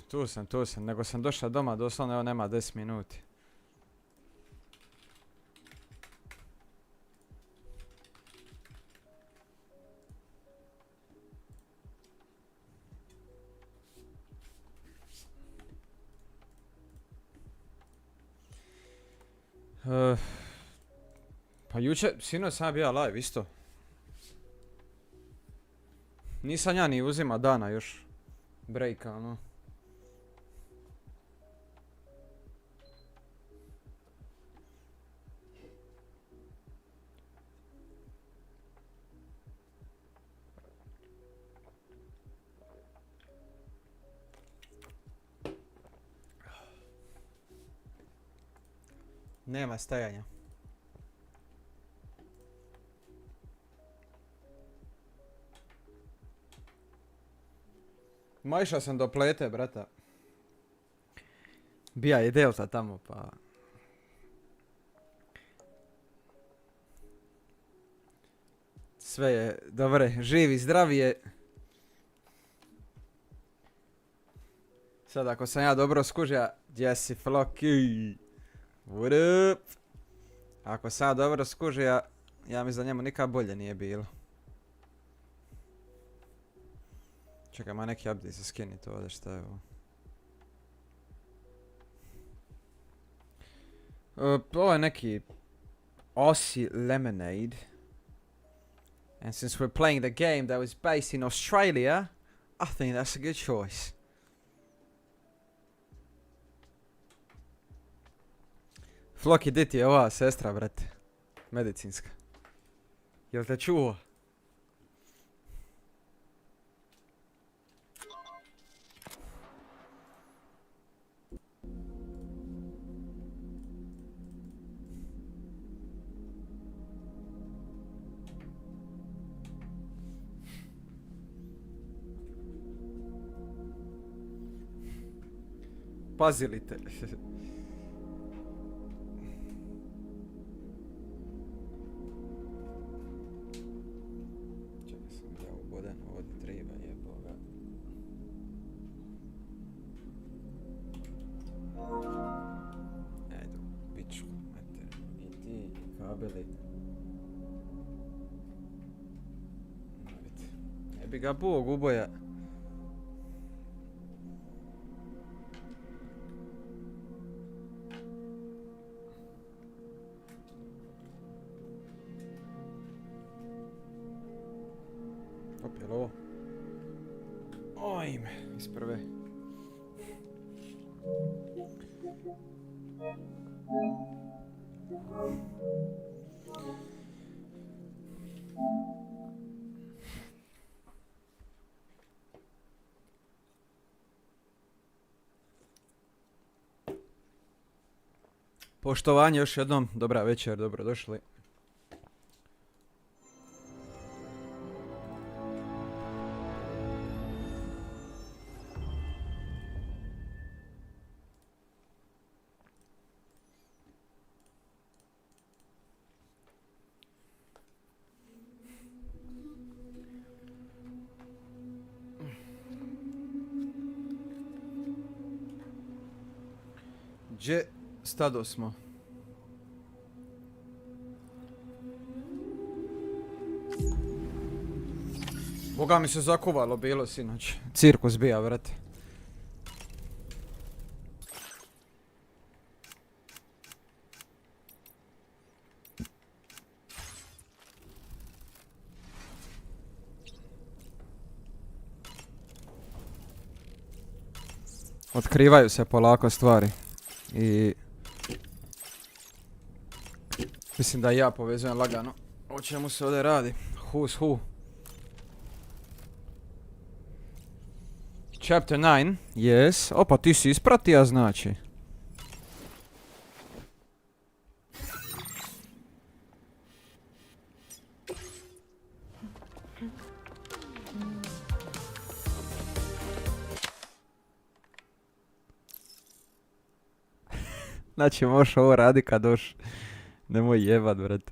Tu sam, nego sam došao doma, doslovno evo nema 10 minuti. Pa jučer, sinoć sam ja bio live isto. Nisam ja ni uzima dana još breaka, ono. Nema stajanja. Ma išao sam do Plete, brata. Bija je Delta tamo, pa... Sve je dobre, živi, zdravi je. Sad ako sam ja dobro skužio, gdje si Floki? What up? Ako sam ja dobro skužio, ja mislim da njemu nikad bolje nije bilo. Čekaj, ma neki update se skiniti ovdje, šta je ovo? Ovo je neki Aussie Lemonade. And since we're playing the game that was based in Australia, I think that's a good choice. Floki, di ti je ova sestra, brate? Medicinska. Jel te čuo? Pazili te. Čekaj sam ja uboden, ovdje treba jeboga. Ajde, pičku, mater. I ti, i kabeli. Ne bi ga Bog uboja. Opet ovo. Ojme, iz prve. Poštovanje još jednom, dobra večer, dobrodošli. Gdje stado smo? Boga mi se zakuvalo bilo sinoć. Cirkus bija, vrate. Otkrivaju se polako stvari. I... mislim da ja povezujem lagano o čemu se ovdje radi. Who's who? Chapter 9, yes. Opa, ti si ispratija znači. Znači možeš ovo radi kad doš. Nemoj jebat, brate.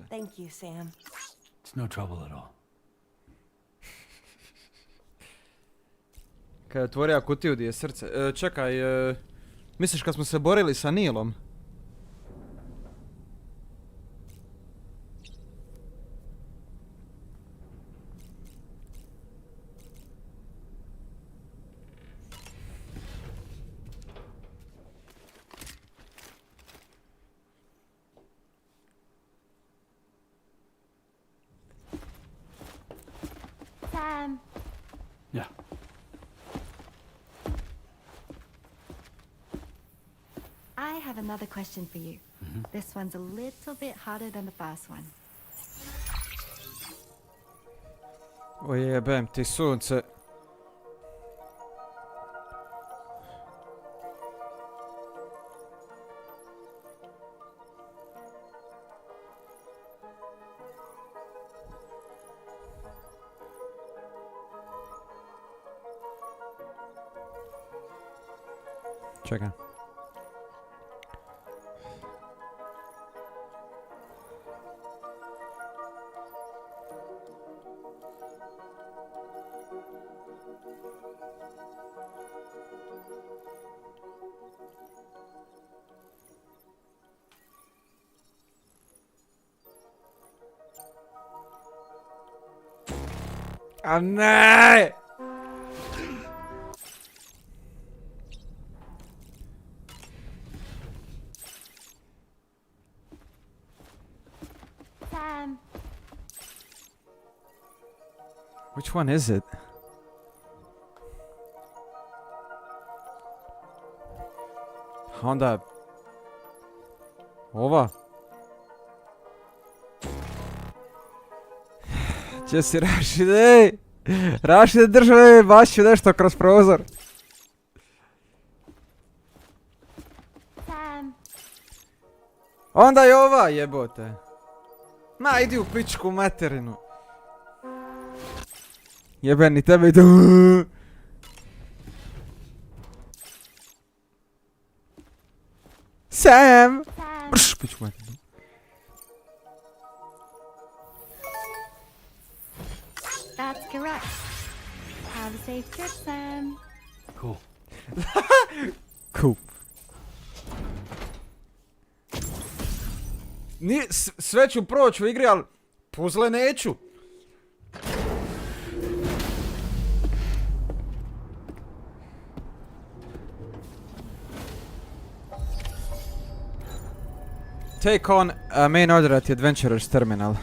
Thank you, Sam. It's no trouble at all. Kad je otvorio kutiju gdje je srce. Čekaj, misliš kad smo se borili sa Nilom? Sam. Yeah. I have another question for you. This one's a little bit harder than the first one. O jebem ti sunce. Čekaj. A ne! Sam. Which one is it? Onda... Ova? Gdje si Rašide? Rašide države, bašću nešto kroz prozor. Sam. Onda je ova jebote. Ma idi u pičku materinu. Jebeni tebe idu. Sam! Sam. Brš, pičku materinu. That's correct. Have a safe trip, Sam. Cool. Cool. Sve ću proći u igri, ali puzzle neću. Take on a main order at the Adventurer's Terminal.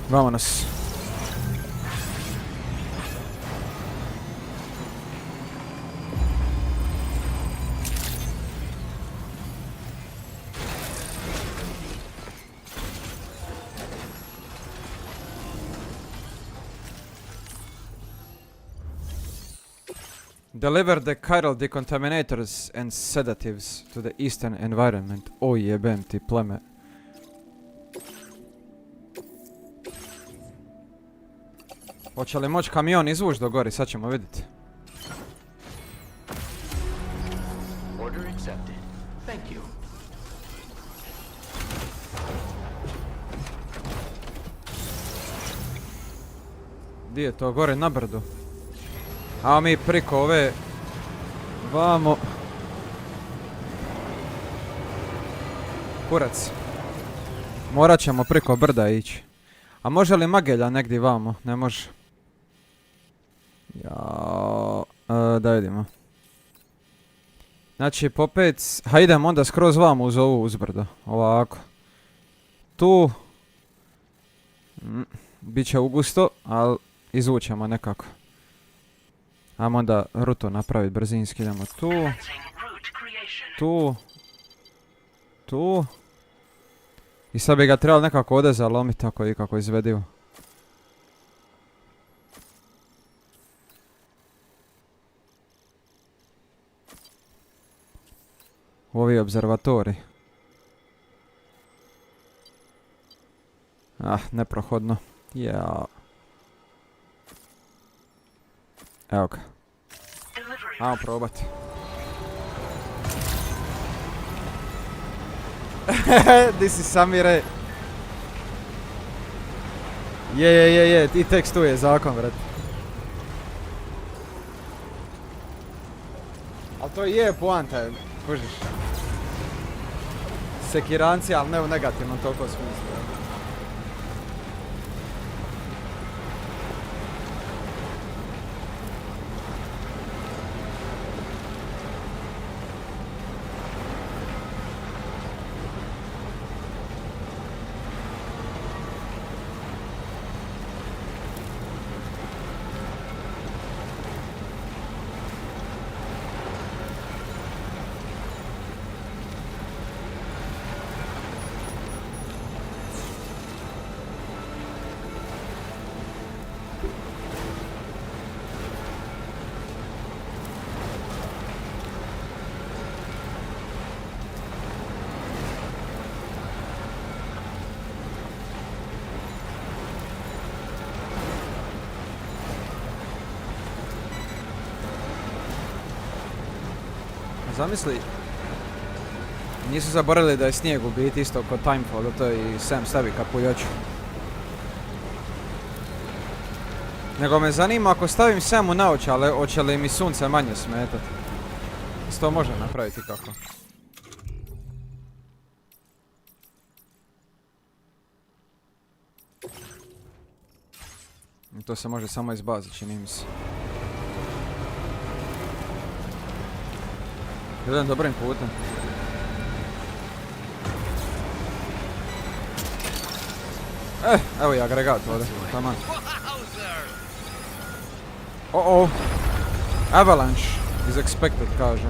Vamonos. Deliver the chiral decontaminators and sedatives to the eastern environment. O jebem ti pleme. Hoće li moći kamion izvući do gori, sad ćemo vidjeti. Order accepted. Thank you. Di je to, gore na brdu? A mi priko ove... Vamo... Kurac. Morat ćemo priko brda ići. A može li Magelja negdje vamo? Ne može. Jao... Da vidimo. Znači popet... Ha idemo onda skroz vamo uz ovu uzbrdo. Ovako. Tu... Biće ugusto, ali izvučemo nekako. Ajmo onda rutu napraviti brzinski, idemo tu. Tu. Tu. I sad bi ga trebalo nekako ovdje zalomiti, tako i kako izvedivo. Ovi observatori. Ah, neprohodno. Jao. Evo ga. Ajmo probati. Di si Samire? Je, i tekst tu je zakon, vrat. Ali to je poanta, kužiš. Sekiranci, ali ne u negativnom toliko smislu. Zamisli, nisu zaboravili da je snijeg u biti isto kod Timefall, da to i Sam stavi kapuljaču. Nego me zanima ako stavim Samu naočale, hoće li mi sunce manje smetati. Se to može napraviti kako? I to se može samo izbaziti, čini mi se. Idem dobrim putem. Evo i agregat ovdje, taman. Oh. Avalanche is expected, kaže.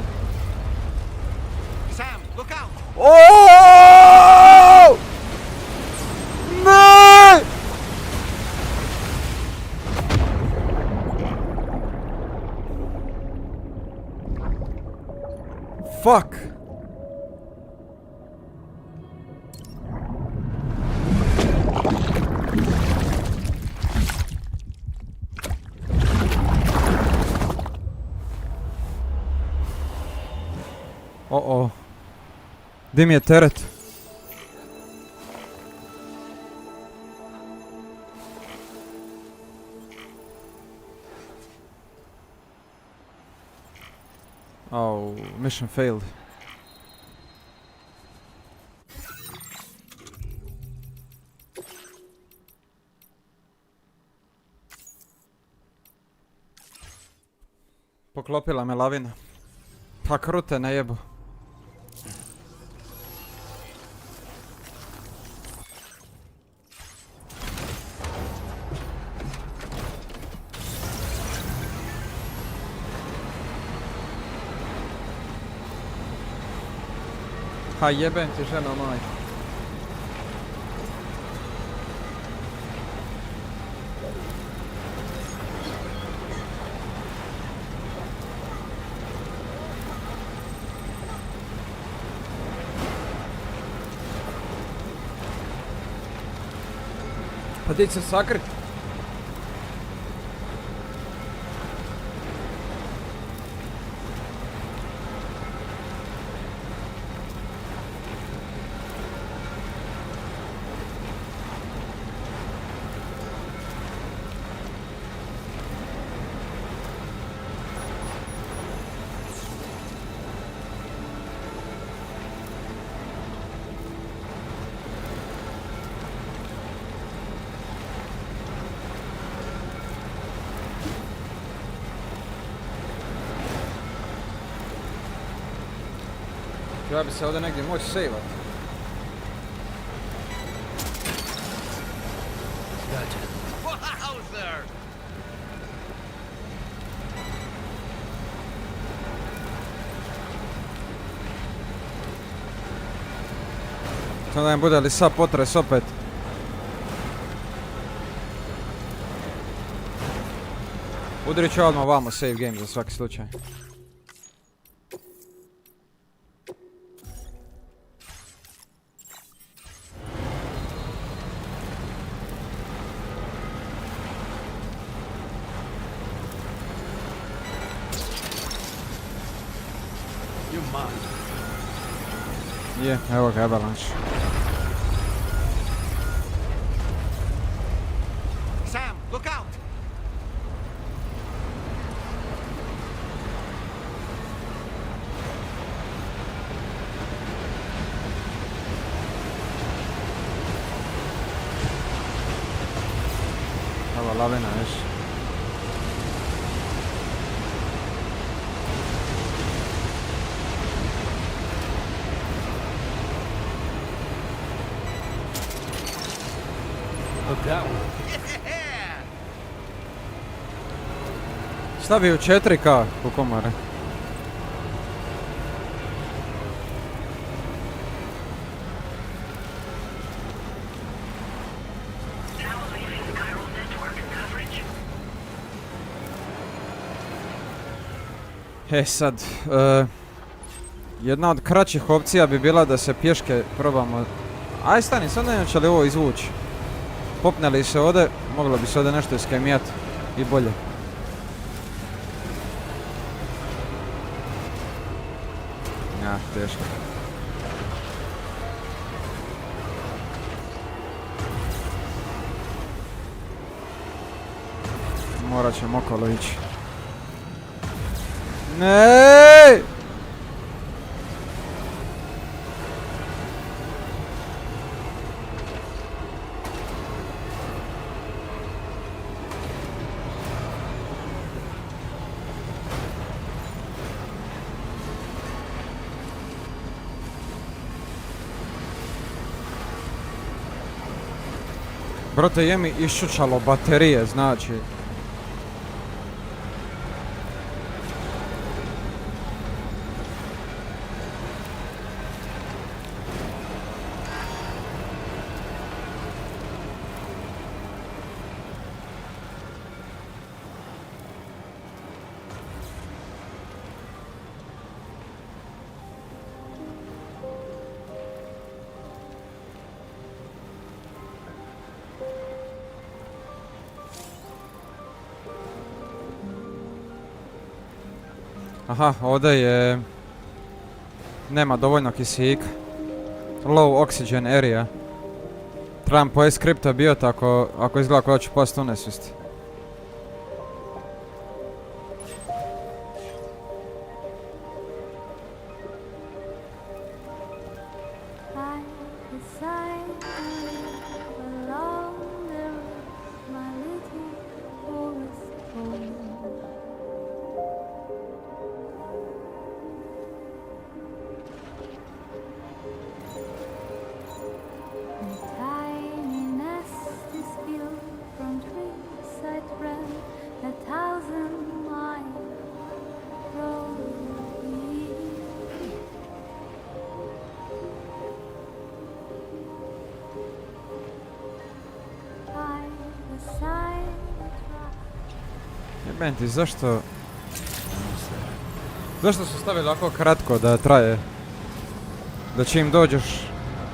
Sam, look out! Oh! Ne! Fuck! Oh. Di mi je teret? Oh, mission failed. Poklopila me lavina. Pa krute na jebu. Ha jebem ti ženo moj. Pa di se sakrit? Treba bi se ovdje negdje moći sejvat. To da im bude li sad potres opet. Udrit ću odmah vamo save game za svaki slučaj. Je, evo ga Avalanche. lavina, viš. Look that one. Stavi u 4K kukomare. E sad, jedna od kraćih opcija bi bila da se pješke probamo... Aj stani, sad ne će li ovo izvući? Popne li se ovdje, moglo bi se ovdje nešto iskemijat i bolje. Ja, teško. Morat ćemo okolo ići. Neee! Brote, je mi iščučalo baterije, znači. Aha, ovdje je... Nema dovoljno kisika. Low oxygen area. Trebam pojest kripto biot ako izgleda koja ću post u nesvijesti. Jebenti, zašto su stavili ovako kratko da traje? Da čim dođeš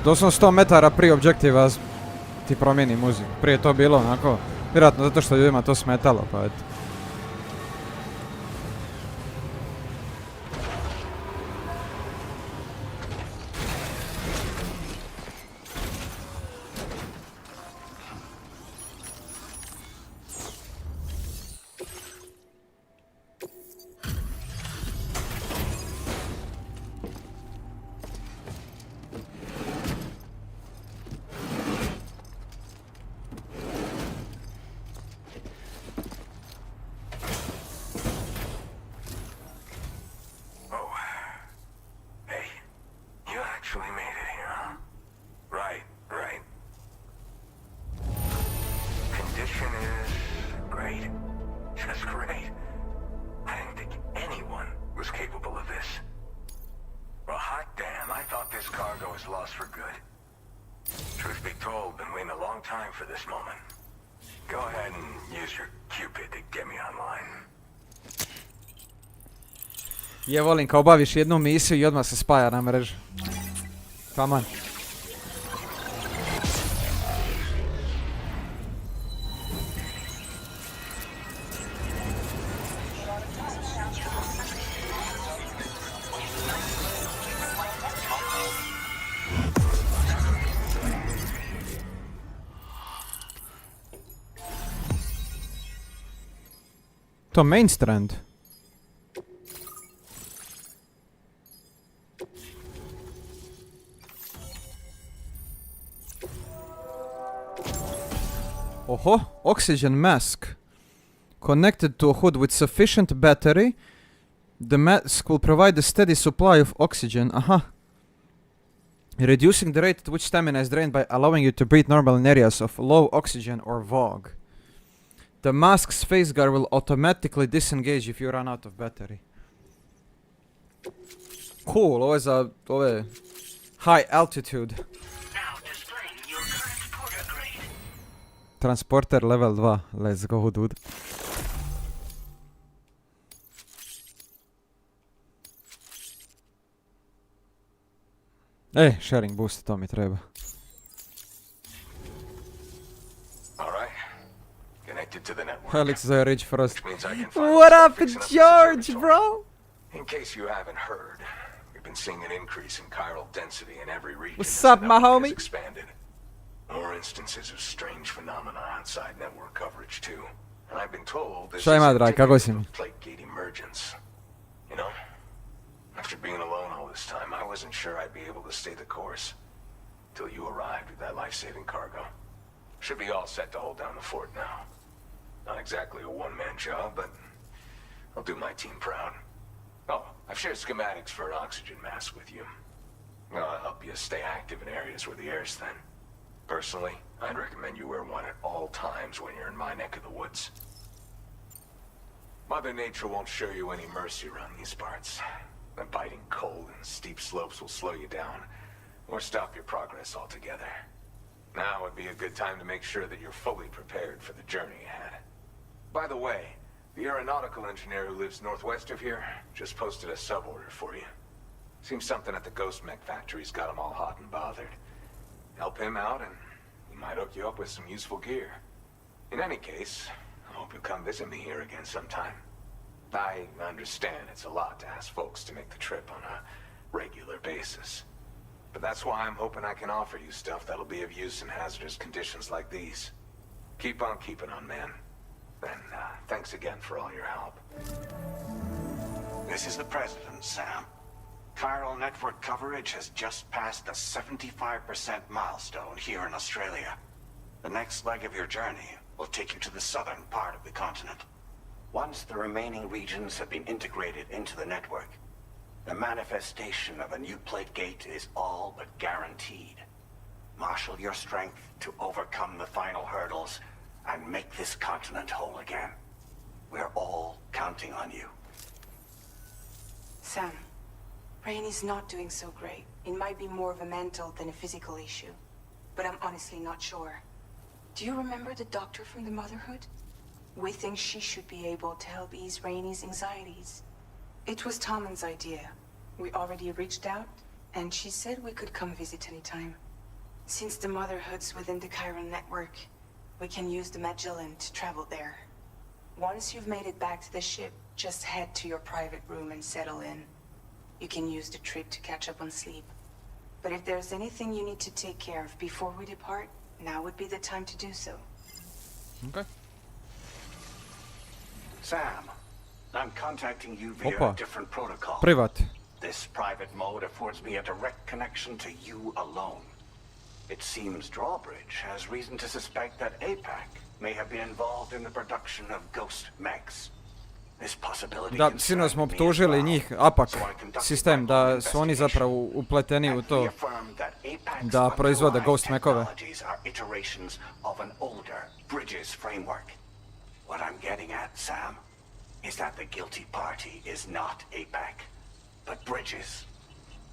doslovno 100 metara prije objektiva ti promijeni muziku. Prije je to bilo onako, vjerojatno zato što ljudima to smetalo, pa eto. Je, volim kao obaviš jednu misiju i odmah se spaja na mrežu. Come on. To main strand. Oho, oxygen mask. Connected to a hood with sufficient battery. The mask will provide a steady supply of oxygen. Aha. Reducing the rate at which stamina is drained by allowing you to breathe normal in areas of low oxygen or VOG. The mask's face guard will automatically disengage if you run out of battery. Cool, ovo je za ove high altitude. Transporter level 2. Let's go, dude. Sharing boost, to mi treba. All right. Connected to the network. Helix za Rich Frost. Which means I can find What a up, fix enough George, to bro? In case you haven't heard, we've been seeing an increase in chiral density in every region. What's as up, the my network has homie? expanded. More instances of strange phenomena outside network coverage too. And I've been told this Šta ima, is drag, kako si mi? indicative of plate gate emergence. You know, after being alone all this time, I wasn't sure I'd be able to stay the course. Till you arrived with that life-saving cargo. Should be all set to hold down the fort now. Not exactly a one-man job, but I'll do my team proud. Oh, I've shared schematics for an oxygen mask with you. I'll help you stay active in areas where the air's thin. Personally, I'd recommend you wear one at all times when you're in my neck of the woods. Mother Nature won't show you any mercy around these parts. The biting cold and steep slopes will slow you down, or stop your progress altogether. Now would be a good time to make sure that you're fully prepared for the journey ahead. By the way, the aeronautical engineer who lives northwest of here just posted a sub-order for you. Seems something at the Ghost Mech factory's got him all hot and bothered. Help him out and he might hook you up with some useful gear. In any case, I hope you'll come visit me here again sometime. I understand it's a lot to ask folks to make the trip on a regular basis. But that's why I'm hoping I can offer you stuff that'll be of use in hazardous conditions like these. Keep on keeping on, man. And thanks again for all your help. This is the President, Sam. Chiral network coverage has just passed the 75% milestone here in Australia. The next leg of your journey will take you to the southern part of the continent. Once the remaining regions have been integrated into the network, the manifestation of a new plate gate is all but guaranteed. Marshal your strength to overcome the final hurdles and make this continent whole again. We're all counting on you. Sam, Rainey's not doing so great. It might be more of a mental than a physical issue, but I'm honestly not sure. Do you remember the doctor from the Motherhood? We think she should be able to help ease Rainey's anxieties. It was Tommen's idea. We already reached out, and she said we could come visit anytime. Since the Motherhood's within the Chiron network, we can use the Magellan to travel there. Once you've made it back to the ship, just head to your private room and settle in. You can use the trip to catch up on sleep. But if there's anything you need to take care of before we depart, now would be the time to do so. Okay. Sam, I'm contacting you via Opa. a different protocol. Privat. This private mode affords me a direct connection to you alone. It seems Drawbridge has reason to suspect that APAC may have been involved in the production of ghost mechs. This possibility Da, concerns sinoć smo me as optužili well. njih, APAC, So I conducted sistem, my da own su oni investigation zapravo upleteni u and to. reaffirmed that APAC's da proizvode underlying ghost mechove. technologies are iterations of an older Bridges framework. What I'm getting at, Sam, is that the guilty party is not APAC, but Bridges.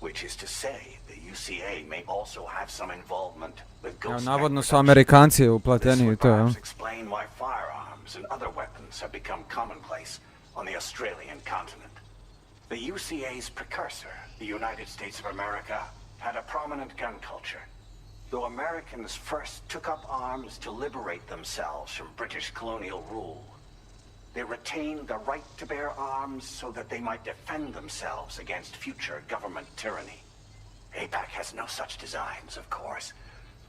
Which is to say, the UCA may also have some involvement with Evo, ghost navodno mech su production. Amerikanci This upleteni u would to, perhaps ja. explain why firearms and other weapons have become commonplace on the Australian continent. The UCA's precursor, the United States of America, had a prominent gun culture. Though Americans first took up arms to liberate themselves from British colonial rule, they retained the right to bear arms so that they might defend themselves against future government tyranny. APAC has no such designs, of course,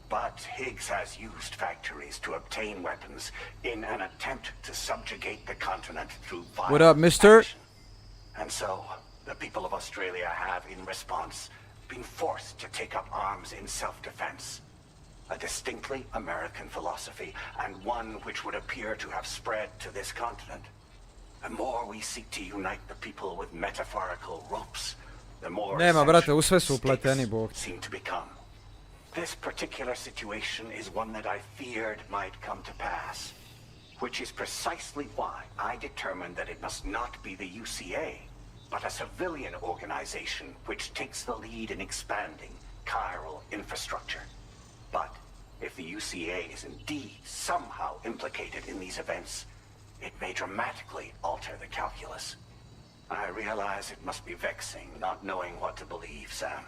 but Higgs has used factories to obtain weapons in an attempt to subjugate the continent through violent What up, mister? action. And so, the people of Australia have, in response, been forced to take up arms in self-defense. a distinctly American philosophy, and one which would appear to have spread to this continent. The more we seek to unite the people with metaphorical ropes, the more Nema, brate, u sve essential su upleteni, Bog. stakes seem to become. This particular situation is one that I feared might come to pass, which is precisely why I determined that it must not be the UCA, but a civilian organization which takes the lead in expanding chiral infrastructure. But if the UCA is indeed somehow implicated in these events, it may dramatically alter the calculus. I realize it must be vexing not knowing what to believe, Sam.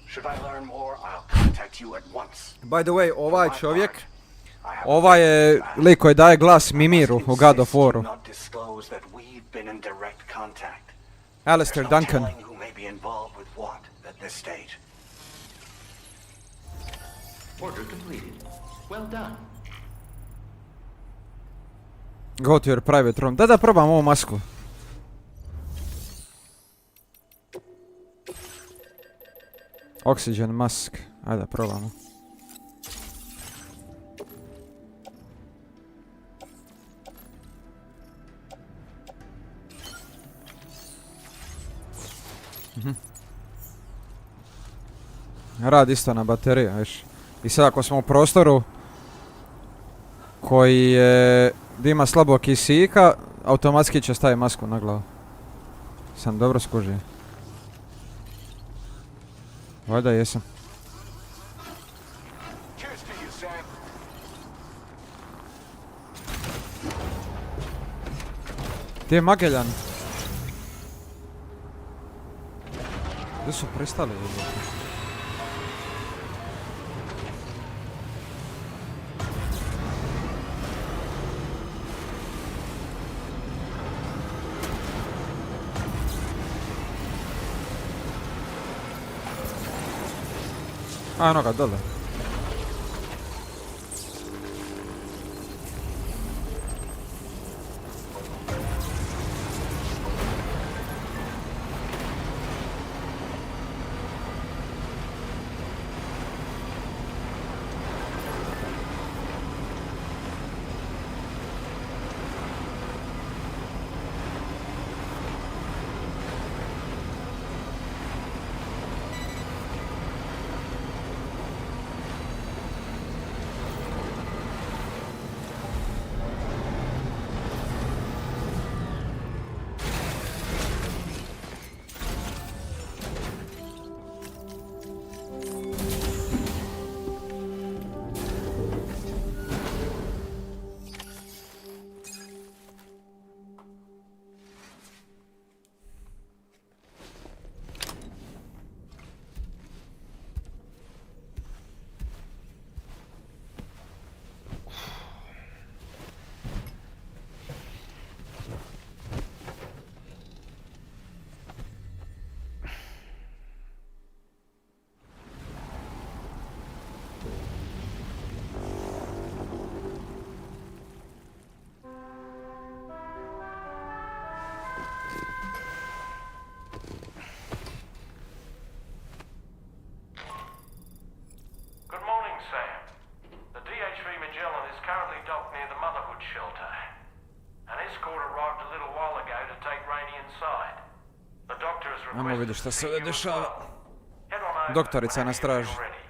Should I learn more, I'll contact you at once. By the way, ovaj For my čovjek, part, I have ovaj je a plan. lik koji daje glas I Mimiru must u God of insist you Waru. not disclose that we've been in direct contact. Alistair There's no Duncan. telling who may be involved with what at this stage. Order completed. Well done. Go to your private room. Da, probam ovu masku. Oxygen mask. Ajde, probamo. Radi isto na bateriju, viš. I sad ako smo u prostoru koji je, gdje ima slabo kisika, automatski će staviti masku na glavu. Sam dobro skužio. Valjda jesam. Cheers to you, Sam. Gdje je Magellan? Gdje su pristali? A, eno ga, dole. Good morning, Sam. The DHV Magellan is currently docked near the Motherhood shelter. An escort arrived a little while ago to take Rainey inside. The doctor has Ajmo requested vidjeti to šta se see ovdje you as dešava. well. Head on over Doktorica je na whenever you straži. feel ready.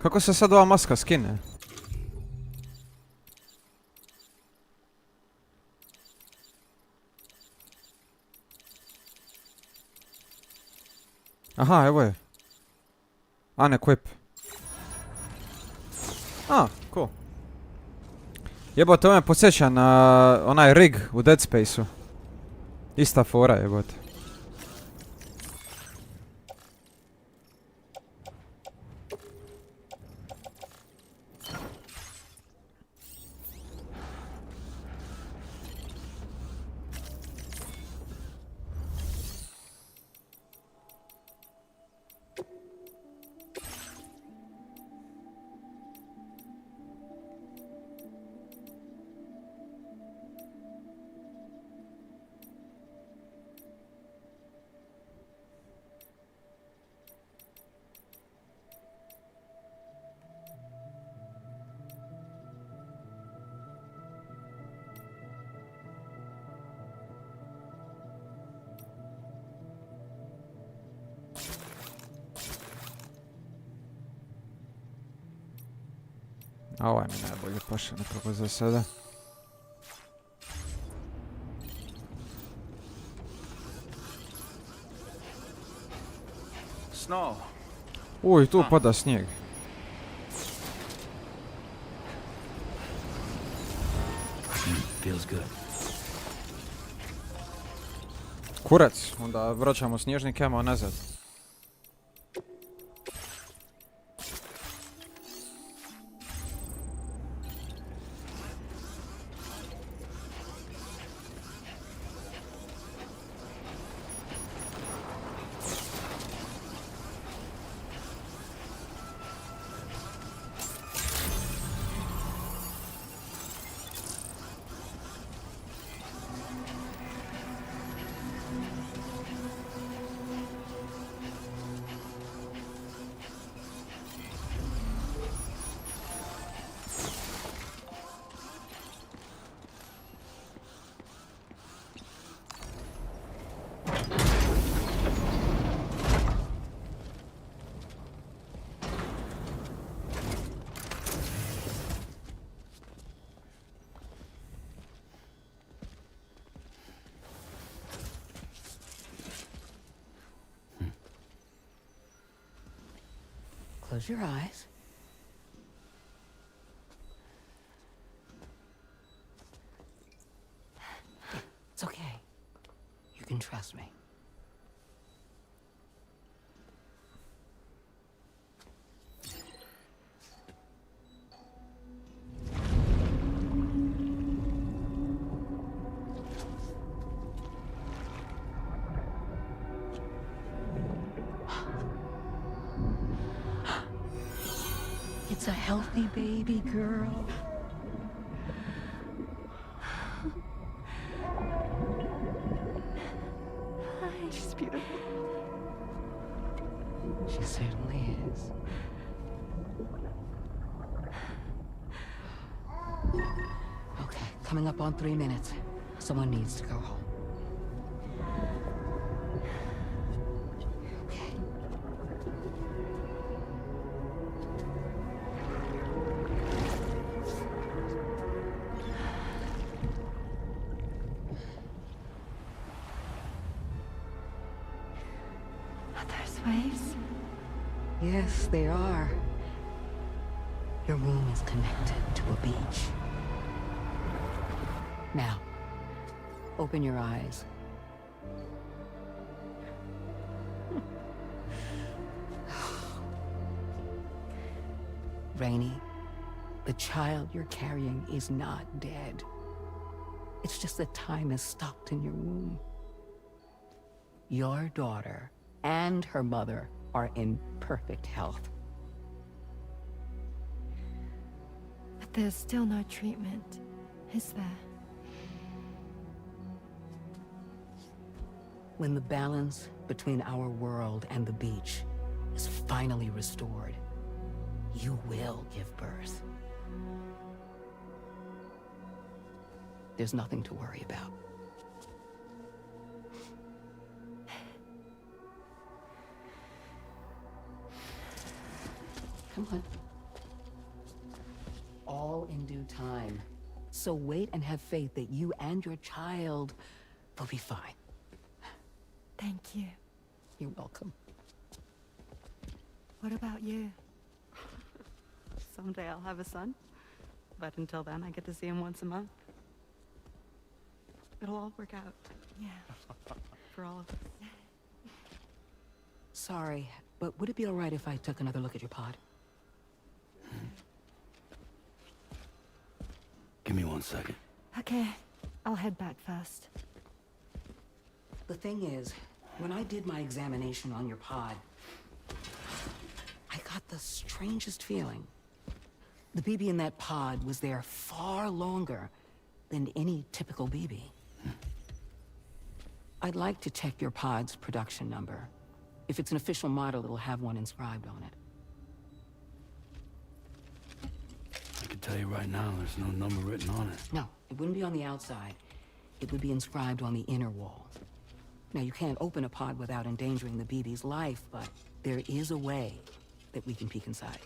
Kako se sad ova maska skine? Aha, evo je. Unequip. A, cool. Jebote, ovo me podsjeća na onaj rig u Dead Space-u. Ista fora, jebote. A ovaj mi najbolje paše nekako za sada. Snow. Uj, tu pada snijeg. Feels good. Kurac, onda vraćamo snježni kemo nazad. Close your eyes. It's okay. You can trust me. It's a healthy baby girl. She's beautiful. She certainly is. Okay, coming up on 3 minutes. Someone needs to go home. Waves? Yes, they are. Your room is connected to a beach. Now, open your eyes. Rainey, the child you're carrying is not dead. It's just that time has stopped in your womb. Your daughter and her mother are in perfect health. But there's still no treatment, is there? When the balance between our world and the beach is finally restored, you will give birth. There's nothing to worry about. Come on. all in due time. So wait and have faith that you and your child will be fine. Thank you. You're welcome. What about you? Someday I'll have a son, but until then I get to see him once a month. It'll all work out. Yeah. For all of us. Sorry, but would it be all right if I took another look at your pod? Give me 1 second. Okay, I'll head back first. The thing is, when I did my examination on your pod, I got the strangest feeling. The BB in that pod was there far longer than any typical BB. I'd like to check your pod's production number. If it's an official model, it'll have one inscribed on it. I can tell you right now, there's no number written on it. No, it wouldn't be on the outside. It would be inscribed on the inner wall. Now, you can't open a pod without endangering the BB's life, but there is a way that we can peek inside.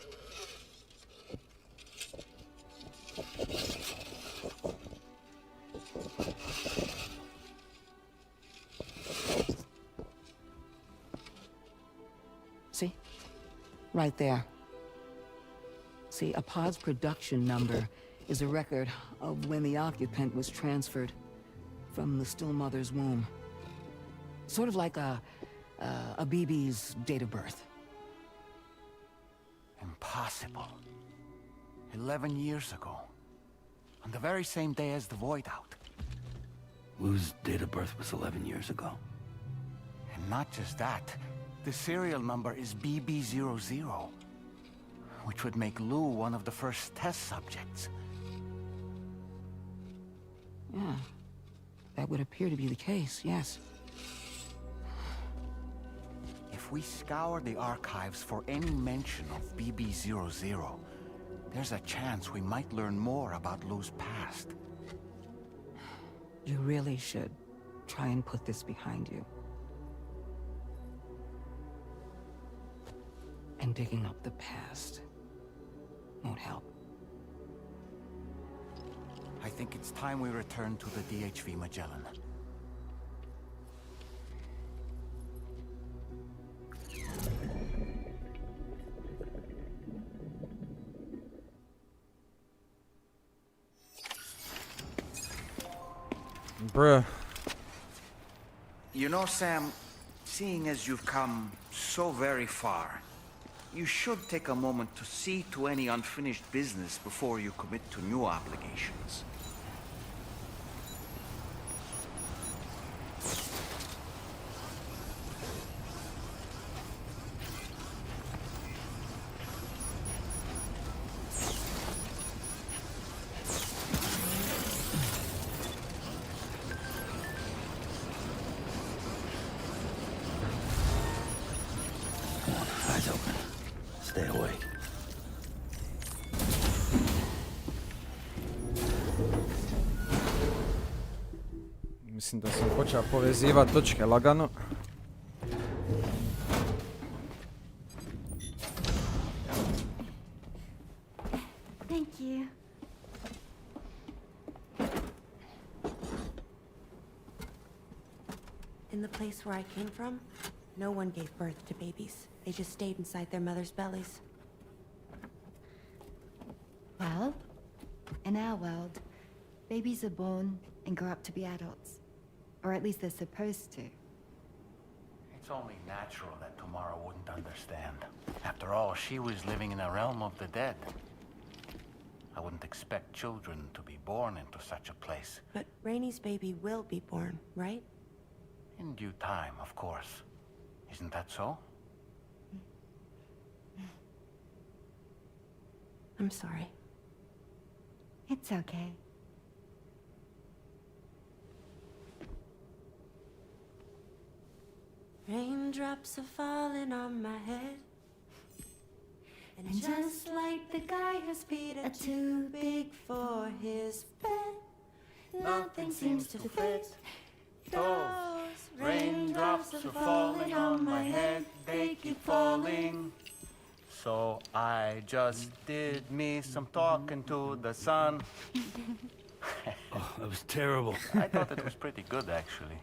See? Right there. See, a pod's production number is a record of when the occupant was transferred from the still mother's womb. Sort of like a BB's date of birth. Impossible. 11 years ago. On the very same day as the void out. Lou's date of birth was 11 years ago. And not just that. The serial number is BB00. Which would make Lou one of the first test subjects. Yeah. That would appear to be the case, yes. If we scour the archives for any mention of BB00, there's a chance we might learn more about Lou's past. You really should try and put this behind you. And digging up the past won't help. I think it's time we return to the DHV Magellan. Bruh. You know, Sam, seeing as you've come so very far, you should take a moment to see to any unfinished business before you commit to new obligations. Eyes open. Stay away. Mislim da sam počeo povezivati točke lagano. Thank you. In the place where I came from, no one gave birth to babies. They just stayed inside their mothers' bellies. Well, in our world, babies are born and grow up to be adults. Or at least they're supposed to. It's only natural that Tamara wouldn't understand. After all, she was living in a realm of the dead. I wouldn't expect children to be born into such a place. But Rainey's baby will be born, right? In due time, of course. Isn't that so? I'm sorry. It's okay. Raindrops are falling on my head. And just like the guy whose feet are too big for his bed, nothing seems to fit. Those raindrops are falling on my head, they keep falling. So I just did me some talking to the sun. Oh, that was terrible. I thought it was pretty good, actually.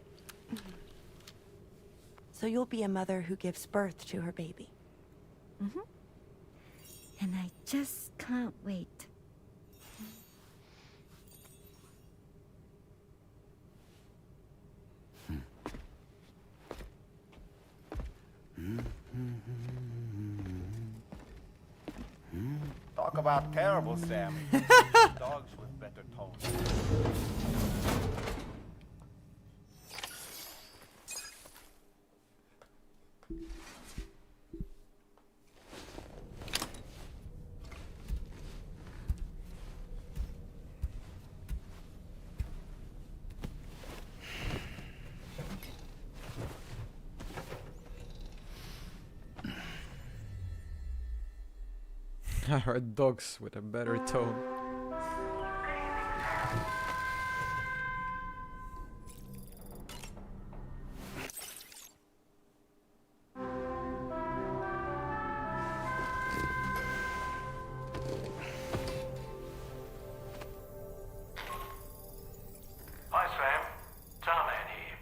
So you'll be a mother who gives birth to her baby. Mm-hmm. And I just can't wait. Talk about terrible, Sam. Dogs with better tones. I heard dogs with a better tone. Hi, Sam. Tarman here.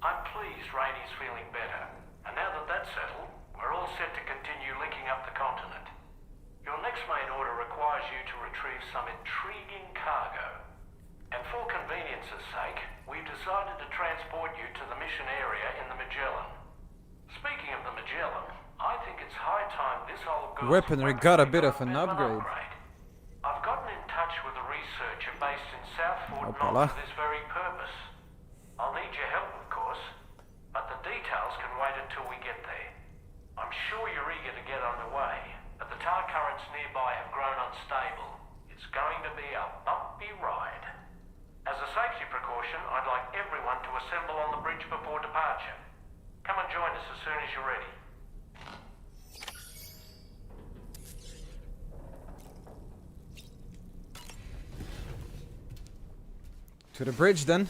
I'm pleased Rainey's feeling better. And now that that's settled, we're all set to continue linking up the continent. Your next main order requires you to retrieve some intriguing cargo. And for convenience's sake, we've decided to transport you to the mission area in the Magellan. Speaking of the Magellan, I think it's high time this old girl... Weaponry got a bit of an upgrade. I've gotten in touch with a researcher based in South Fort Hoppala. Knox for this very purpose. I'll need your help, of course, but the details can wait until we get there. I'm sure you're eager to get underway, but the tar currents nearby have grown unstable. It's going to be a bumpy ride. As a safety precaution, I'd like everyone to assemble on the bridge before departure. Come and join us as soon as you're ready. To the bridge then.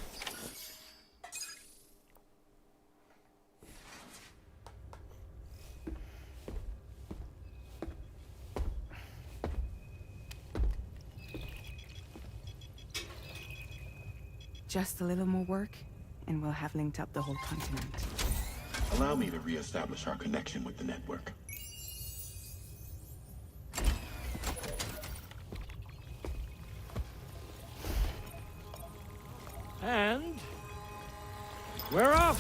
Just a little more work, and we'll have linked up the whole continent. Allow me to reestablish our connection with the network. And we're off.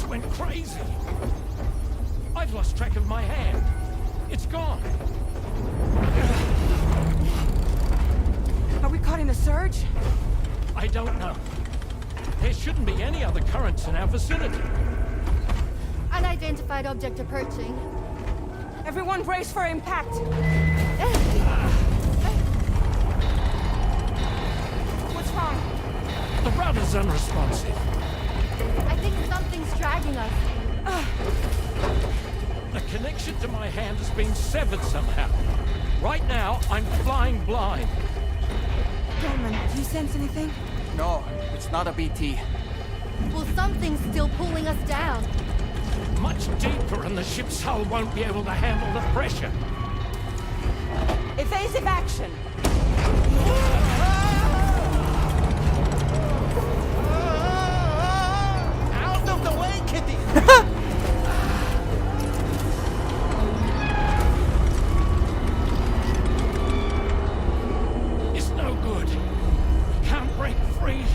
Went crazy. I've lost track of my hand. It's gone. Are we caught in a surge? I don't know. There shouldn't be any other currents in our vicinity. Unidentified object approaching. Everyone brace for impact. What's wrong? The rudder's unresponsive. I think something's dragging us. The connection to my hand has been severed somehow. Right now, I'm flying blind. Dolman, do you sense anything? No, it's not a BT. Well, something's still pulling us down. Much deeper, and the ship's hull won't be able to handle the pressure. Evasive action. Out of the way, kitty! It's no good. Can't break free.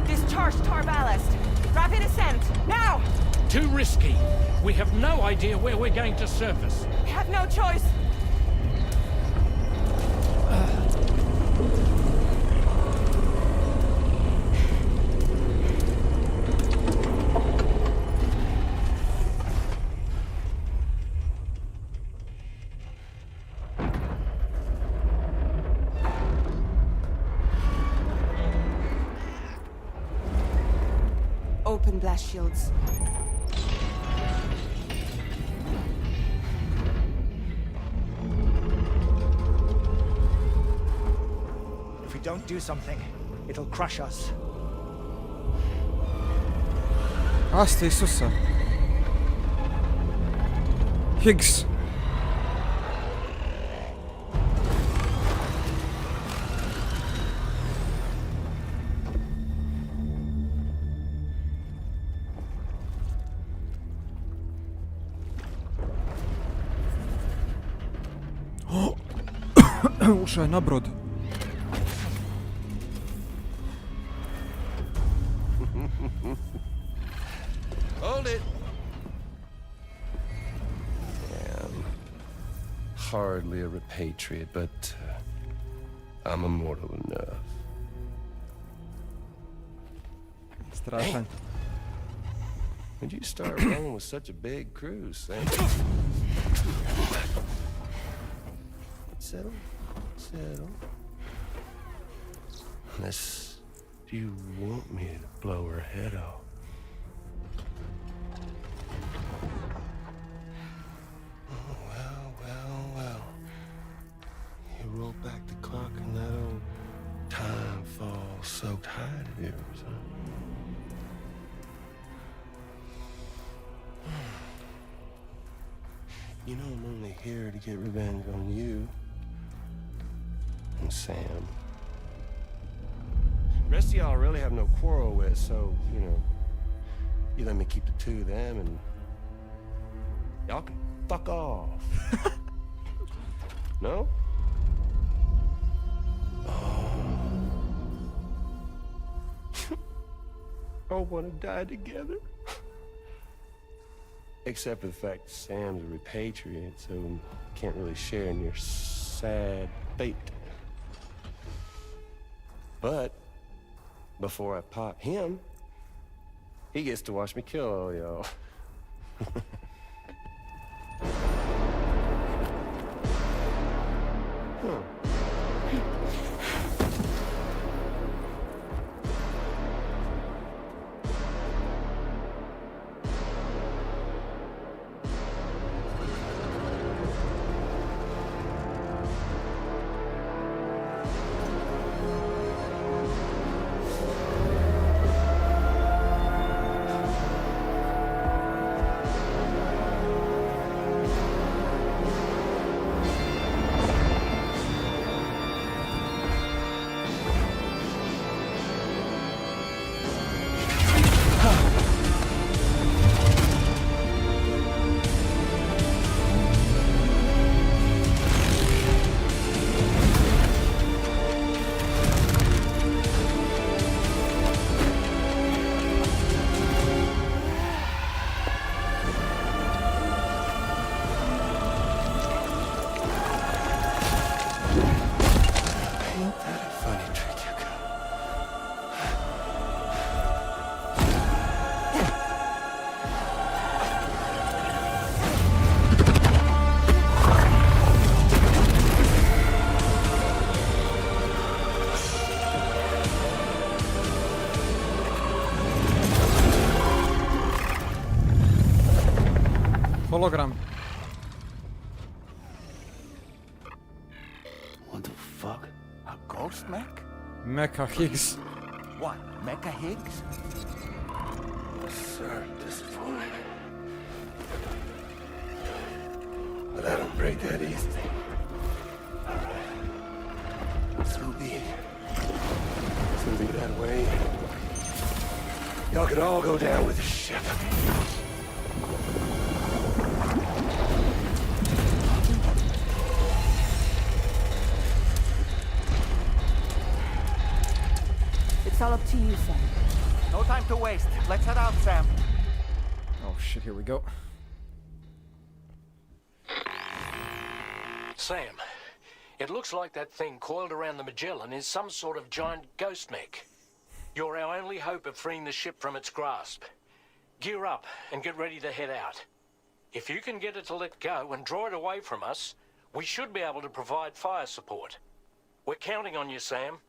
Discharge tar ballast. Rapid ascent. Now! Too risky. We have no idea where we're going to surface. We have no choice. Open blast shields. If we don't do something, it'll crush us. Asta Isusa. Higgs. Ušao je na brod. Hold it. Hardly a repatriate, but I'm immortal enough. Strašan. When'd you start rolling with such a big crew, Sam? Settle. Settle. Unless you want me to blow her head off. Oh, well. You roll back the clock and that old time fall soaked hide of yours, huh? You know I'm only here to get revenge on you. And Sam. Rest of y'all really have no quarrel with, so, you know, you let me keep the two of them and y'all can fuck off. No? Oh. All wanna die together? Except for the fact that Sam's a repatriate, so can't really share in your sad fate. But before I pop him, he gets to watch me kill all y'all. Hologram. What the fuck? A ghost mech? Mecha Higgs. What? Mecha Higgs? Sir, disappointed. But I don't break that easy. So be it. It's gonna be that way. Y'all could all go down with the ship. It's all up to you, Sam. No time to waste. Let's head out, Sam. Oh shit, here we go. Sam, it looks like that thing coiled around the Magellan is some sort of giant ghost mech. You're our only hope of freeing the ship from its grasp. Gear up and get ready to head out. If you can get it to let go and draw it away from us, we should be able to provide fire support. We're counting on you, Sam.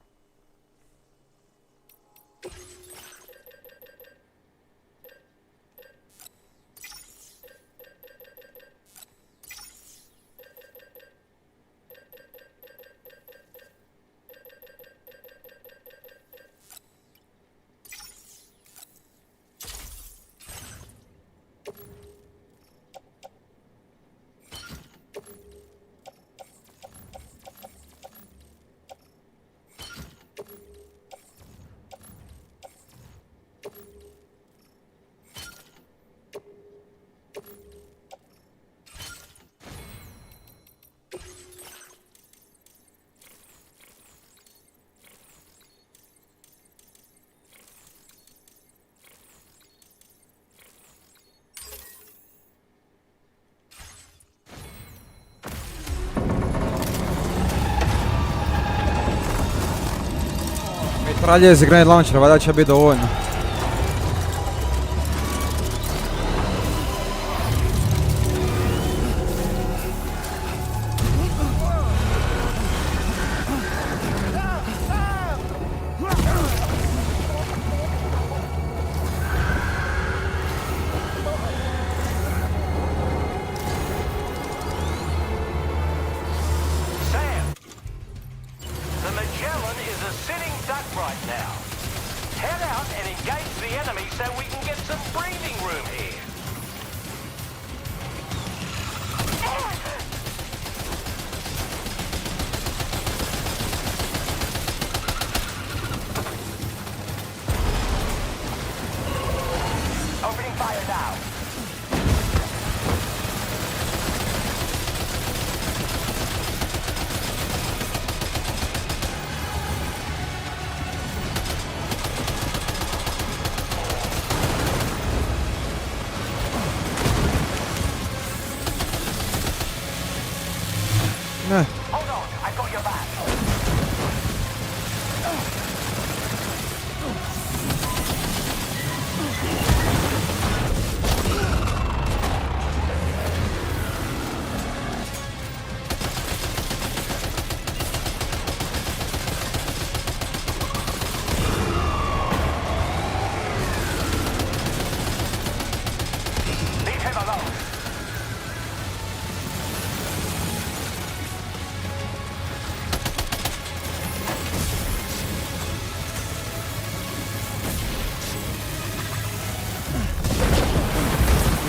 Mitralje iz grenade launchera, valjda će biti dovoljno.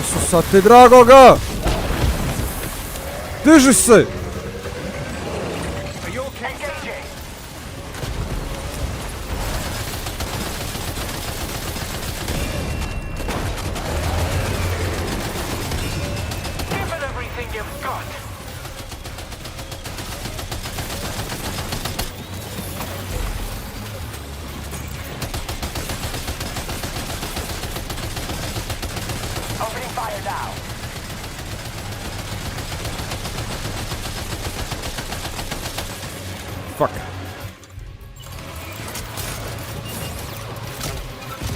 Isusa ti dragoga! Diži se! Fuck.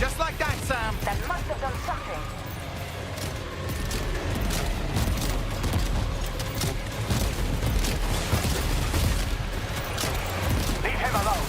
Just like that, Sam. That must have done something. Leave him alone.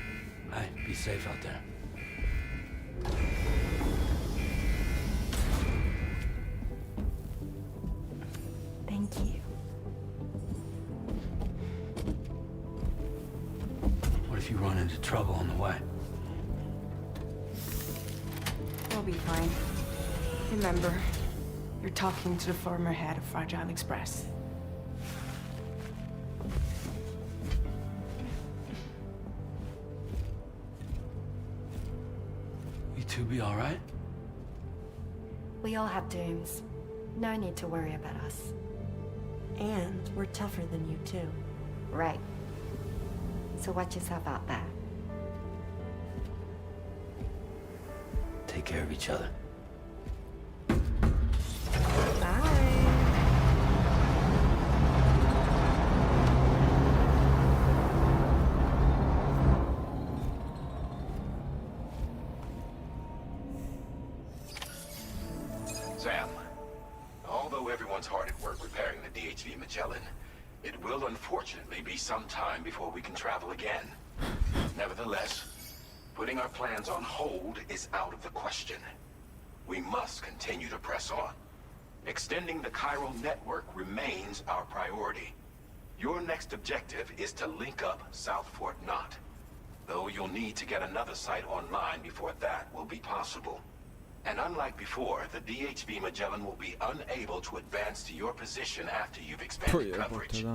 Be safe out there. Thank you. What if you run into trouble on the way? We'll be fine. Remember, you're talking to the former head of Fragile Express. You two be all right? We all have dooms. No need to worry about us. And we're tougher than you too. Right. So watch yourself out there. Take care of each other. Sam, although everyone's hard at work repairing the DHV Magellan, it will unfortunately be some time before we can travel again. Nevertheless, putting our plans on hold is out of the question. We must continue to press on. Extending the chiral network remains our priority. Your next objective is to link up South Fort Knot, though you'll need to get another site online before that will be possible. And unlike before, the DHV Magellan will be unable to advance to your position after you've expanded coverage.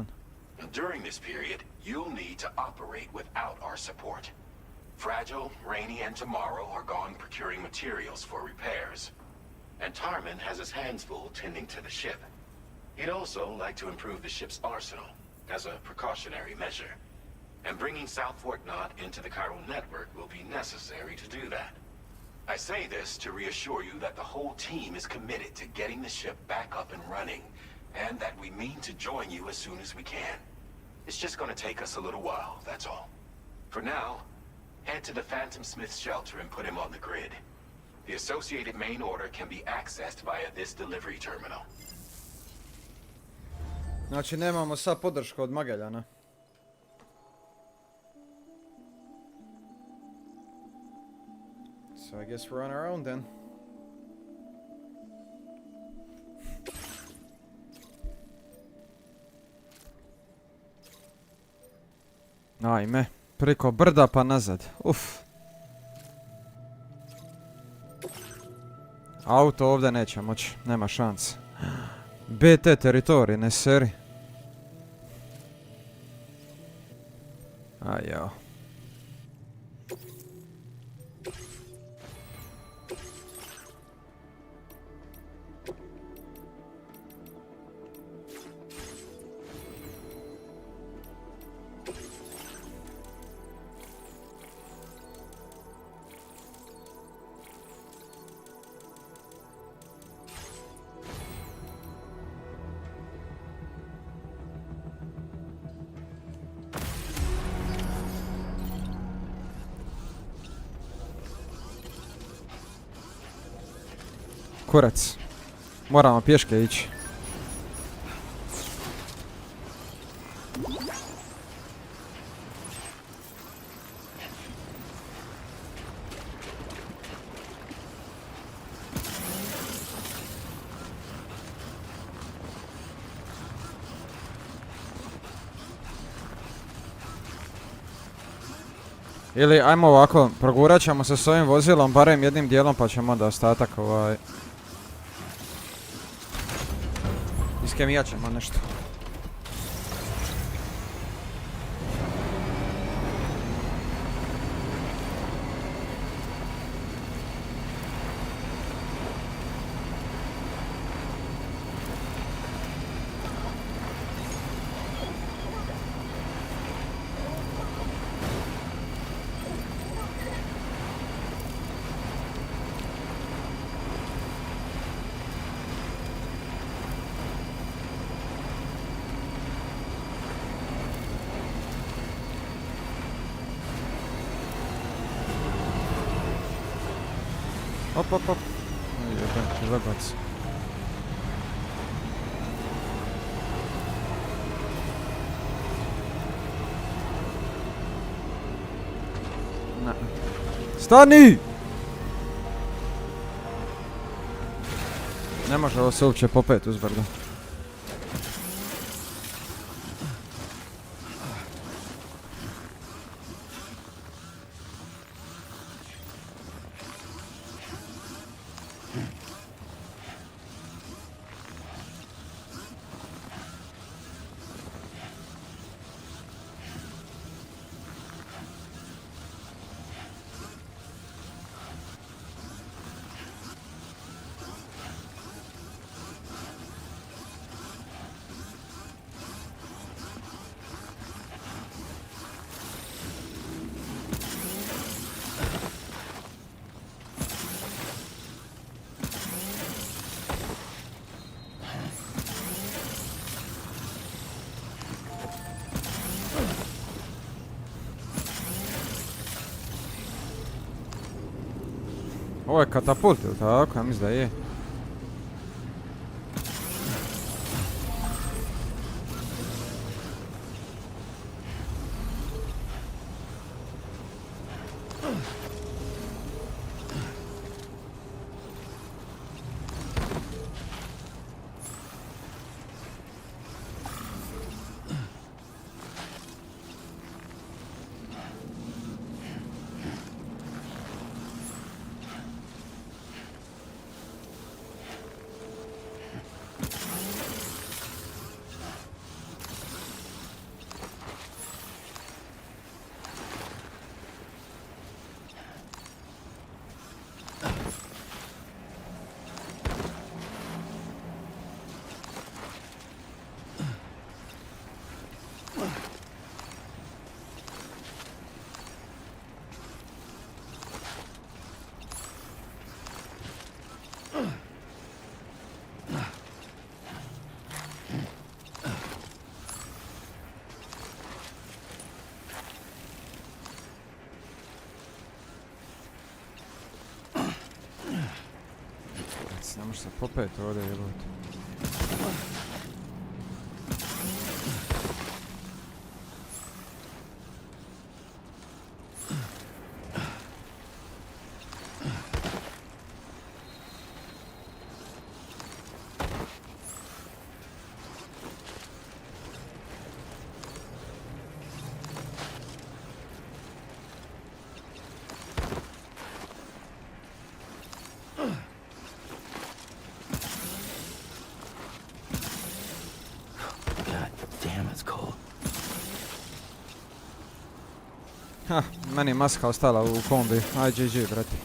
During this period, you'll need to operate without our support. Fragile, Rainy, and Tomorrow are gone procuring materials for repairs. And Tarman has his hands full tending to the ship. He'd also like to improve the ship's arsenal as a precautionary measure. And bringing South Fort Knot into the chiral network will be necessary to do that. I say this to reassure you that the whole team is committed to getting the ship back up and running, and that we mean to join you as soon as we can. It's just gonna take us a little while, that's all. For now, head to the Phantom Smith's shelter and put him on the grid. The associated main order can be accessed via this delivery terminal. Znači nemamo sad podršku od Mageljana. So I guess we're on our own then. Ajme, preko brda pa nazad. Uf. Auto ovdje neće moći, nema šanse. BT teritorij, ne seri. Aj jao. Kurac. Moramo pješke ići. Ili ajmo ovako, progurat ćemo se s ovim vozilom barem jednim dijelom pa ćemo onda ostatak iskemijat ćemo nešto. Op, op, op. Jebem, lebac. Ne. Stani! Ne može ovo se uopće popet uzbrdo. Ovo je katapult, ili tako? Ja mislim da je. Ne može se popet ovdje jebati. Ha, meni je maska ostala u kombi. IGG, brati.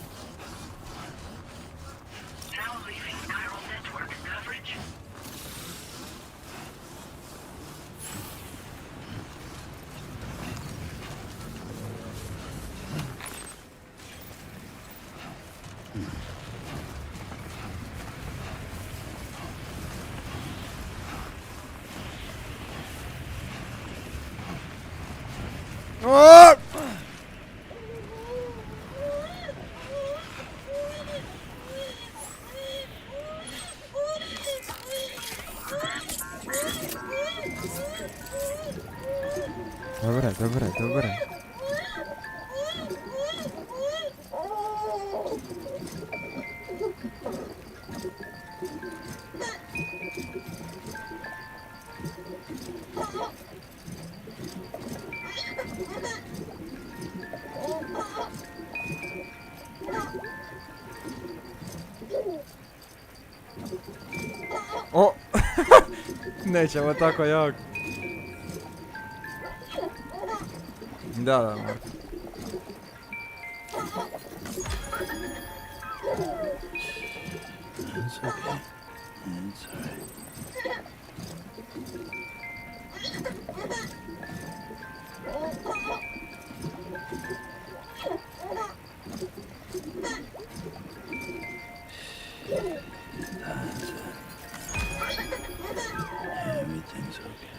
Dobre. O! Nećemo tako jako. Da. It's okay. It's alright. Everything's okay.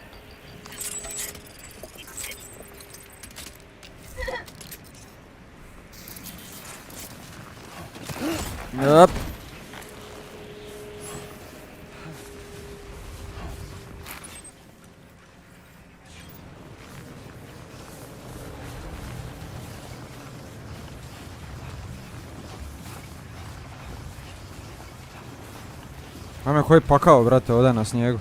Yep. Ame koji pakao, brate, ovdje na snijegu.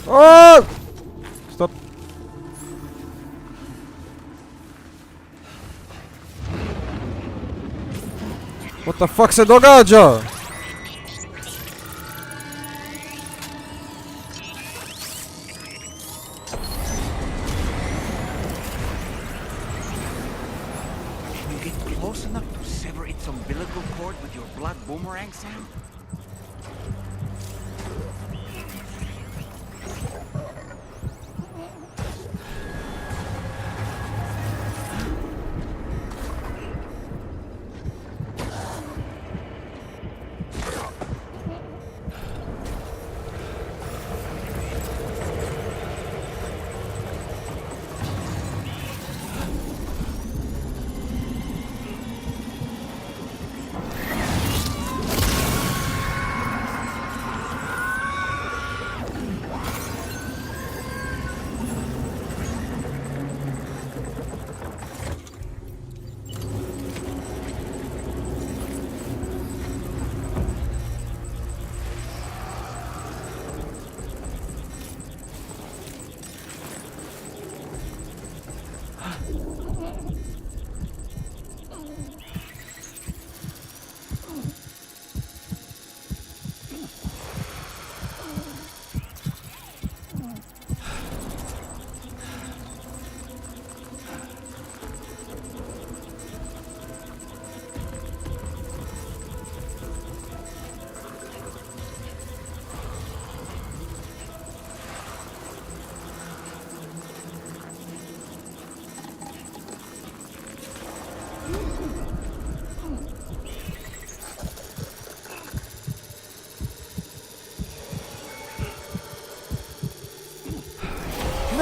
Oh! Stop. What the fuck se događa? Can you get close enough to sever its umbilical cord with your blood boomerang, Sam?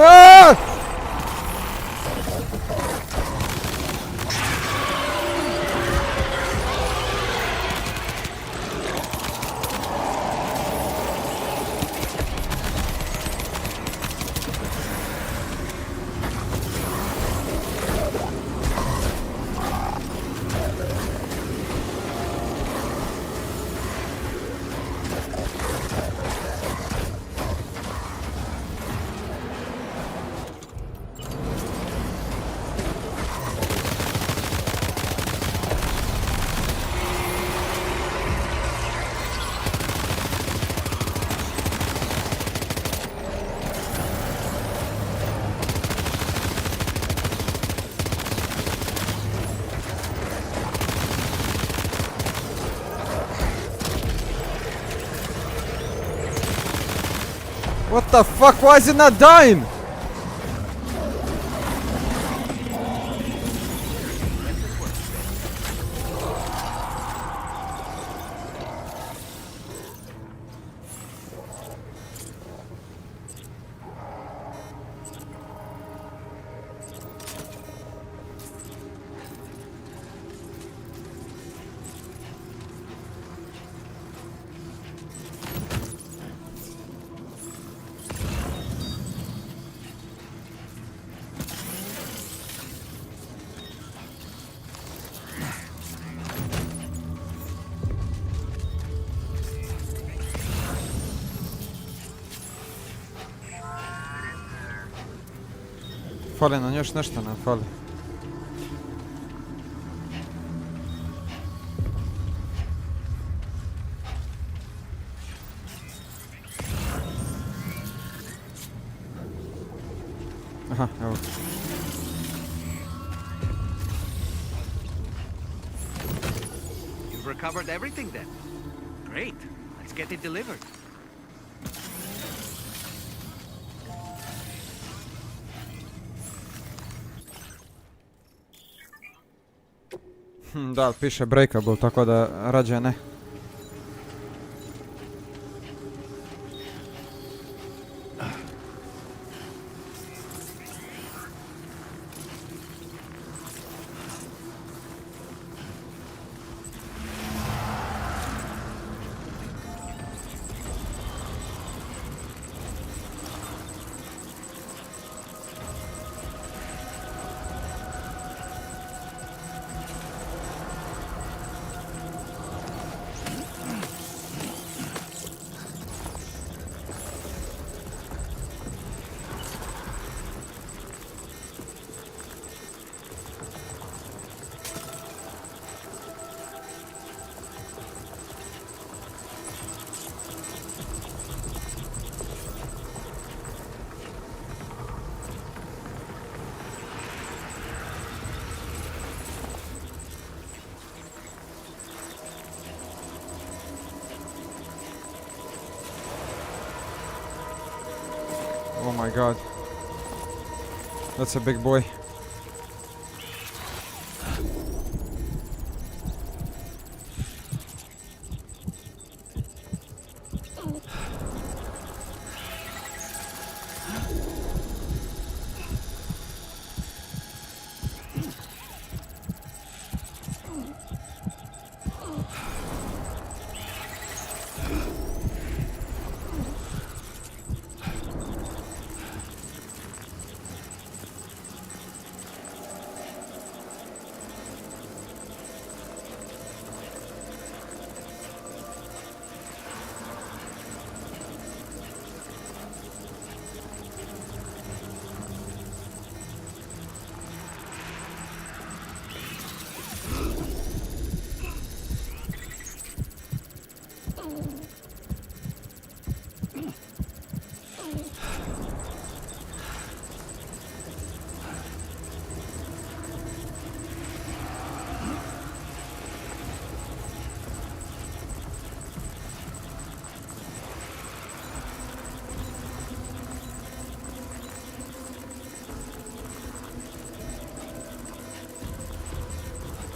Ah! What the fuck? Why is it not dying? Fali nam još nešto, nam fali. Aha, evo. You've recovered everything then. Great. Let's get it delivered. Da, piše breakable, tako da rađe ne. Oh my god. That's a big boy.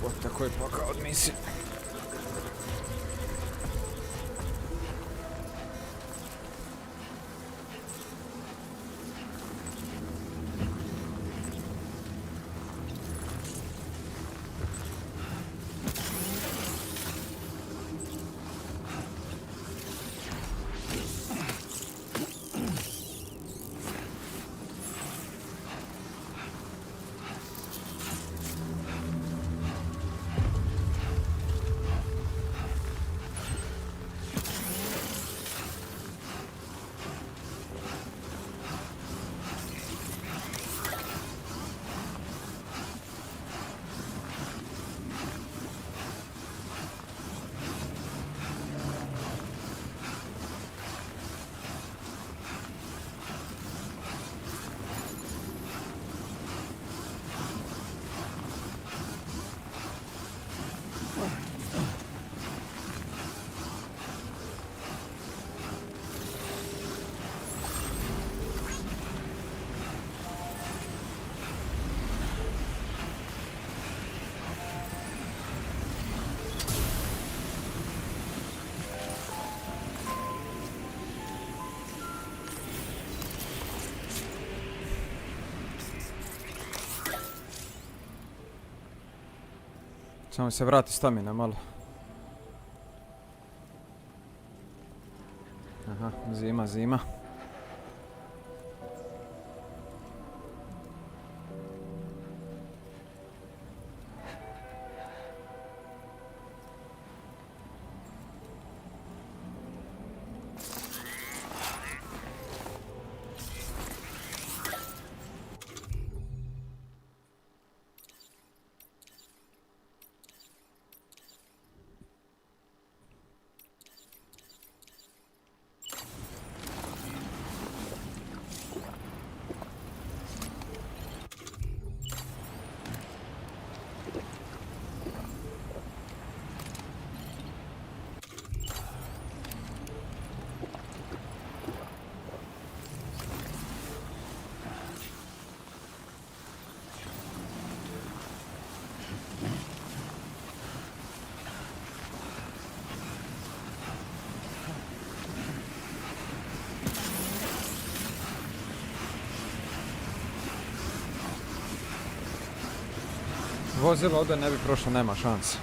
Вот такой пока от миссии. Samo se vrati stamina malo. Aha, zima, zima. Vozilo ovdje ne bi prošlo, nema šanse.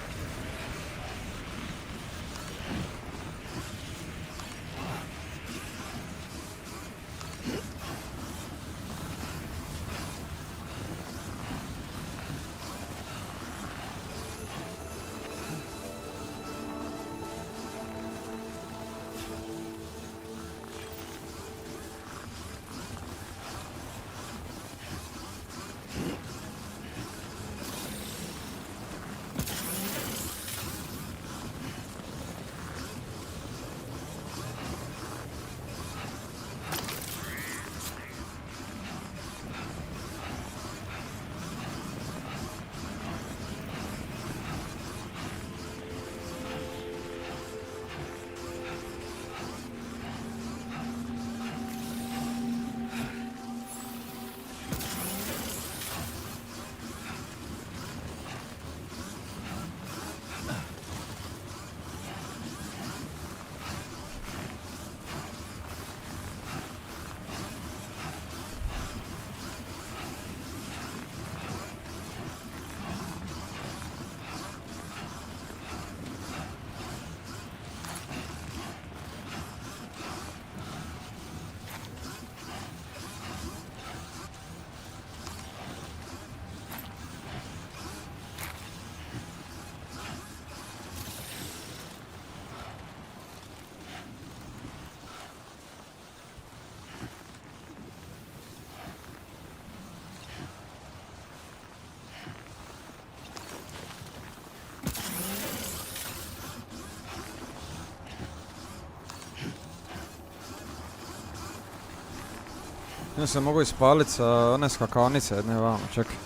Ja se mogu ispaliti sa one skakavnice jedne vamo, čekaj.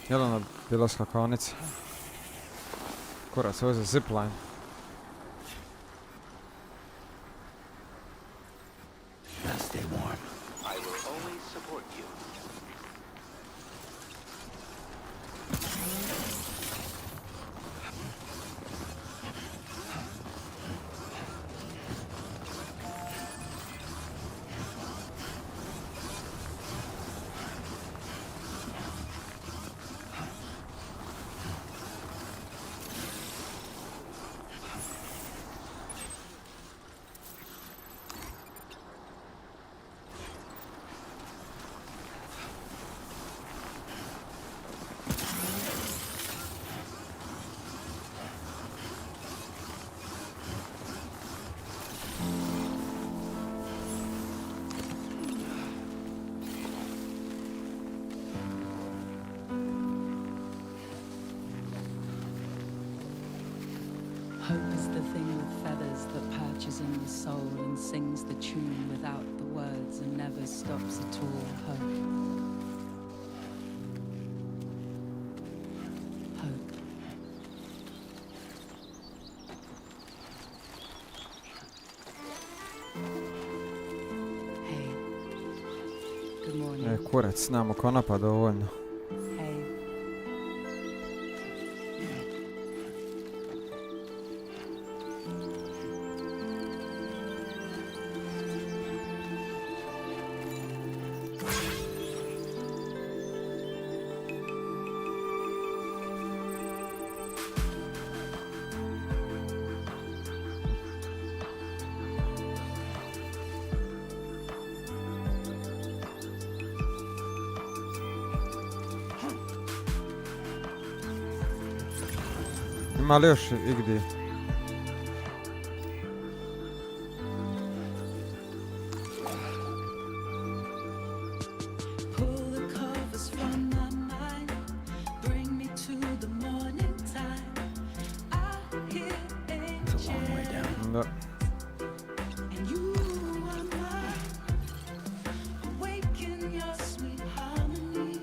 Je li ona bila skakavnica? Kurac, ovo je za zipline. Stay warm. I will always support you. Hope is the thing with feathers that perches in the soul and sings the tune without the words and never stops at all. Hope. Hope. Hey. Good morning. Kurac, nemamo konapa dovoljno. Hey. Ima li još igdje? Pull the covers from my mind, bring me to the morning time. I hear angels. It's a long way down. Da. And you are mine. Awaken your sweet harmony,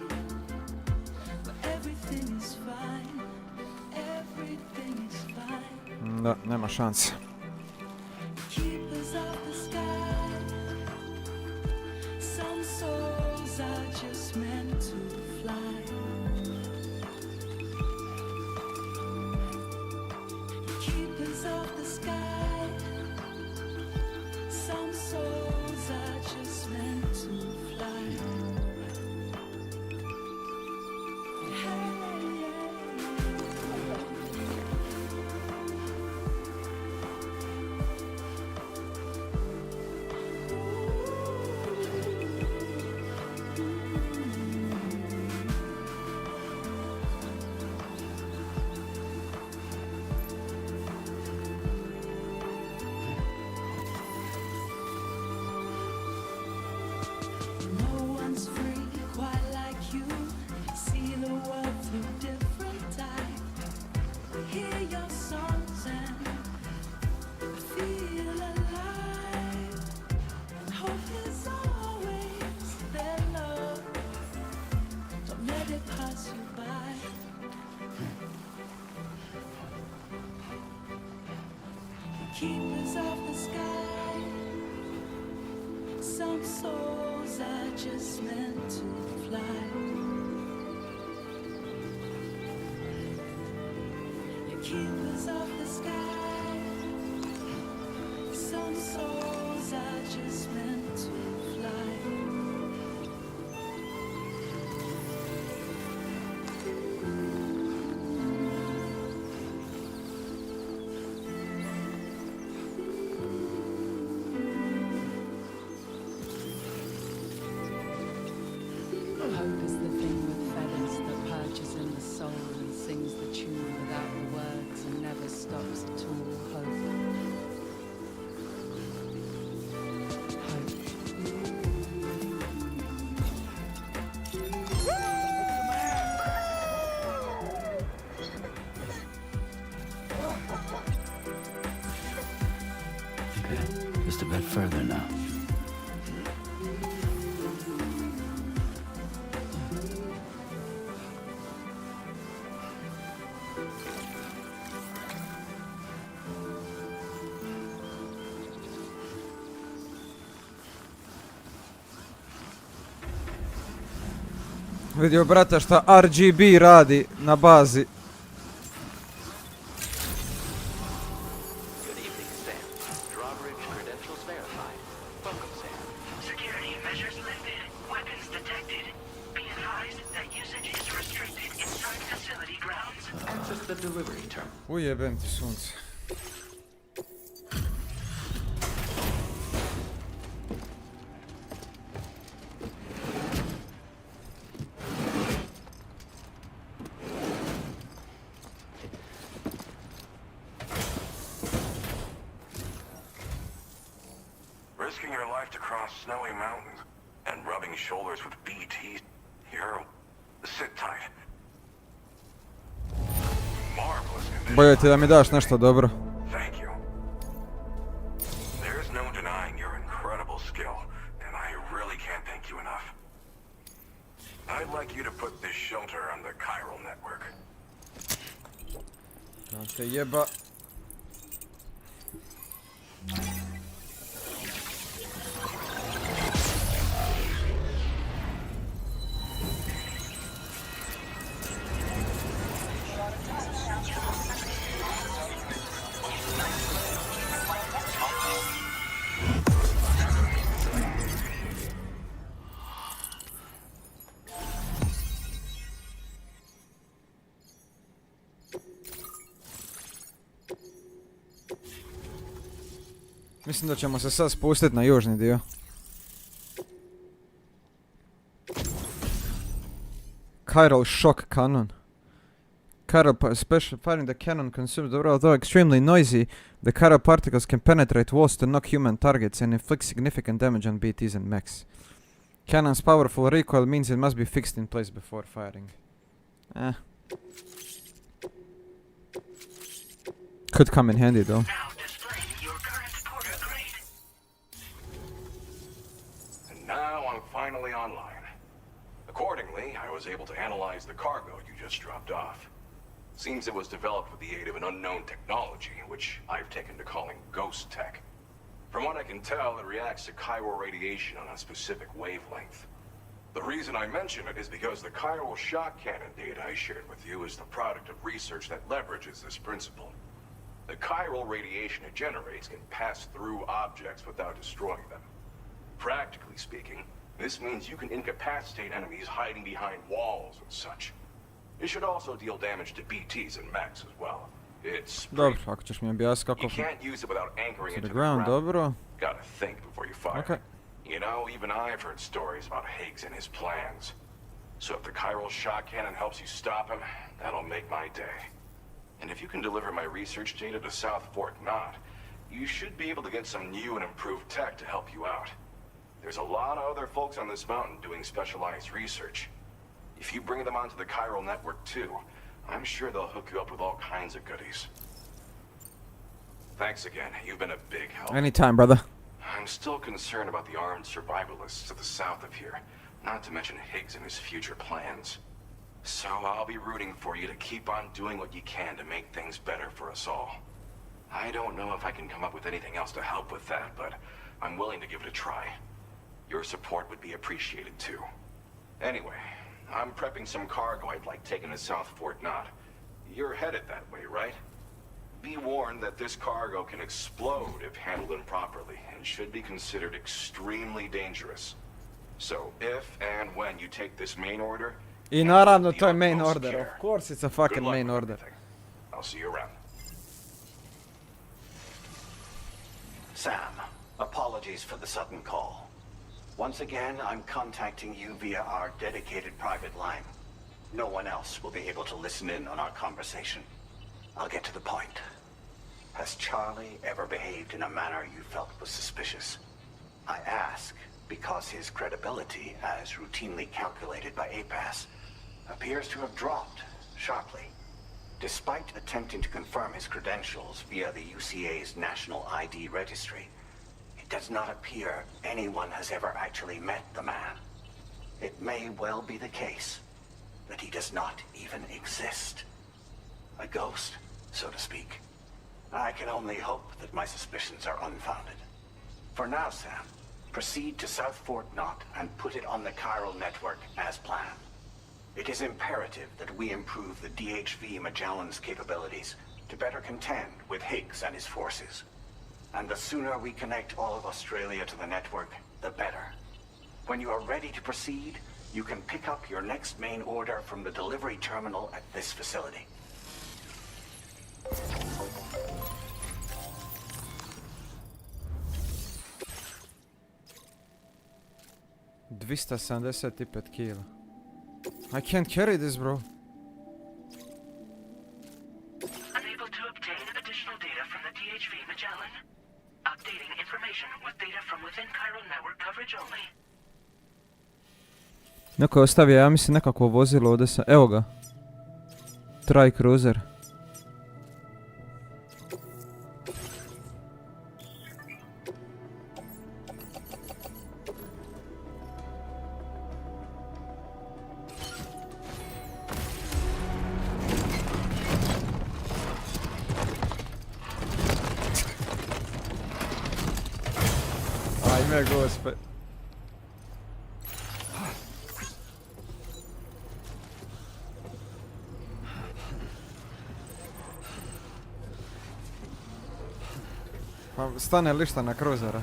where everything is fine. Everything is fine. Da, nema šanse. Keepers of the sky. Some souls are just meant to fly. Keepers of the sky. Some souls are just meant to fly. No one's free quite like you. See the world through different eyes. Hear your songs and feel alive. Hope is always their love. Don't let it pass you by. Keepers of the sky. Some souls are just meant to fly. The keepers of the sky. Some souls are just meant to fly. Hope is the thing with feathers that perches in the soul and sings the tune without the words and never stops at all. Hope. Hope. just a bit further now. Vidio brate šta RGB radi na bazi. Ujebem ti sunce. Risking your life to cross snowy mountains and rubbing shoulders with BT. Here, sit tight. Marvelous condition. Bolje ti da mi daš nešto dobro. Thank you. There's no denying your incredible skill, and I really can't thank you enough. I'd like you to put this shelter on the chiral network. Da te jeba. Mislim da ćemo se sad spustiti na južni dio. Chiral shock cannon. Chiral special firing the cannon consumes the although extremely noisy, the chiral particles can penetrate walls to knock human targets and inflict significant damage on BTs and mechs. Cannon's powerful recoil means it must be fixed in place before firing. Could come in handy though. Now I'm finally online. Accordingly, I was able to analyze the cargo you just dropped off. Seems it was developed with the aid of an unknown technology, which I've taken to calling ghost tech. From what I can tell, it reacts to chiral radiation on a specific wavelength. The reason I mention it is because the chiral shock cannon data I shared with you is the product of research that leverages this principle. The chiral radiation it generates can pass through objects without destroying them. Practically speaking, this means you can incapacitate enemies hiding behind walls and such. It should also deal damage to BTs and mechs as well. It's Dobro, ako ćeš mi objasniti kako... You can't use it without anchoring into the ground, dobro. Gotta think before you fire. Okay. You know, even I've heard stories about Higgs and his plans. So if the chiral shock cannon helps you stop him, that'll make my day. And if you can deliver my research data to South Fort Knott, you should be able to get some new and improved tech to help you out. There's a lot of other folks on this mountain doing specialized research. If you bring them onto the chiral network too, I'm sure they'll hook you up with all kinds of goodies. Thanks again, you've been a big help. Anytime, brother. I'm still concerned about the armed survivalists to the south of here, not to mention Higgs and his future plans. So I'll be rooting for you to keep on doing what you can to make things better for us all. I don't know if I can come up with anything else to help with that, but I'm willing to give it a try. Your support would be appreciated too. Anyway, I'm prepping some cargo I'd like taken to South Fort Knott. You're headed that way, right? Be warned that this cargo can explode if handled improperly and should be considered extremely dangerous. So if and when you take this main order... I naravno to je main order, of course it's a fucking main order. I'll see you around. Sam, apologies for the sudden call. Once again, I'm contacting you via our dedicated private line. No one else will be able to listen in on our conversation. I'll get to the point. Has Charlie ever behaved in a manner you felt was suspicious? I ask because his credibility, as routinely calculated by APAS, appears to have dropped sharply. Despite attempting to confirm his credentials via the UCA's National ID Registry, it it does not appear anyone has ever actually met the man. It may well be the case that he does not even exist. A ghost, so to speak. I can only hope that my suspicions are unfounded. For now, Sam, proceed to South Fort Knot and put it on the chiral network as planned. It is imperative that we improve the DHV Magellan's capabilities to better contend with Higgs and his forces. And the sooner we connect all of Australia to the network, the better. When you are ready to proceed, you can pick up your next main order from the delivery terminal at this facility. $275 kila. I can't carry this, bro. Unable to obtain additional data from the DHV Magellan. Updating information with data from within chiral network coverage only. Neko je ostavio, ja mislim, nekakvo vozilo ovdje sa... Evo ga. Tri cruiser. Ajme, gospe. Pa stane lišta na kruzera.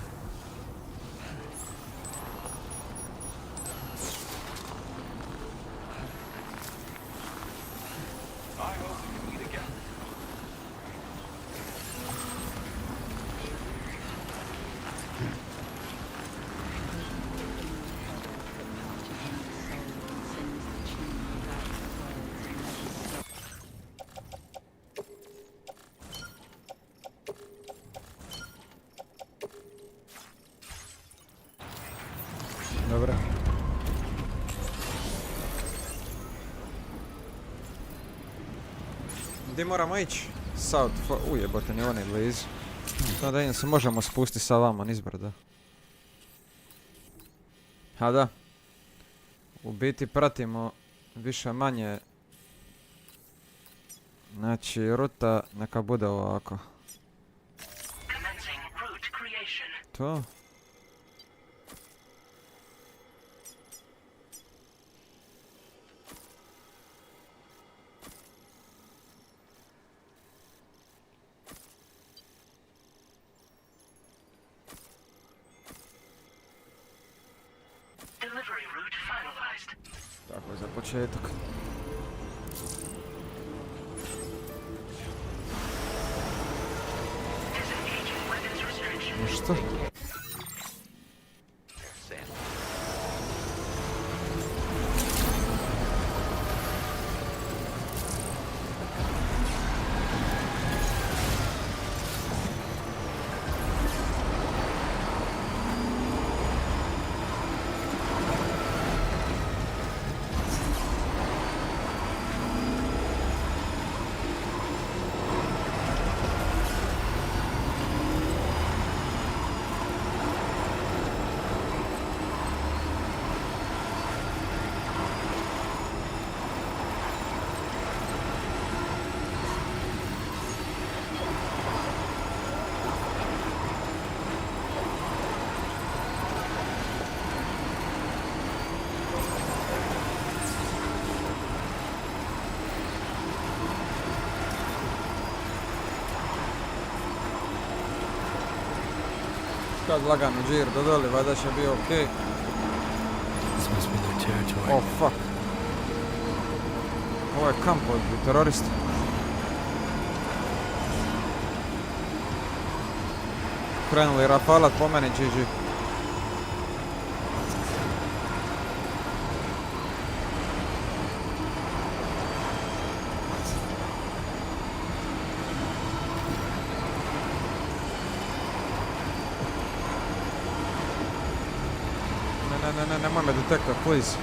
Dobro. Gdje moramo ići? South, ujebote, ni on je blizu. Da se možemo spustiti sa vama nizbrdo. Ha da. U biti pratimo više manje. Znači ruta neka bude ovako. To. Tako, za početak. Što? Kad lagano džir do doli, vada će bio okej. Oh fuck. Ovo je kamp od terorista. Krenuli rafalat po meni, GG. Ne, nemoj me detektor, please.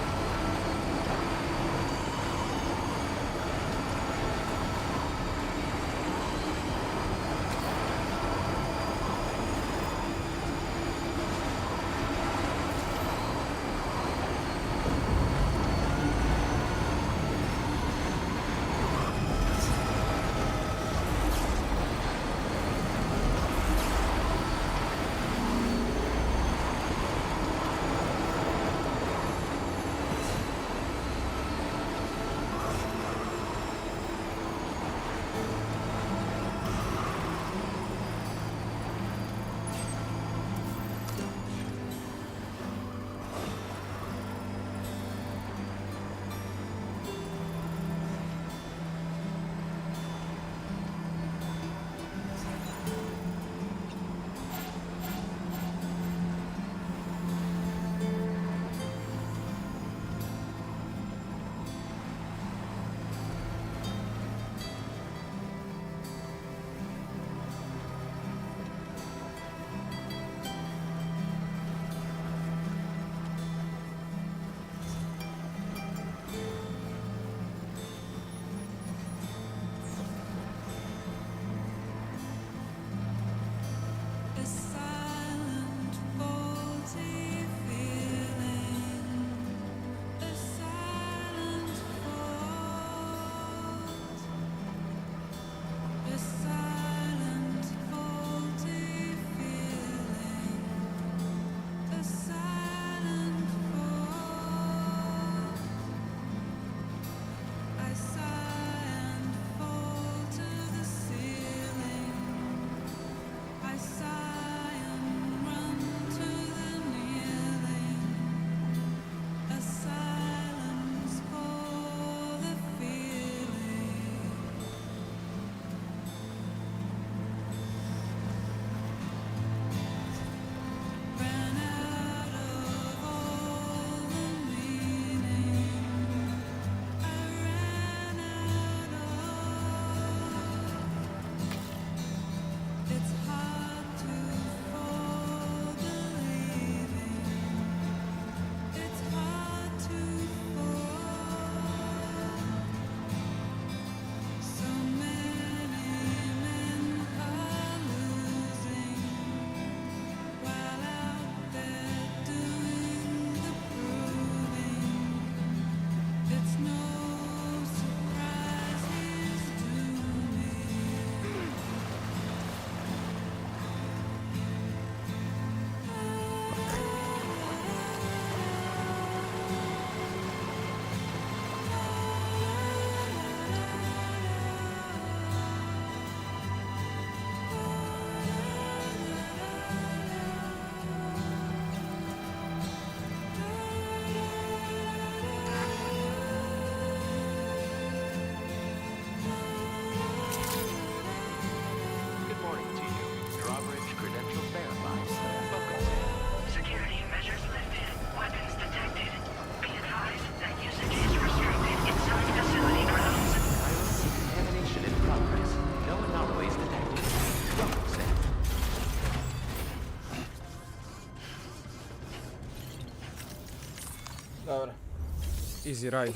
Easy ride.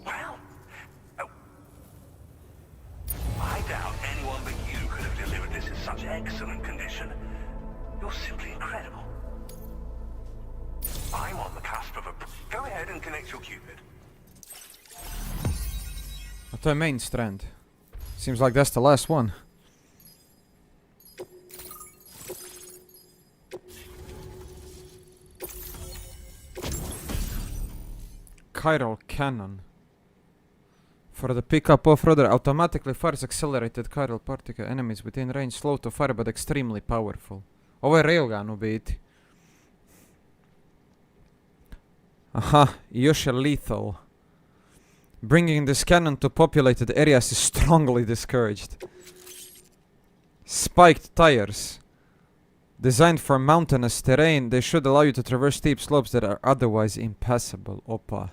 Well, I doubt anyone but you could have delivered this in such excellent condition. You're simply incredible. I'm on the cusp of a... Go ahead and connect your Cupid. A to je main strand. Seems like that's the last one. Chiral cannon. For the pickup off-roader, automatically fires accelerated chiral particle enemies within range, slow to fire but extremely powerful. Ovo je railgun u biti. Aha, i još je lethal. Bringing this cannon to populated areas is strongly discouraged. Spiked tires. Designed for mountainous terrain, they should allow you to traverse steep slopes that are otherwise impassable. Opa.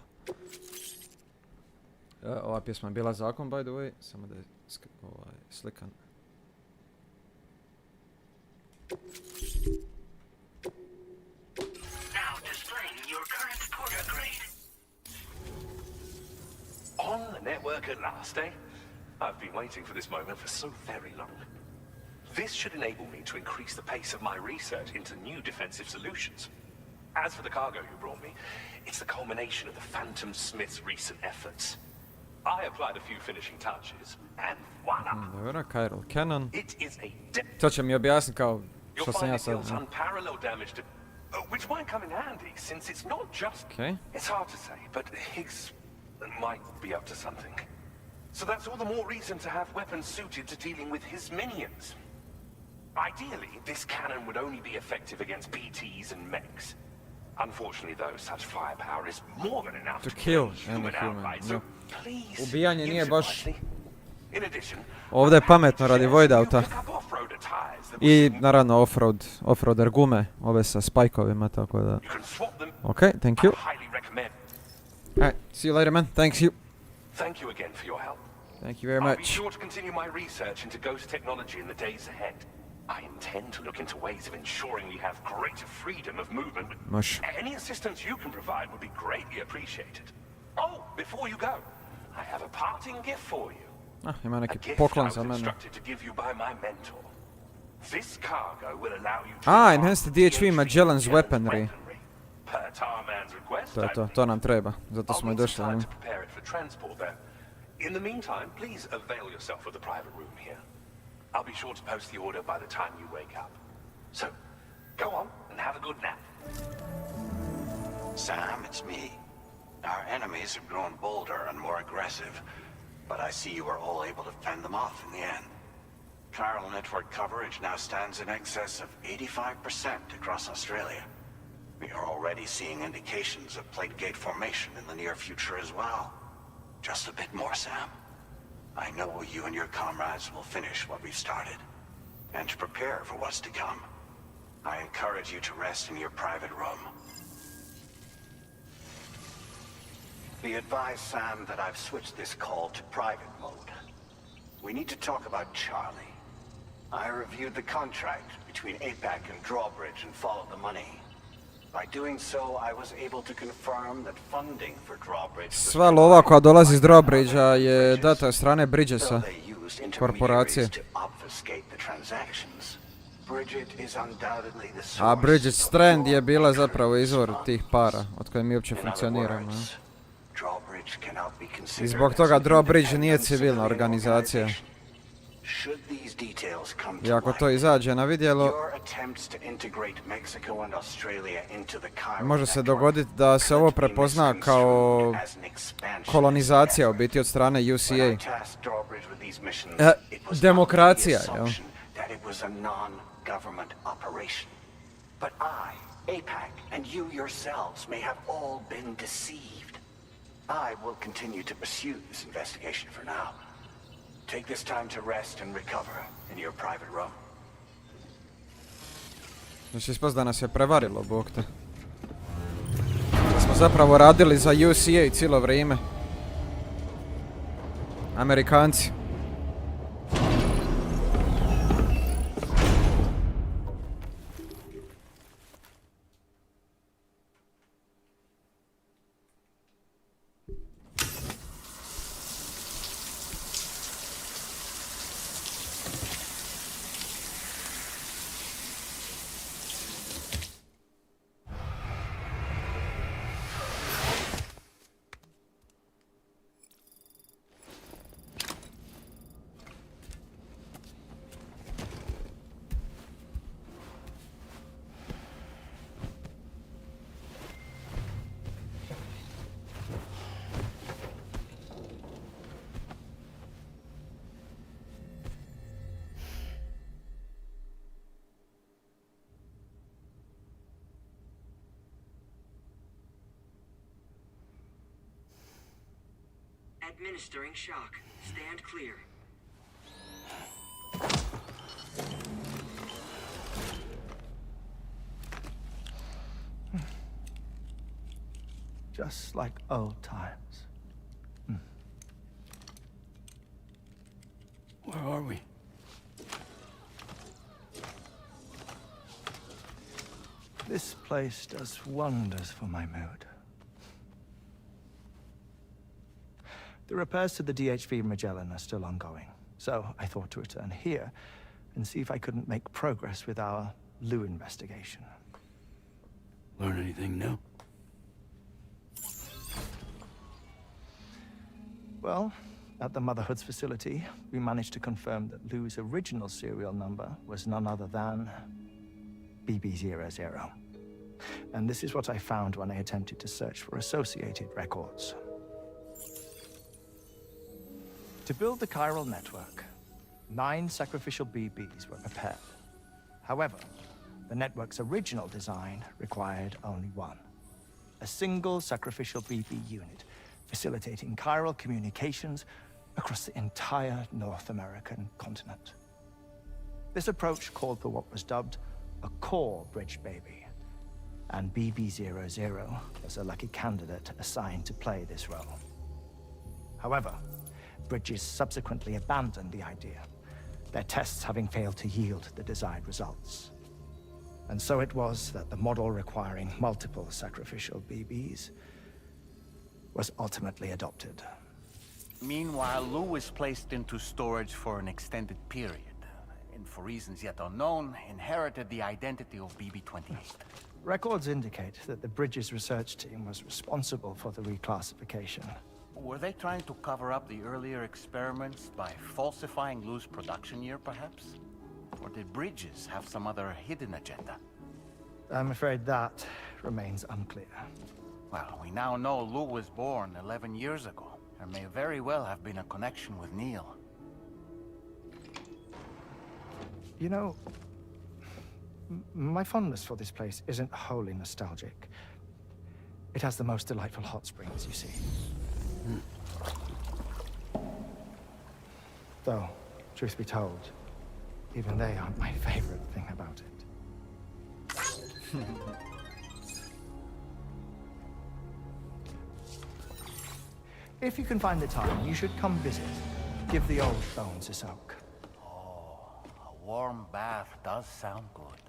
Ova pjesma je bila zakon, by the way. Samo da je slikan. Now displaying your current porter grade. On the network at last, eh? I've been waiting for this moment for so very long. This should enable me to increase the pace of my research into new defensive solutions. As for the cargo you brought me, it's the culmination of the Phantom Smith's recent efforts. I applied a few finishing touches, and voila! Dobro, chiral cannon. It is a To će mi objasniti kao što You'll sam ja find it sad... deals unparalleled damage to... which might come in handy, since it's not just... Okay. It's hard to say, but Higgs might be up to something. So that's all the more reason to have weapons suited to dealing with his minions. Ideally, this cannon would only be effective against BTs and mechs. Unfortunately, though, such firepower is more than enough To kill any human human. outright, so please Ubijanje nije use it baš... wisely. In addition, Ovdje je pametno radi voidouta. I naravno offroader gume, ove sa spajkovima, tako da... Ok, thank you. Alright, see you later man, thanks you. Thank you again for your help. Thank you very I'll be much. sure to continue my research into ghost technology in the days ahead. I intend to look into ways of ensuring we have greater freedom of movement. Može. Any assistance you can provide would be greatly appreciated. Oh, before you go, I have a parting gift for you. Ah, ima A neki gift I poklon was za mene. instructed to give you by my mentor. This cargo will allow you to Ah, enhanced DHV Magellan's weaponry. per Tarman's request. To je to nam treba, zato smo i došli. Time to prepare it for transport then. In the meantime, please avail yourself of the private room here. I'll be sure to post the order by the time you wake up. So, go on and have a good nap. Sam, it's me. Our enemies have grown bolder and more aggressive, but I see you were all able to fend them off in the end. Chiral network coverage now stands in excess of 85% across Australia. We are already seeing indications of plate gate formation in the near future as well. Just a bit more, Sam. I know you and your comrades will finish what we've started, and to prepare for what's to come. I encourage you to rest in your private room. Be advised, Sam, that I've switched this call to private mode. We need to talk about Charlie. I reviewed the contract between APAC and Drawbridge and followed the money. By doing so, I was able to confirm that funding for Drawbridge... Sva lova koja dolazi iz Drawbridgea je data od strane Bridgesa, korporacije. A Bridget Strand je bila zapravo izvor tih para od koje mi uopće funkcioniramo. I zbog toga Drawbridge nije civilna organizacija. I ako to izađe na vidjelo, može se dogoditi da se ovo prepozna kao kolonizacija u biti od strane UCA. Demokracija, jel? But I, APAC, and you yourselves may have all been deceived. I will continue to pursue this investigation for now. Take this time to rest and recover in your private room. Znači ispast da nas je prevarilo, bog te. Da smo zapravo radili za UCA cijelo vrijeme. Amerikanci. Administering shock. Stand clear. Just like old times. Where are we? This place does wonders for my mood. The repairs to the DHV Magellan are still ongoing, so I thought to return here and see if I couldn't make progress with our Lou investigation. Learn anything new? Well, at the Motherhood's facility, we managed to confirm that Lou's original serial number was none other than BB00. And this is what I found when I attempted to search for associated records. To build the chiral network, 9 sacrificial BBs were prepared. However, the network's original design required only 1. A single sacrificial BB unit, facilitating chiral communications across the entire North American continent. This approach called for what was dubbed a core bridge baby, and BB00 was a lucky candidate assigned to play this role. However, Bridges subsequently abandoned the idea, their tests having failed to yield the desired results. And so it was that the model requiring multiple sacrificial BBs was ultimately adopted. Meanwhile, Lou was placed into storage for an extended period, and for reasons yet unknown, inherited the identity of BB-28. Records indicate that the Bridges research team was responsible for the reclassification. Were they trying to cover up the earlier experiments by falsifying Lou's production year, perhaps? Or did Bridges have some other hidden agenda? I'm afraid that remains unclear. Well, we now know Lou was born 11 years ago. There may very well have been a connection with Neil. You know, my fondness for this place isn't wholly nostalgic. It has the most delightful hot springs, you see. Though, truth be told, even they aren't my favorite thing about it. If you can find the time, you should come visit. Give the old bones a soak. Oh, a warm bath does sound good.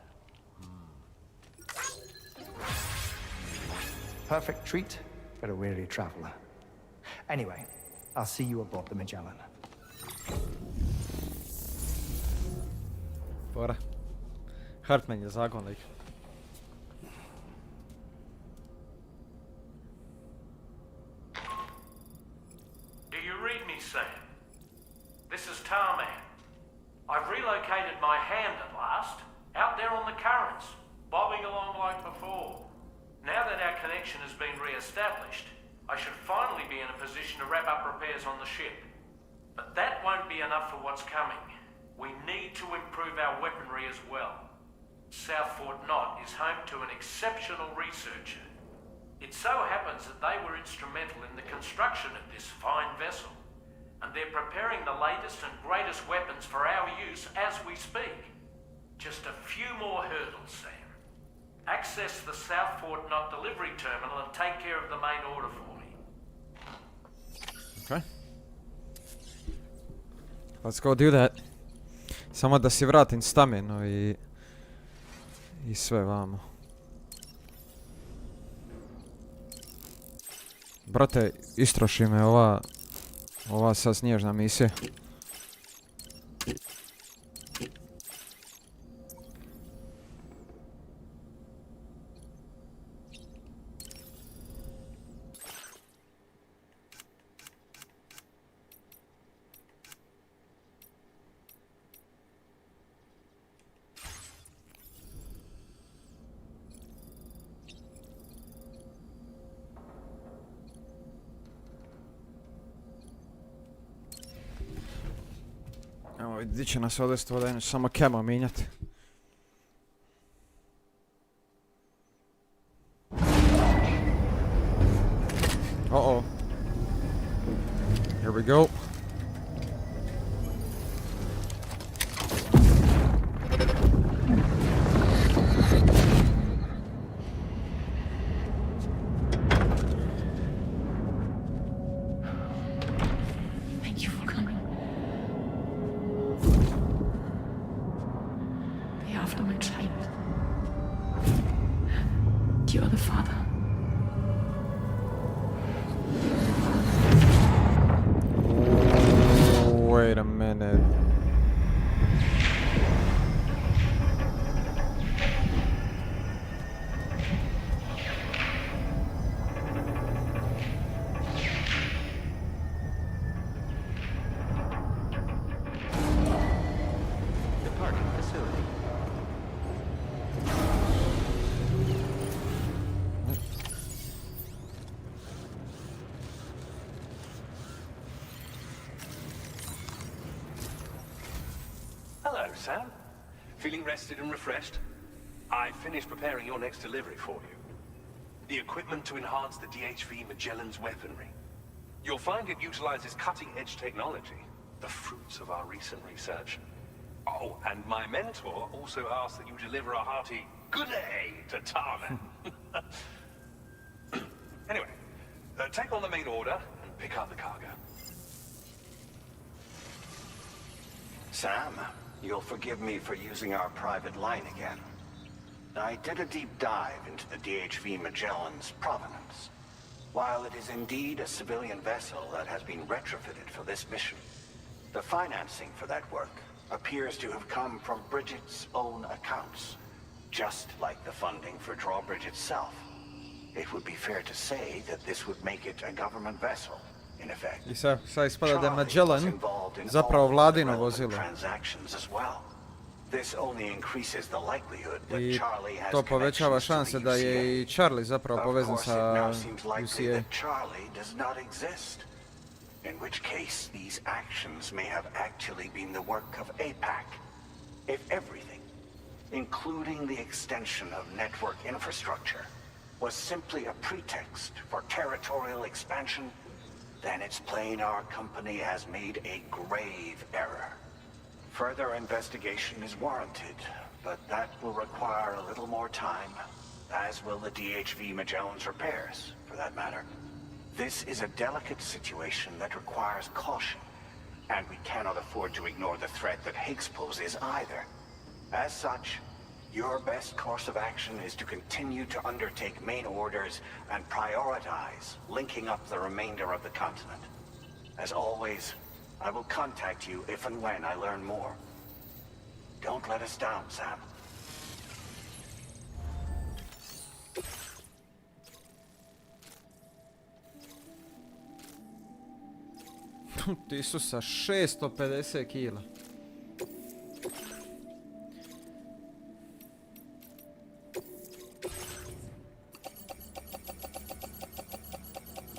Perfect treat for a weary traveler. Anyway, I'll see you aboard the Magellan. Fora. Hartman je zakonnik. Do you read me, Sam? This is Tarman. I've relocated my hand at last, out there on the currents, bobbing along like before. Now that our connection has been re-established, I should finally be in a position to wrap up repairs on the ship. But that won't be enough for what's coming. We need to improve our weaponry as well. South Fort Knot is home to an exceptional researcher. It so happens that they were instrumental in the construction of this fine vessel, and they're preparing the latest and greatest weapons for our use as we speak. Just a few more hurdles, Sam. Access the South Fort Knot delivery terminal and take care of the main order for me. Okay. Let's go do that. Samo da si vratim staminu i sve vamo. Brate, istroši me ova sad snježna misija. Evo, di će nas odvesti ovdje, samo kemo minjati. Oh-oh. Here we go. Thank you for coming. Be after my child. You are the father. Wait a minute. Departing facility. Hello, Sam. Feeling rested and refreshed? I finished preparing your next delivery for you. The equipment to enhance the DHV Magellan's weaponry. You'll find it utilizes cutting-edge technology, the fruits of our recent research. Oh, and my mentor also asked that you deliver a hearty good day to Tarman. Anyway, take on the main order and pick up the cargo. Sam, you'll forgive me for using our private line again. I did a deep dive into the DHV Magellan's provenance. While it is indeed a civilian vessel that has been retrofitted for this mission, the financing for that work appears to have come from Bridget's own accounts, just like the funding for Drawbridge itself. It would be fair to say that this would make it a government vessel, in effect. I sad ispada da je Magellan zapravo vladino vozilo. Transactions as well. This only increases the likelihood that I Charlie has to povećava connections to šanse the da UCA. je I Charlie zapravo Of povezan course, it sa now seems likely UCA. that Charlie does not exist. In which case, these actions may have actually been the work of APAC. If everything, including the extension of network infrastructure, was simply a pretext for territorial expansion, then it's plain our company has made a grave error. Further investigation is warranted, but that will require a little more time, as will the DHV Magellan's repairs, for that matter. This is a delicate situation that requires caution, and we cannot afford to ignore the threat that Higgs poses either. As such, your best course of action is to continue to undertake main orders and prioritize linking up the remainder of the continent. As always, I will contact you if and when I learn more. Don't let us down, Sam. Isusa, 650 kila.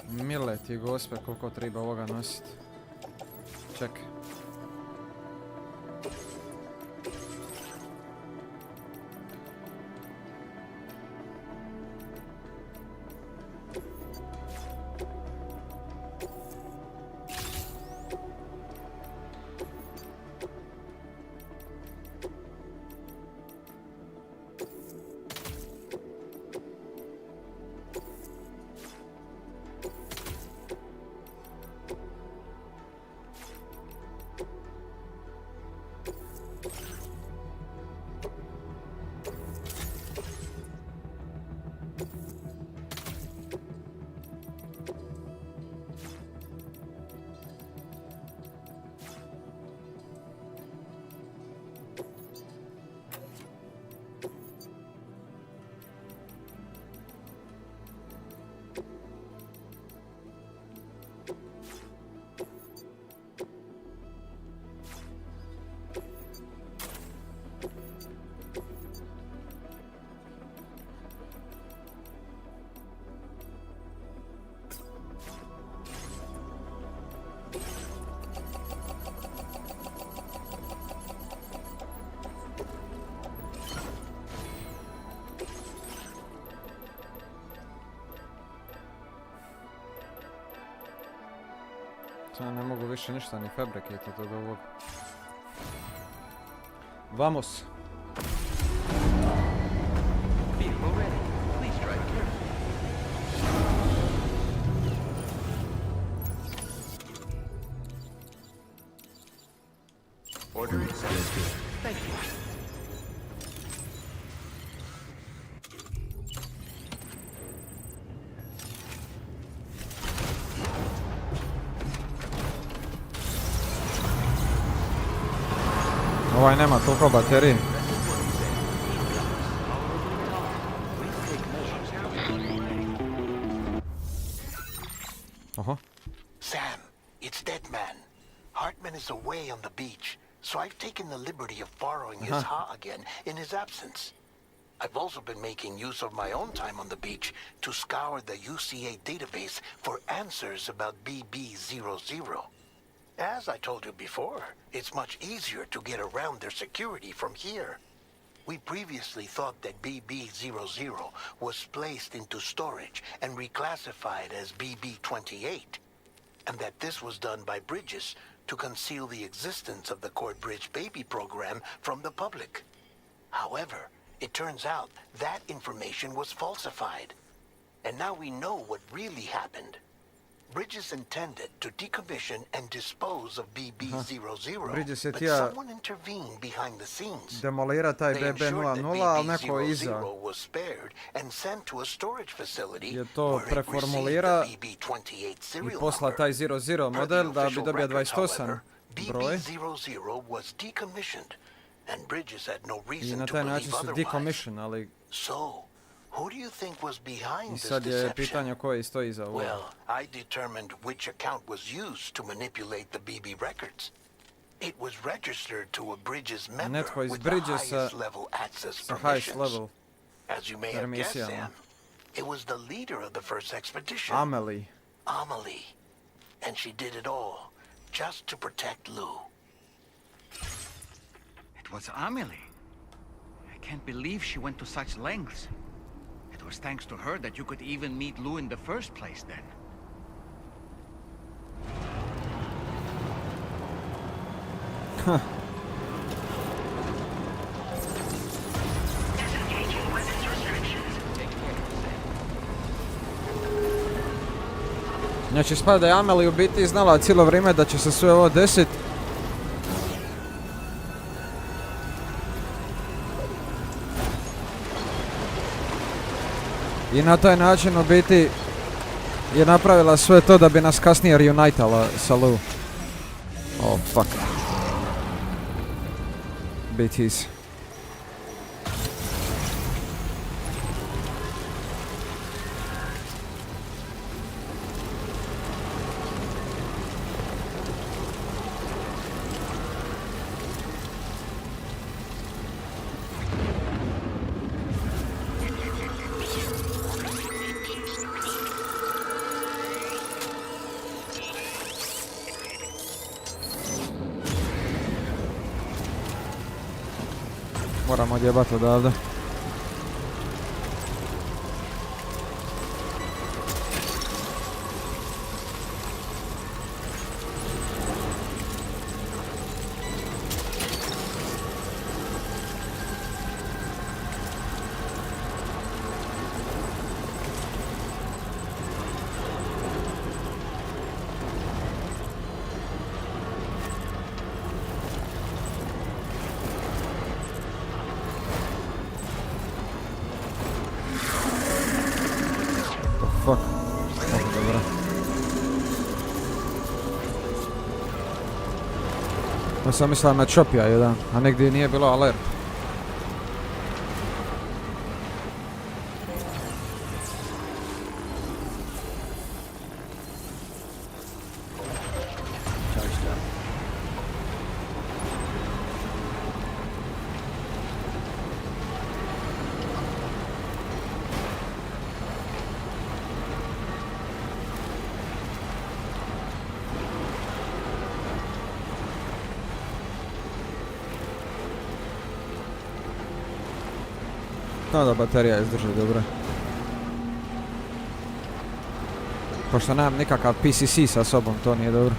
Mile ti gospe, koliko treba ovoga nositi. Čekaj. To ne mogu više ništa ni fabricate od ovog. Vamos! Vehicle ready. Please drive carefully. Order accepted. Thank you. Ovaj nema toliko baterije. Aha. Sam, it's Deadman. Hartman is away on the beach, so I've taken the liberty of borrowing his ha again in his absence. I've also been making use of my own time on the beach to scour the UCA database for answers about BB00. As I told you before, it's much easier to get around their security from here. We previously thought that BB00 was placed into storage and reclassified as BB28, and that this was done by Bridges to conceal the existence of the Court Bridge baby program from the public. However, it turns out that information was falsified, and now we know what really happened. Bridges intended to decommission and dispose of BB00, but someone intervened behind the scenes. Demolira taj They ensured that BB00, ali neko iza BB00 was spared and sent to a storage facility je to where it received preformulira the BB28 i serial posla taj 00 model da bi dobio 28 broj. BB00 was decommissioned and Bridges had no I reason na to taj believe način su otherwise. decommission, ali So, who do you think was behind i this sad je deception? pitanje koji stoji iza ovoga. Well, I determined which account was used to manipulate the BB records. It was registered to a Bridges member Netko iz with the Bridgesa highest level access sa highest permissions. level As you may have guessed, permisijama. Sam, it was the leader of the first expedition. Amelie. Amelie. And she did it all just to protect Lou. It was Amelie. I can't believe she went to such lengths. It was thanks to her that you could even meet Lou in the first place then. Huh. Znači ispada da je Amelie u biti znala cijelo vrijeme da će se sve ovo desit. I na taj način u biti je napravila sve to da bi nas kasnije reunitala sa Lou. Oh fuck. BTs. Moramo odjebati odavde. Fuck. Oh, dobro. Ja sam mislila na Čopija jedan, a negdje nije bilo alert. No da baterija izdrži dobro. Pošto nemam nikakav PCC sa sobom, to nije dobro.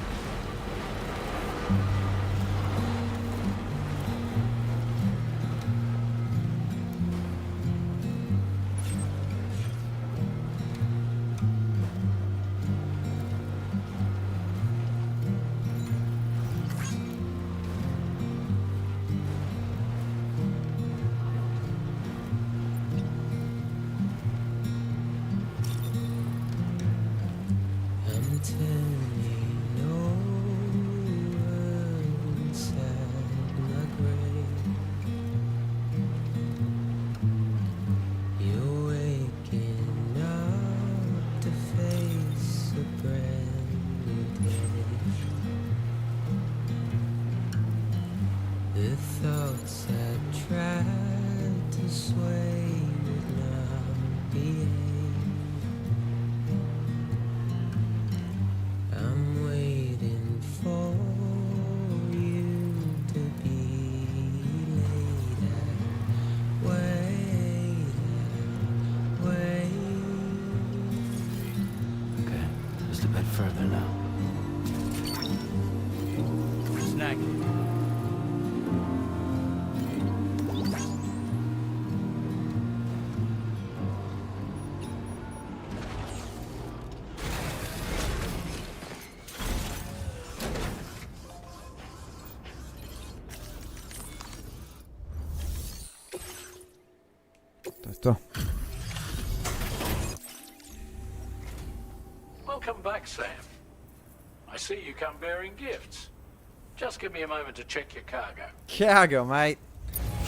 To. Welcome back, Sam. I see you come bearing gifts. Just give me a moment to check your cargo. Cargo, mate.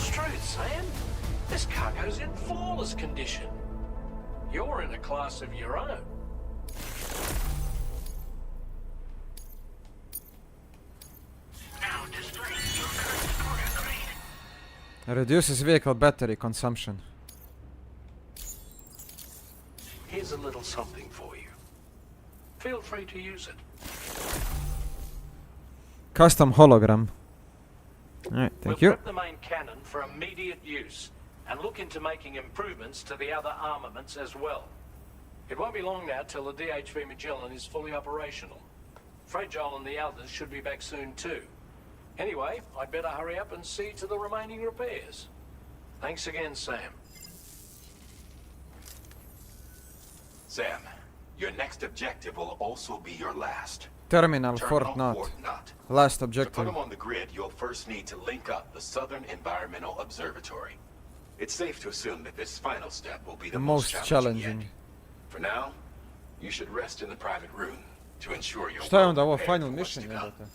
Truth, Sam. This cargo's in flawless condition. You're in a class of your own. Now displaying your current product grade. Reduces vehicle battery consumption. Here's a little something for you. Feel free to use it. Custom hologram. Alright, thank you. We'll prep the main cannon for immediate use and look into making improvements to the other armaments as well. It won't be long now till the DHV Magellan is fully operational. Fragile and the others should be back soon too. Anyway, I'd better hurry up and see to the remaining repairs. Thanks again, Sam. Sam, your next objective will also be your last. Terminal Fort Knot. Last To put objective. them on the grid, you'll first need to link up the Southern Environmental Observatory. It's safe to assume that this final step will be the most challenging yet. For now, you should rest in the private room to ensure you're Šta je onda ovo prepared final for what's to mission, come. jebote?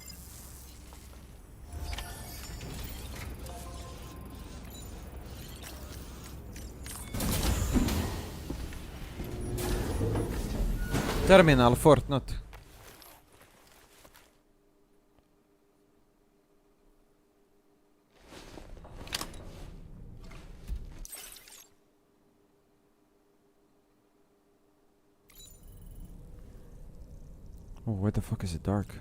Terminal Fort Knot. Oh, where the fuck is it dark?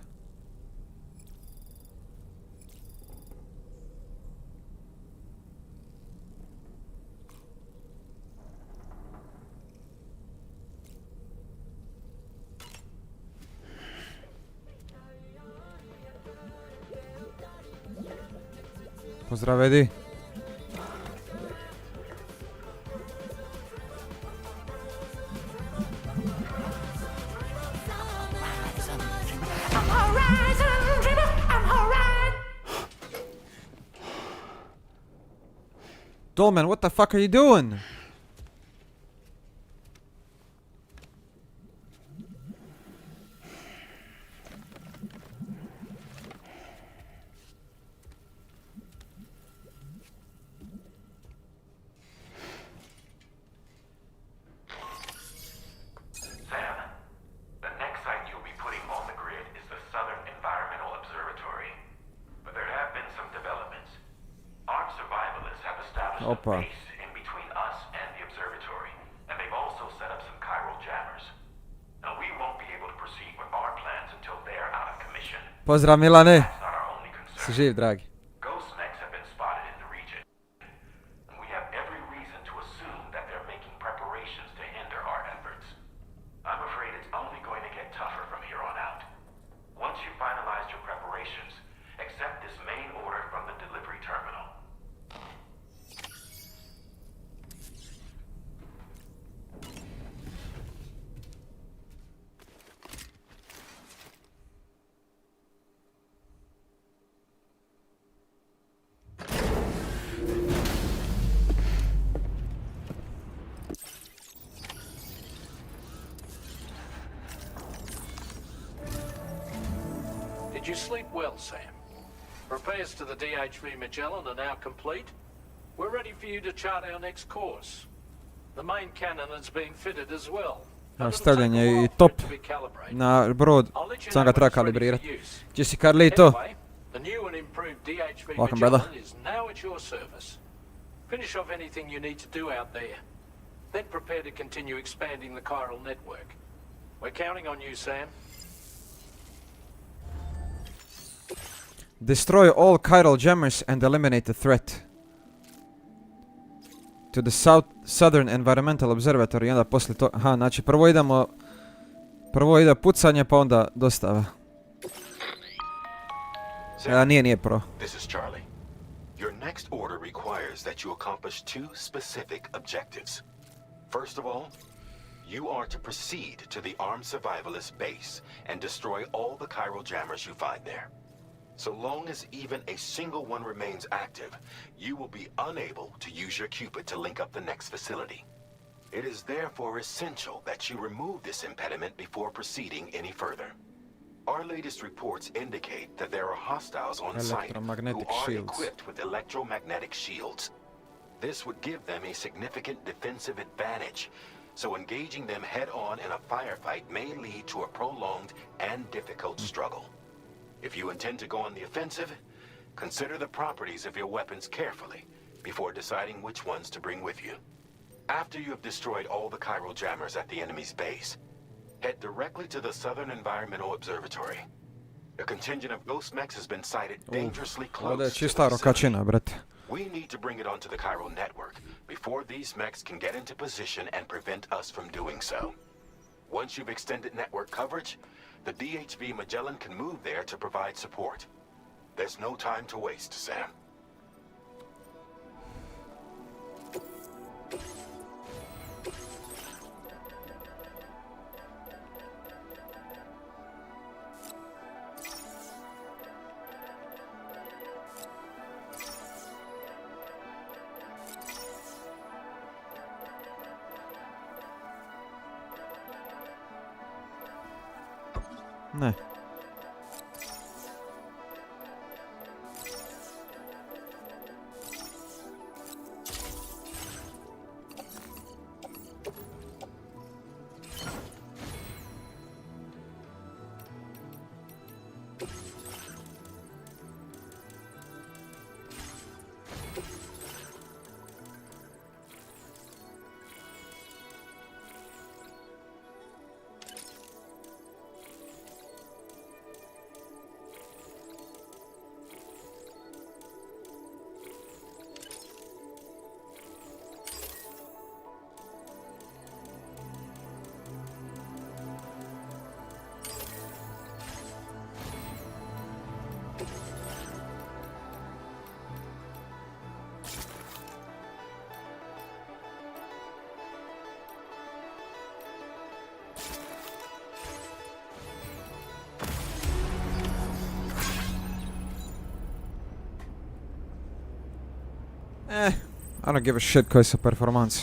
Pozdrav, Edi. Dolman, what the fuck are you doing? Opa. In between us and the observatory, and they've also set up some chiral jammers. Now we won't be able to proceed with our plans until they're out of commission. Pozdrav, Milane. That's not our only concern. Si živ, dragi. Ghost mechs have been spotted in the region, and we have every reason to assume that they're making preparations to hinder our efforts. I'm afraid it's only going to get tougher from here on out. Once you've finalized your preparations, accept this main order from the delivery terminal. Did you sleep well, Sam? Repairs to the DHV Magellan are now complete. We're ready for you to chart our next course. The main cannon is being fitted as well. Stavljen je i top na brod, sam ga treba kalibrirati. Gdje si Carlito? The new and improved DHV Welcome, brother. Magellan is now at your service. Finish off anything you need to do out there. Then prepare to continue expanding the chiral network. We're counting on you, Sam. Destroy all chiral jammers and eliminate the threat. To the Southern Environmental Observatory. I onda poslije to... Aha, znači prvo ide pucanje pa onda dostava. Nije pro. This is Charlie. Your next order requires that you accomplish two specific objectives. First of all, you are to proceed to the armed survivalist base and destroy all the chiral jammers you find there. So long as even a single one remains active, you will be unable to use your Cupid to link up the next facility. It is therefore essential that you remove this impediment before proceeding any further. Our latest reports indicate that there are hostiles on site who are equipped with electromagnetic shields. This would give them a significant defensive advantage, so engaging them head-on in a firefight may lead to a prolonged and difficult struggle. If you intend to go on the offensive, consider the properties of your weapons carefully before deciding which ones to bring with you. After you have destroyed all the chiral jammers at the enemy's base, head directly to the Southern Environmental Observatory. A contingent of ghost mechs has been sighted dangerously close to the facility. We need to bring it onto the chiral network before these mechs can get into position and prevent us from doing so. Once you've extended network coverage, the DHV Magellan can move there to provide support. There's no time to waste, Sam. Ne. I don't give a shit koji su performance.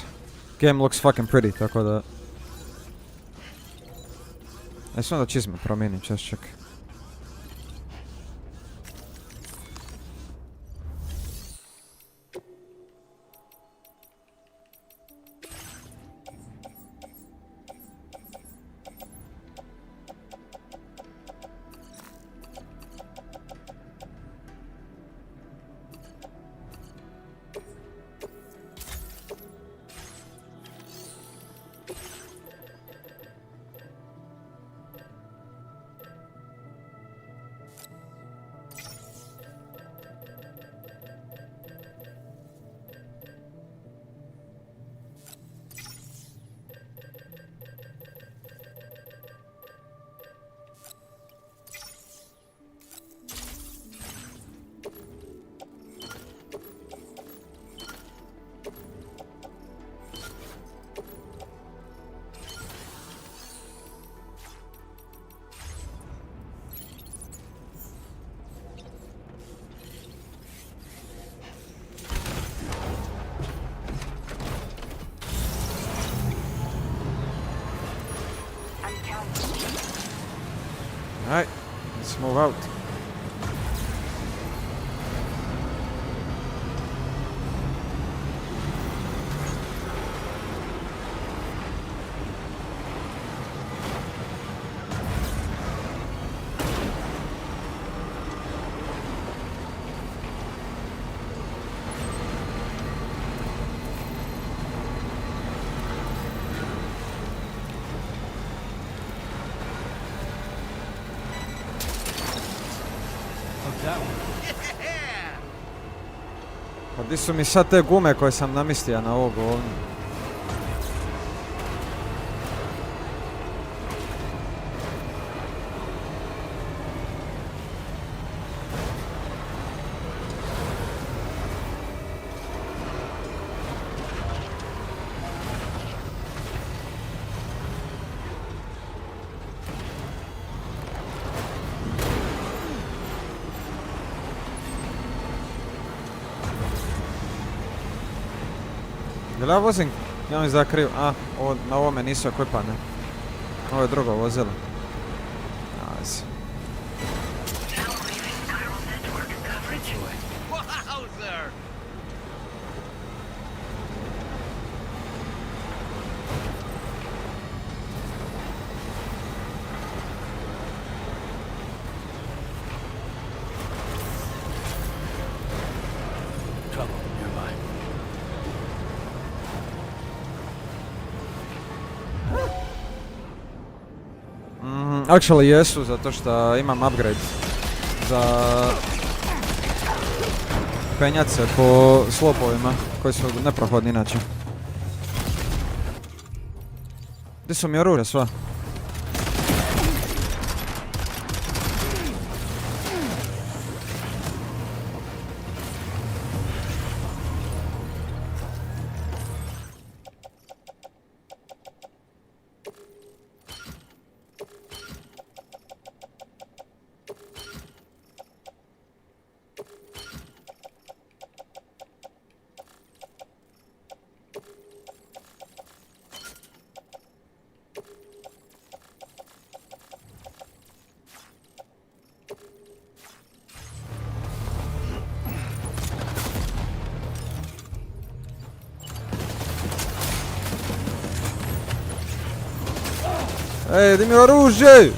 Game looks fucking pretty, tako da... Samo da čizme promijenim, čak. Alright, let's move out. that one. Pa di su mi sad te gume koje sam namistio na ovog ovdje? Jel ja vozim? Ja mi zakriju. A, na ovome nisu ekvipane. Ovo je drugo vozilo. Nice. Actually jesu, zato što imam upgrade za penjat se po slopovima koji su neprohodni inače. Gdje su mi oružje sva? Ej, di mi oružje!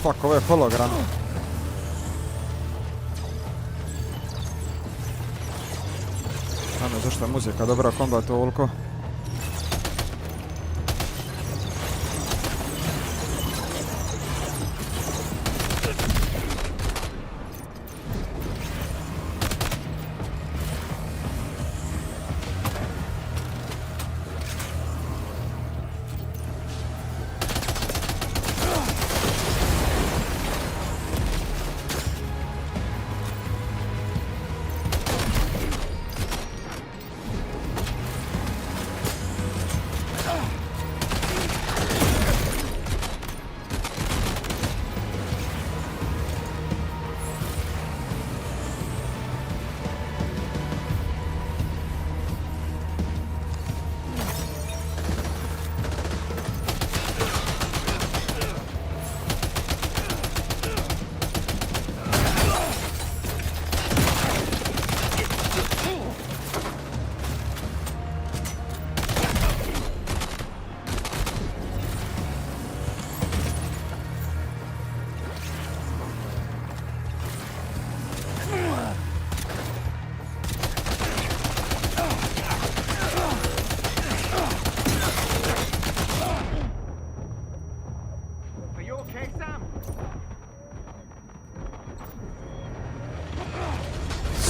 Fuck, ovo je hologram. Ajme, zašto je muzika dobra kombat ovoliko?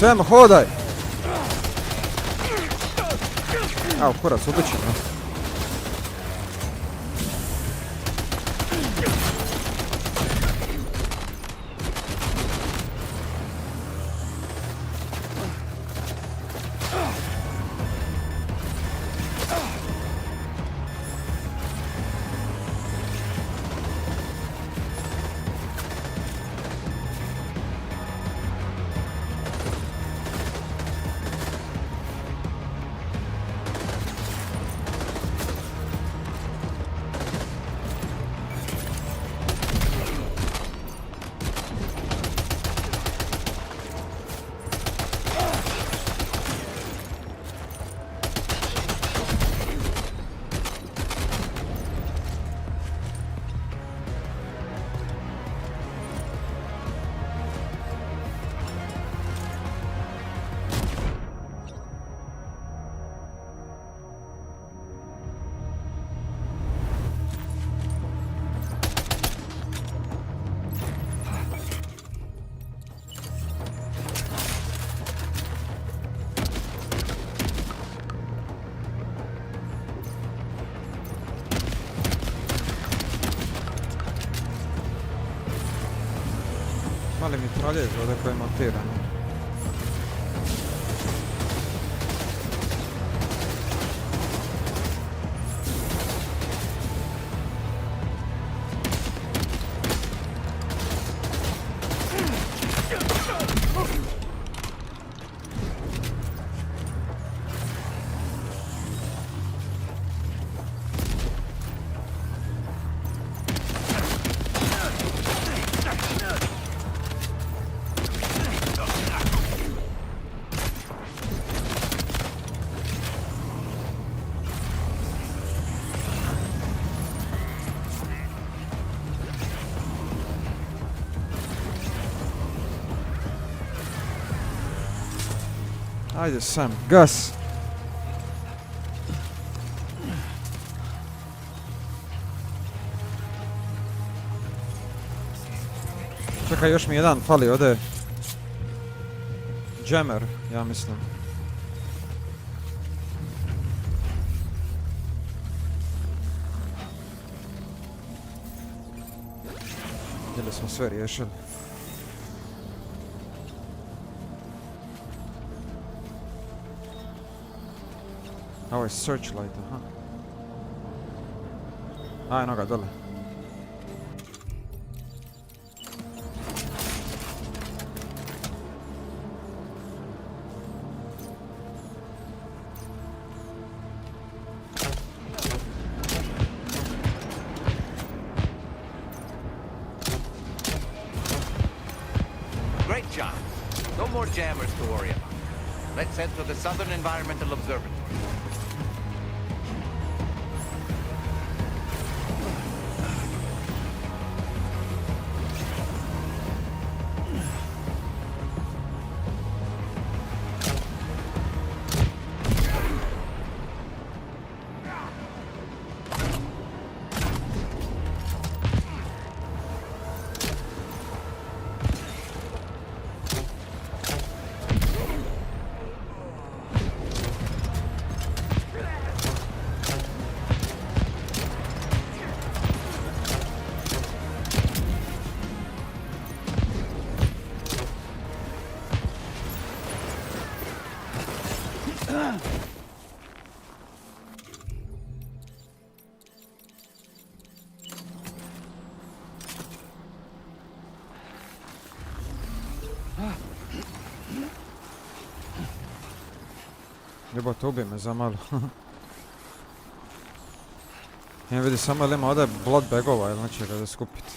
Sam, hodaj! Au, kurac, ubit ću me. mali mitraljez ovdje koji je montiran. Ajde Sam, gas! Čekaj, još mi jedan fali ovdje. Jammer, ja mislim. Ili smo sve riješili. Ovo je searchlight, aha. A, eno ga dole. Great job. No more jammers to worry about. Let's head to the Southern Environmental Observatory. Jebote, ubij me za malo. Ja vidi samo ili ima ovdje blood bagova ili nečega da skupiti.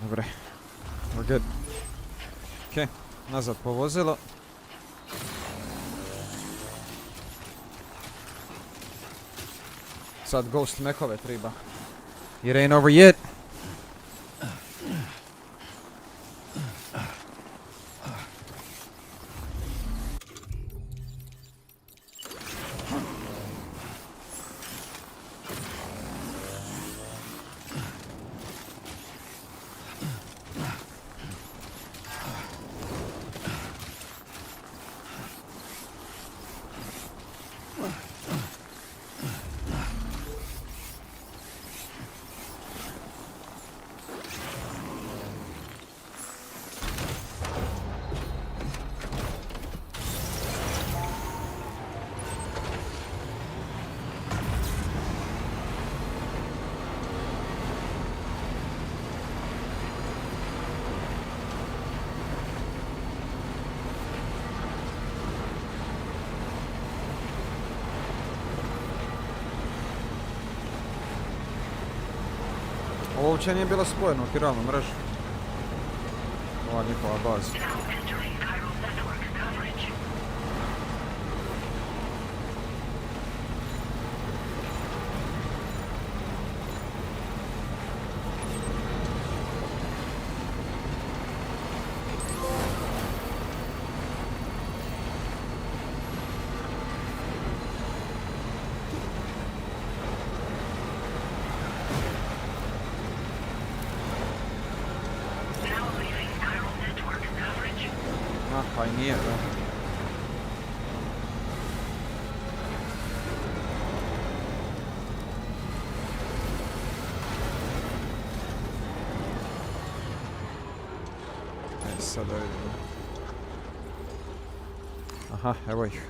Dobre, we're good. Ok, nazad po vozilo. Sad ghost mekove treba. It ain't over yet. Ovo uopće nije bilo spojeno u kiralnu mrežu. Ova njihova baza. Aha, evo ih.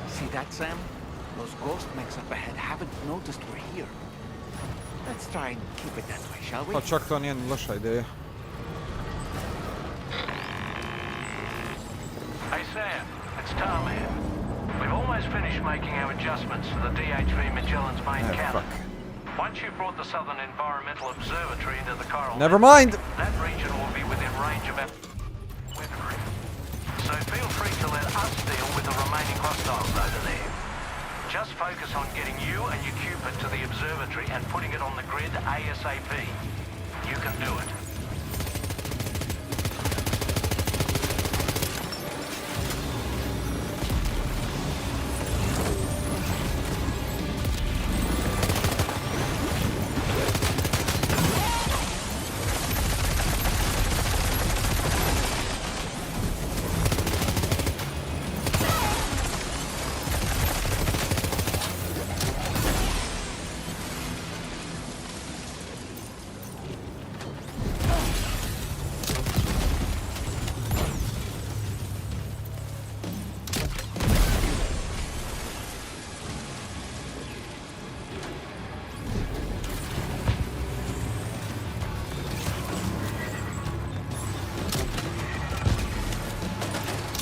See that, Sam? Those ghost mechs up ahead haven't noticed we're here. Let's try and keep it that way, shall we? Pa čak to nije ni loša ideja. Hey Sam, it's Tom here. We've almost finished making our adjustments to the DHV Magellan's main cannon. Once you've brought the Southern Environmental Observatory into the coral, Never mind. That region will be within range of our weaponry. So feel free to let us deal with the remaining hostiles over there. Just focus on getting you and your Cupid to the observatory and putting it on the grid ASAP. You can do it.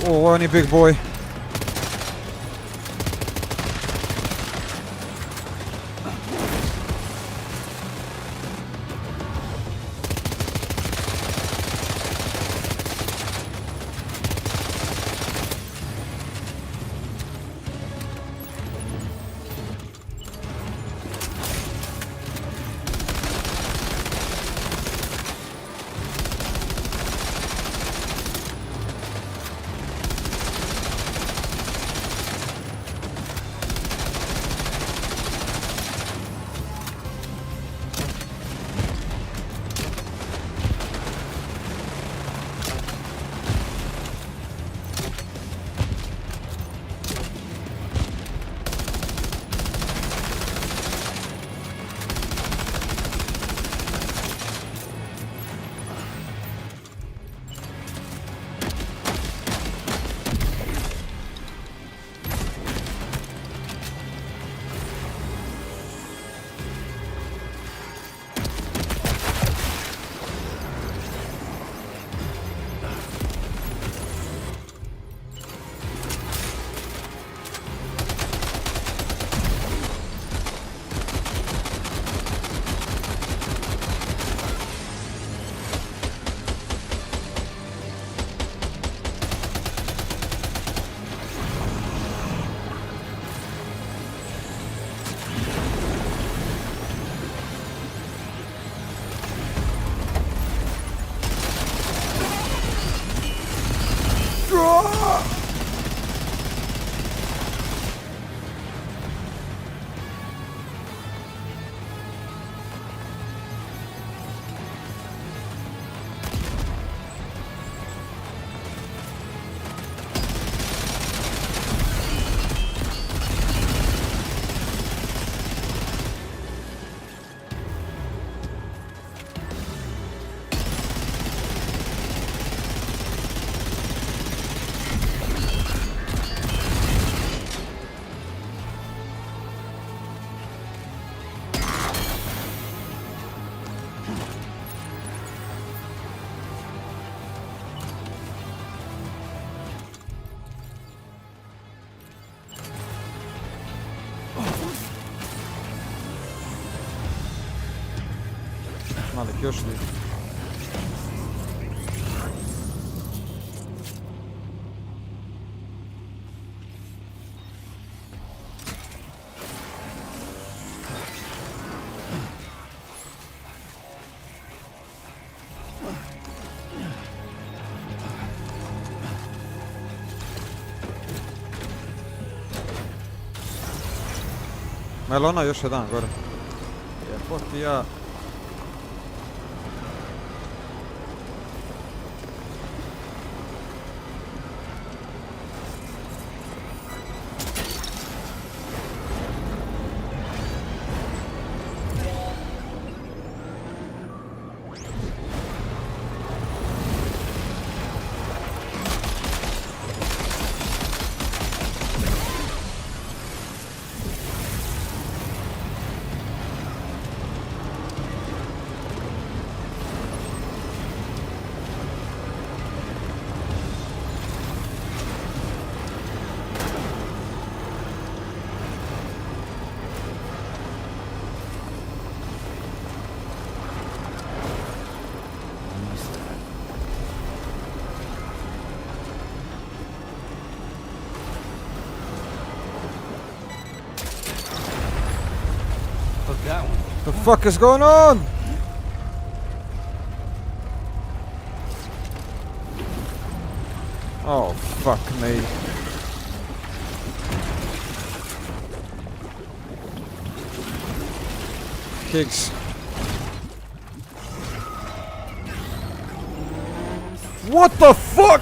Oh, on je big boy. Malih još li? Ma jel ona još jedan gore? Jeboti ja. The fuck is going on? Oh, fuck me. Kicks. What the fuck?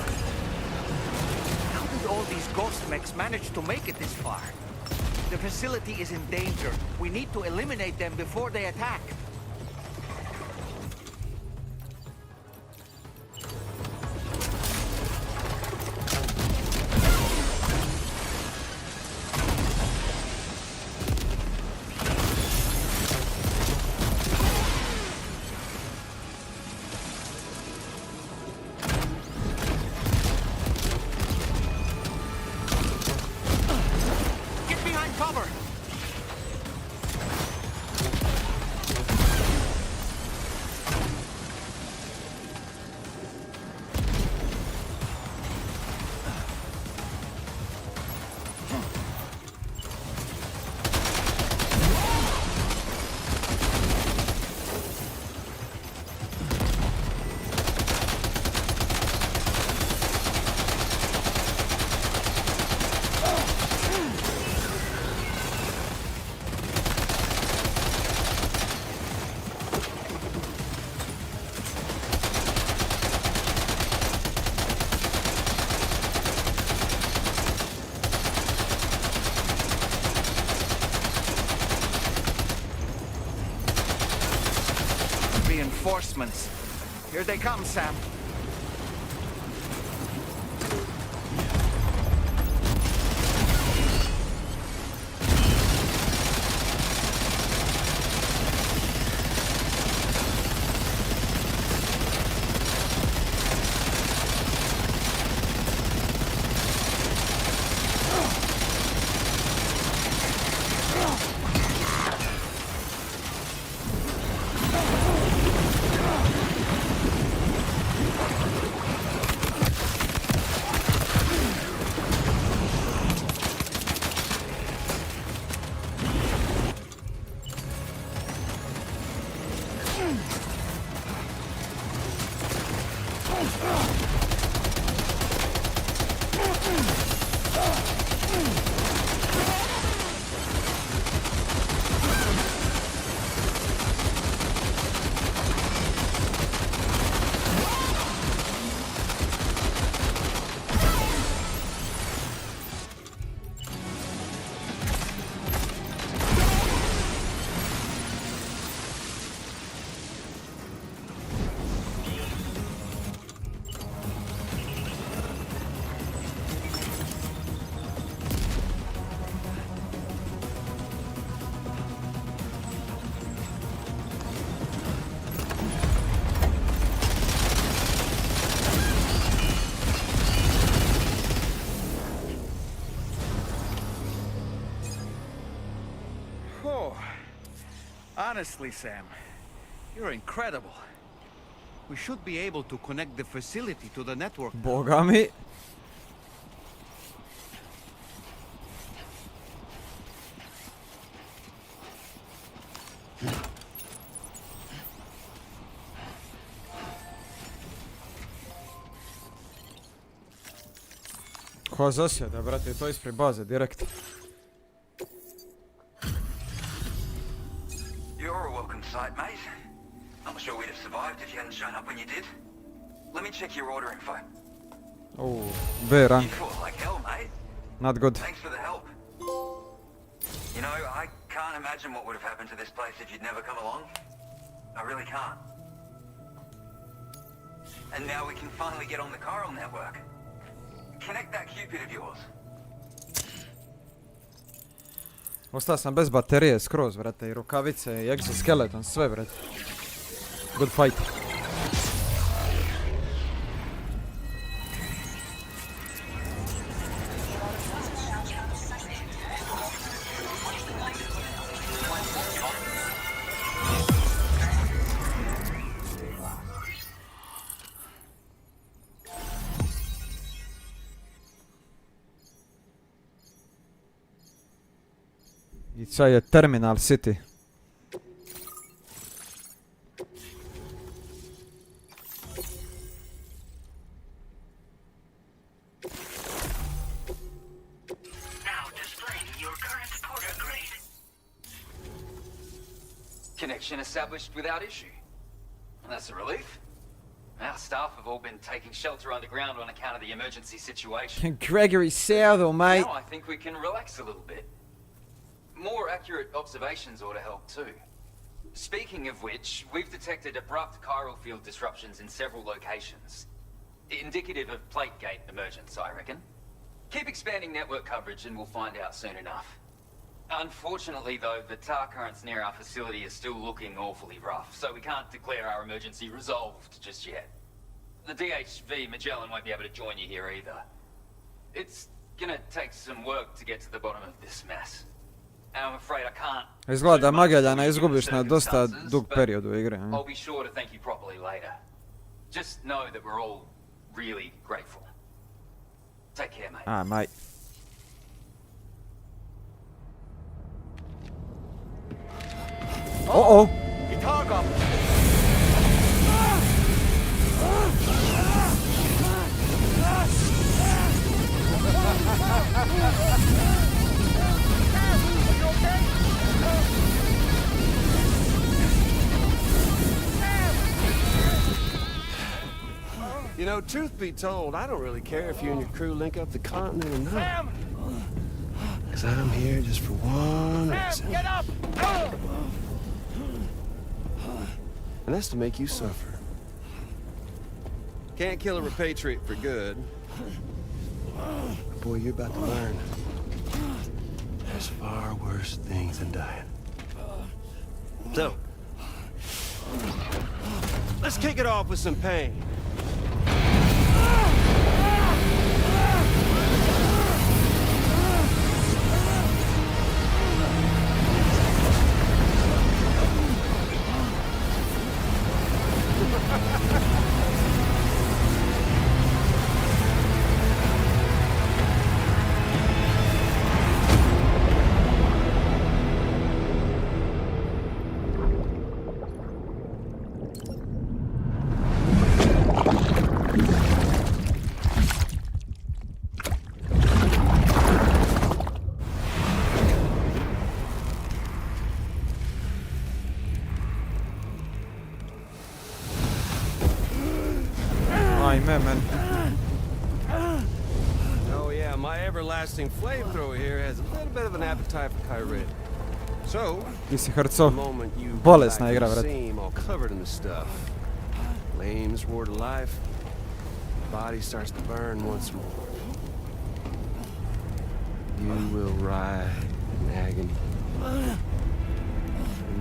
How did all these ghost mechs manage to make it this far? The facility is in danger. We need to eliminate them before they attack. Reinforcements. Here they come, Sam. Honestly, Sam, you're incredible. We should be able to connect the facility to the network. Boga mi. Ko zasjeda, brate, to ispred baze, direkt. You're a welcome sight, mate. Not sure we'd have survived if you hadn't shown up when you did. Let me check your order info. Oh, B rank. You fought like hell, mate. Not good. Thanks for the help. You know, I can't imagine what would have happened to this place if you'd never come along. I really can't. And now we can finally get on the chiral network. Connect that Cupid of yours. Ostao sam bez baterije skroz, brate, i rukavice, i exoskeleton, sve, brate. Good fight. I co je Terminal City. connection established without issue. And that's a relief. Our staff have all been taking shelter underground on account of the emergency situation. Gregory Souther, mate. Now I think we can relax a little bit. More accurate observations ought to help too. Speaking of which, we've detected abrupt chiral field disruptions in several locations. Indicative of plate gate emergence, I reckon. Keep expanding network coverage and we'll find out soon enough. Unfortunately though, the tar currents near our facility are still looking awfully rough, so we can't declare our emergency resolved just yet. The DHV Magellan won't be able to join you here either. It's gonna take some work to get to the bottom of this mess. And I'm afraid I can't. Izgleda da Magellana izgubiš na dosta dug period u igri. I'll be sure to thank you properly later. Just know that we're all really grateful. Take care, mate. A, mate. Uh-oh. Gitargam. You know, truth be told, I don't really care if you and your crew link up the continent or not. Because I'm here just for one reason. Get up! And that's to make you suffer. Can't kill a repatriate for good. But boy, you're about to learn. There's far worse things than dying. So, let's kick it off with some pain. Oh yeah, my everlasting flamethrower here has a little bit of an appetite for Kyrit. So, Ti si hrco. the moment you Bolesna back igra, to the vrat. seam all covered in the stuff, flames roar to life, the body starts to burn once more. You will writhe in agony, and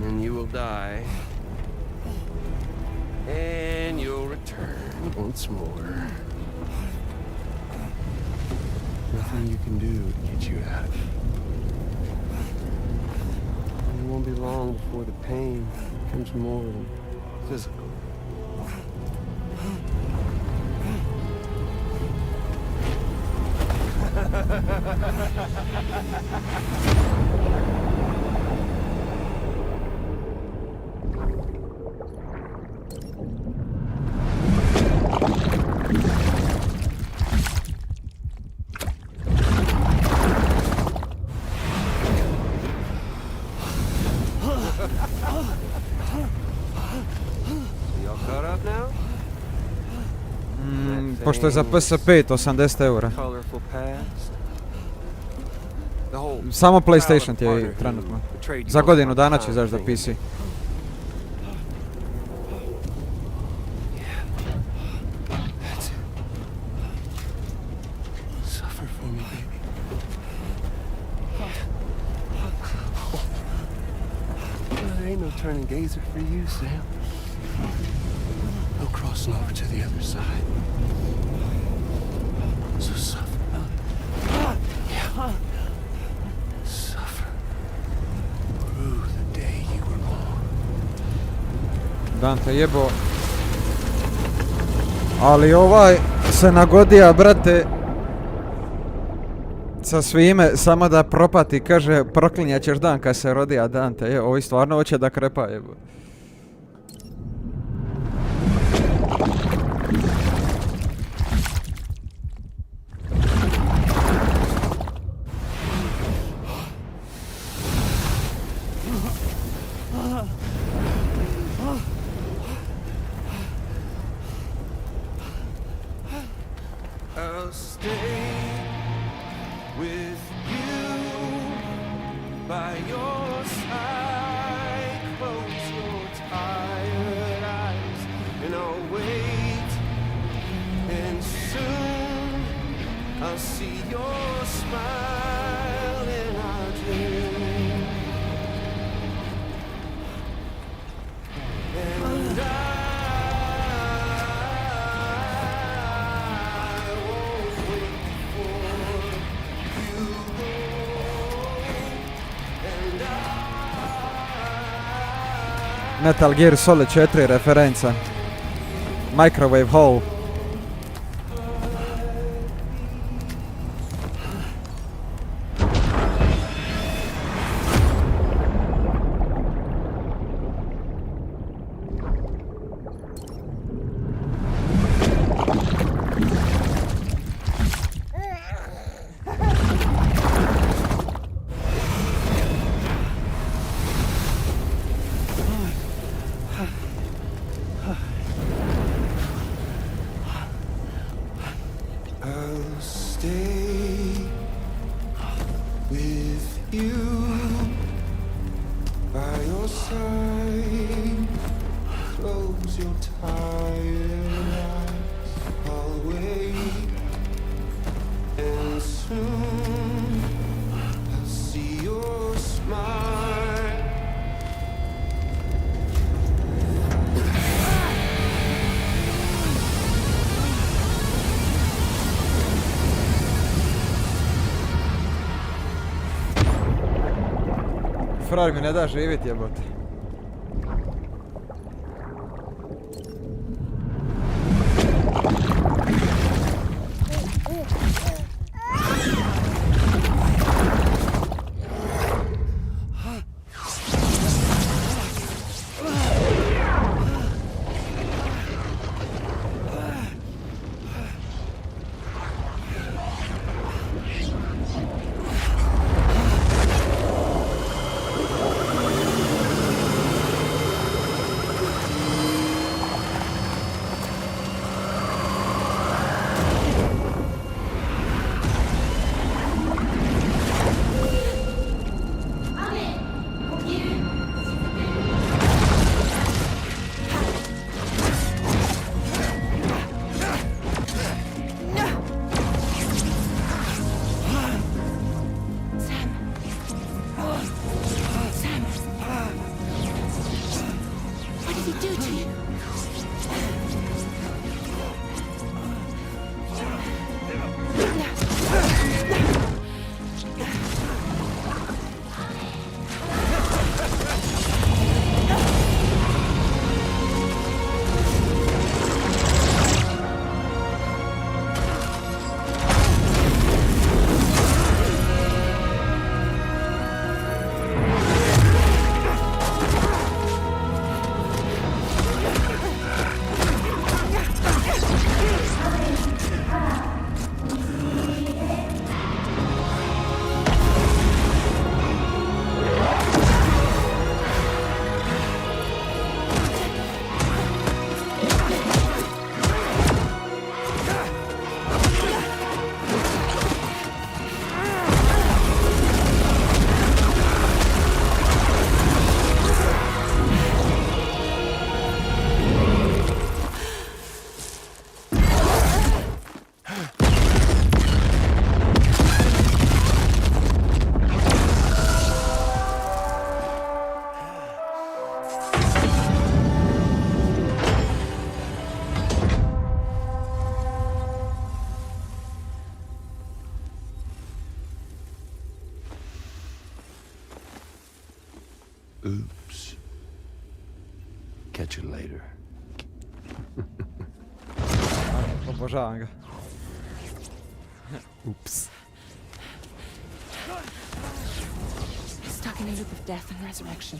then you will die, and you'll return once more. Nothing you can do to get you out of it. And it won't be long before the pain becomes more than physical. Pošto je za PS5 80 eura. Samo PlayStation ti je trenutno. Za godinu dana će izaći za PC. There ain't no turning gazer for you, Sam. No crossing over to the other side. So suffer. Suffer. Through the day you were born. Dante jebo. Ali ovaj se nagodija, brate, sa svime, samo da propati, kaže, proklinjat ćeš dan kad se rodija Dante, je, ovi stvarno hoće da krepa, jebo. Metal Gear Solid 4 referenca. Microwave hole. I'll stay with you by your side. Close your tired eyes. I'll wait, and soon I'll see your smile. Frajer mi ne da živjeti, jebote. Oops. Catch you later. Obožavam ga. Ups. Stuck in a loop of death and resurrection.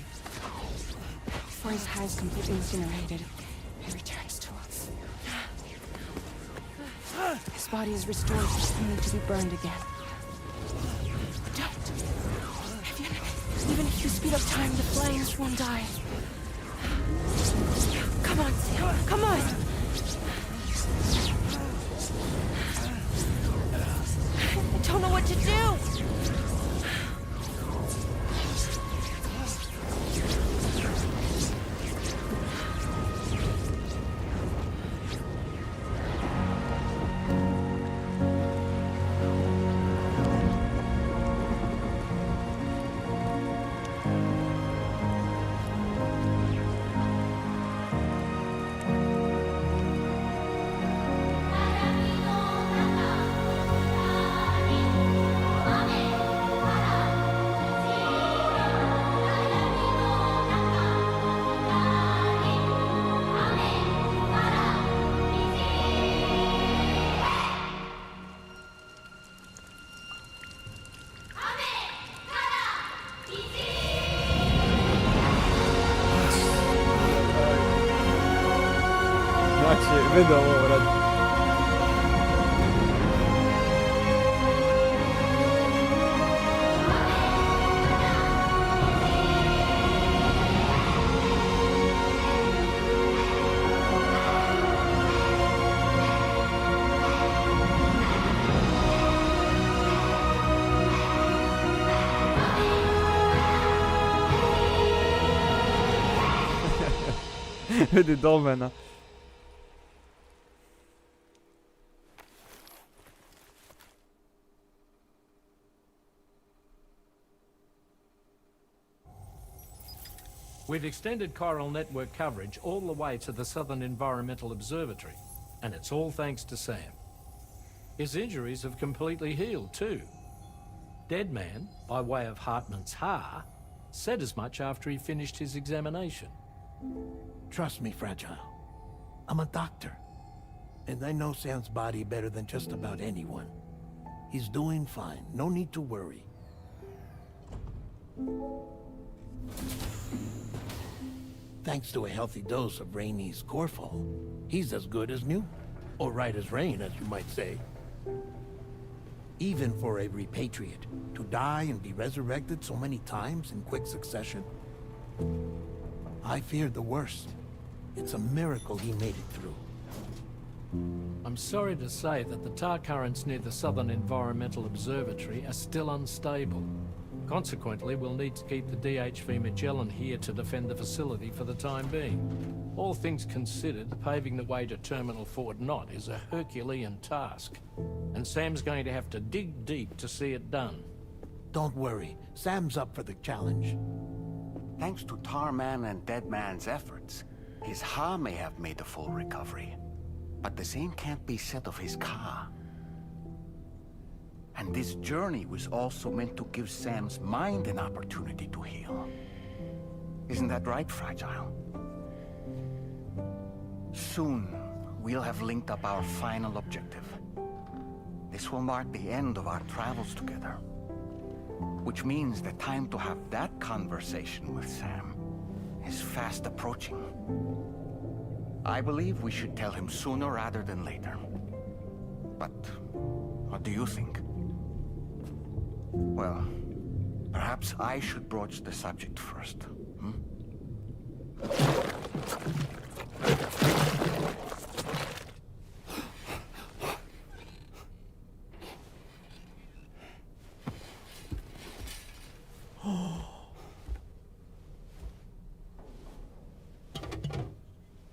Before his hair is completely incinerated, he returns to us. His body is restored, only to be burned again. Don't. Even if you speed up time, the flames won't die. Come on, Sam. Come on. I don't know what to do. Znači, vidio ovo radi. Vidi dolmena. We've extended chiral network coverage all the way to the Southern Environmental Observatory, and it's all thanks to Sam. His injuries have completely healed too. Dead Man, by way of Hartman's Ha, said as much after he finished his examination. Trust me, Fragile. I'm a doctor, and I know Sam's body better than just about anyone. He's doing fine. No need to worry. Thanks to a healthy dose of Rainey's Corfol, he's as good as new. Or right as rain, as you might say. Even for a repatriate, to die and be resurrected so many times in quick succession, I feared the worst. It's a miracle he made it through. I'm sorry to say that the tar currents near the Southern Environmental Observatory are still unstable. Consequently, we'll need to keep the DHV Magellan here to defend the facility for the time being. All things considered, paving the way to Terminal Fort Knott is a Herculean task, and Sam's going to have to dig deep to see it done. Don't worry, Sam's up for the challenge. Thanks to Tarman and Deadman's efforts, his Ha may have made a full recovery. But the same can't be said of his Ka. And this journey was also meant to give Sam's mind an opportunity to heal. Isn't that right, Fragile? Soon, we'll have linked up our final objective. This will mark the end of our travels together. Which means the time to have that conversation with Sam is fast approaching. I believe we should tell him sooner rather than later. But what do you think? Well, perhaps I should broach the subject first.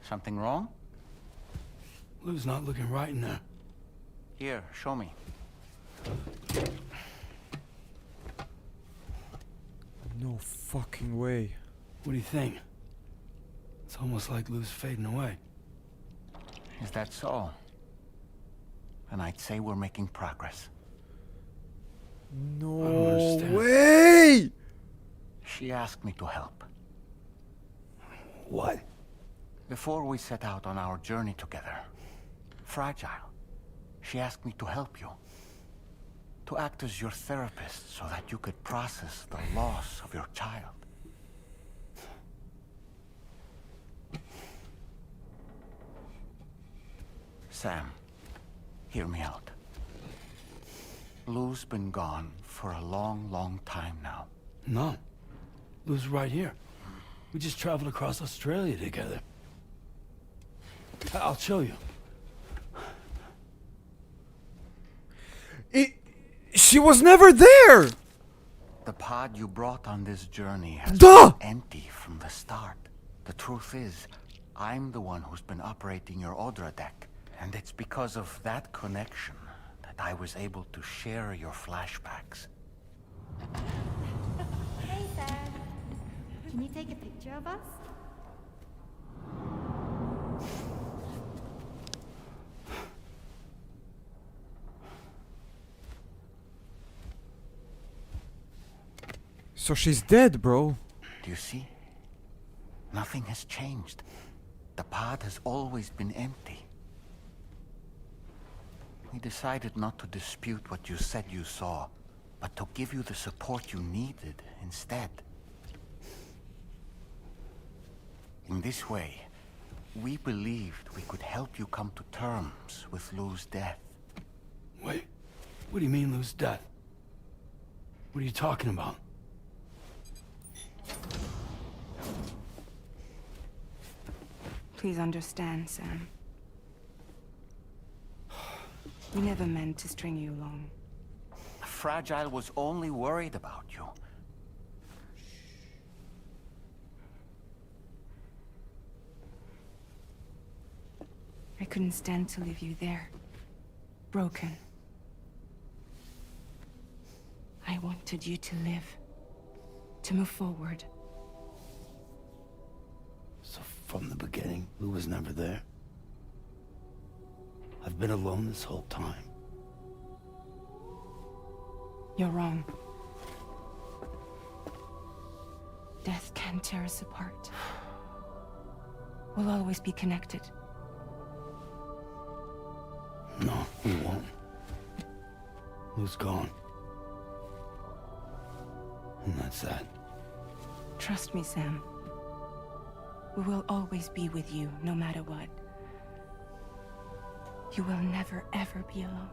Something wrong? Lou's not looking right in there. Here, show me. No fucking way. What do you think? It's almost like Lou's fading away. Is that so? And I'd say we're making progress. No way! She asked me to help. What? Before we set out on our journey together, Fragile, she asked me to help you. To act as your therapist so that you could process the loss of your child. Sam, hear me out. Lou's been gone for a long, long time now. No. Lou's right here. We just traveled across Australia together. I'll show you. She was never there! The pod you brought on this journey has Duh! been empty from the start. The truth is, I'm the one who's been operating your Odra deck. And it's because of that connection that I was able to share your flashbacks. Hey, Sam. Can you take a picture of us? So she's dead, bro. Do you see? Nothing has changed. The pod has always been empty. We decided not to dispute what you said you saw, but to give you the support you needed instead. In this way, We believed we could help you come to terms with Lou's death. Wait, what do you mean lose death? What are you talking about? Please understand, Sam. We never meant to string you along. Fragile was only worried about you. I couldn't stand to leave you there, broken. I wanted you to live, to move forward. So from the beginning, Lou was never there? I've been alone this whole time. You're wrong. Death can tear us apart. We'll always be connected. No, we won't. Lou's gone. And that's that. Trust me, Sam. We will always be with you, no matter what. You will never, ever be alone.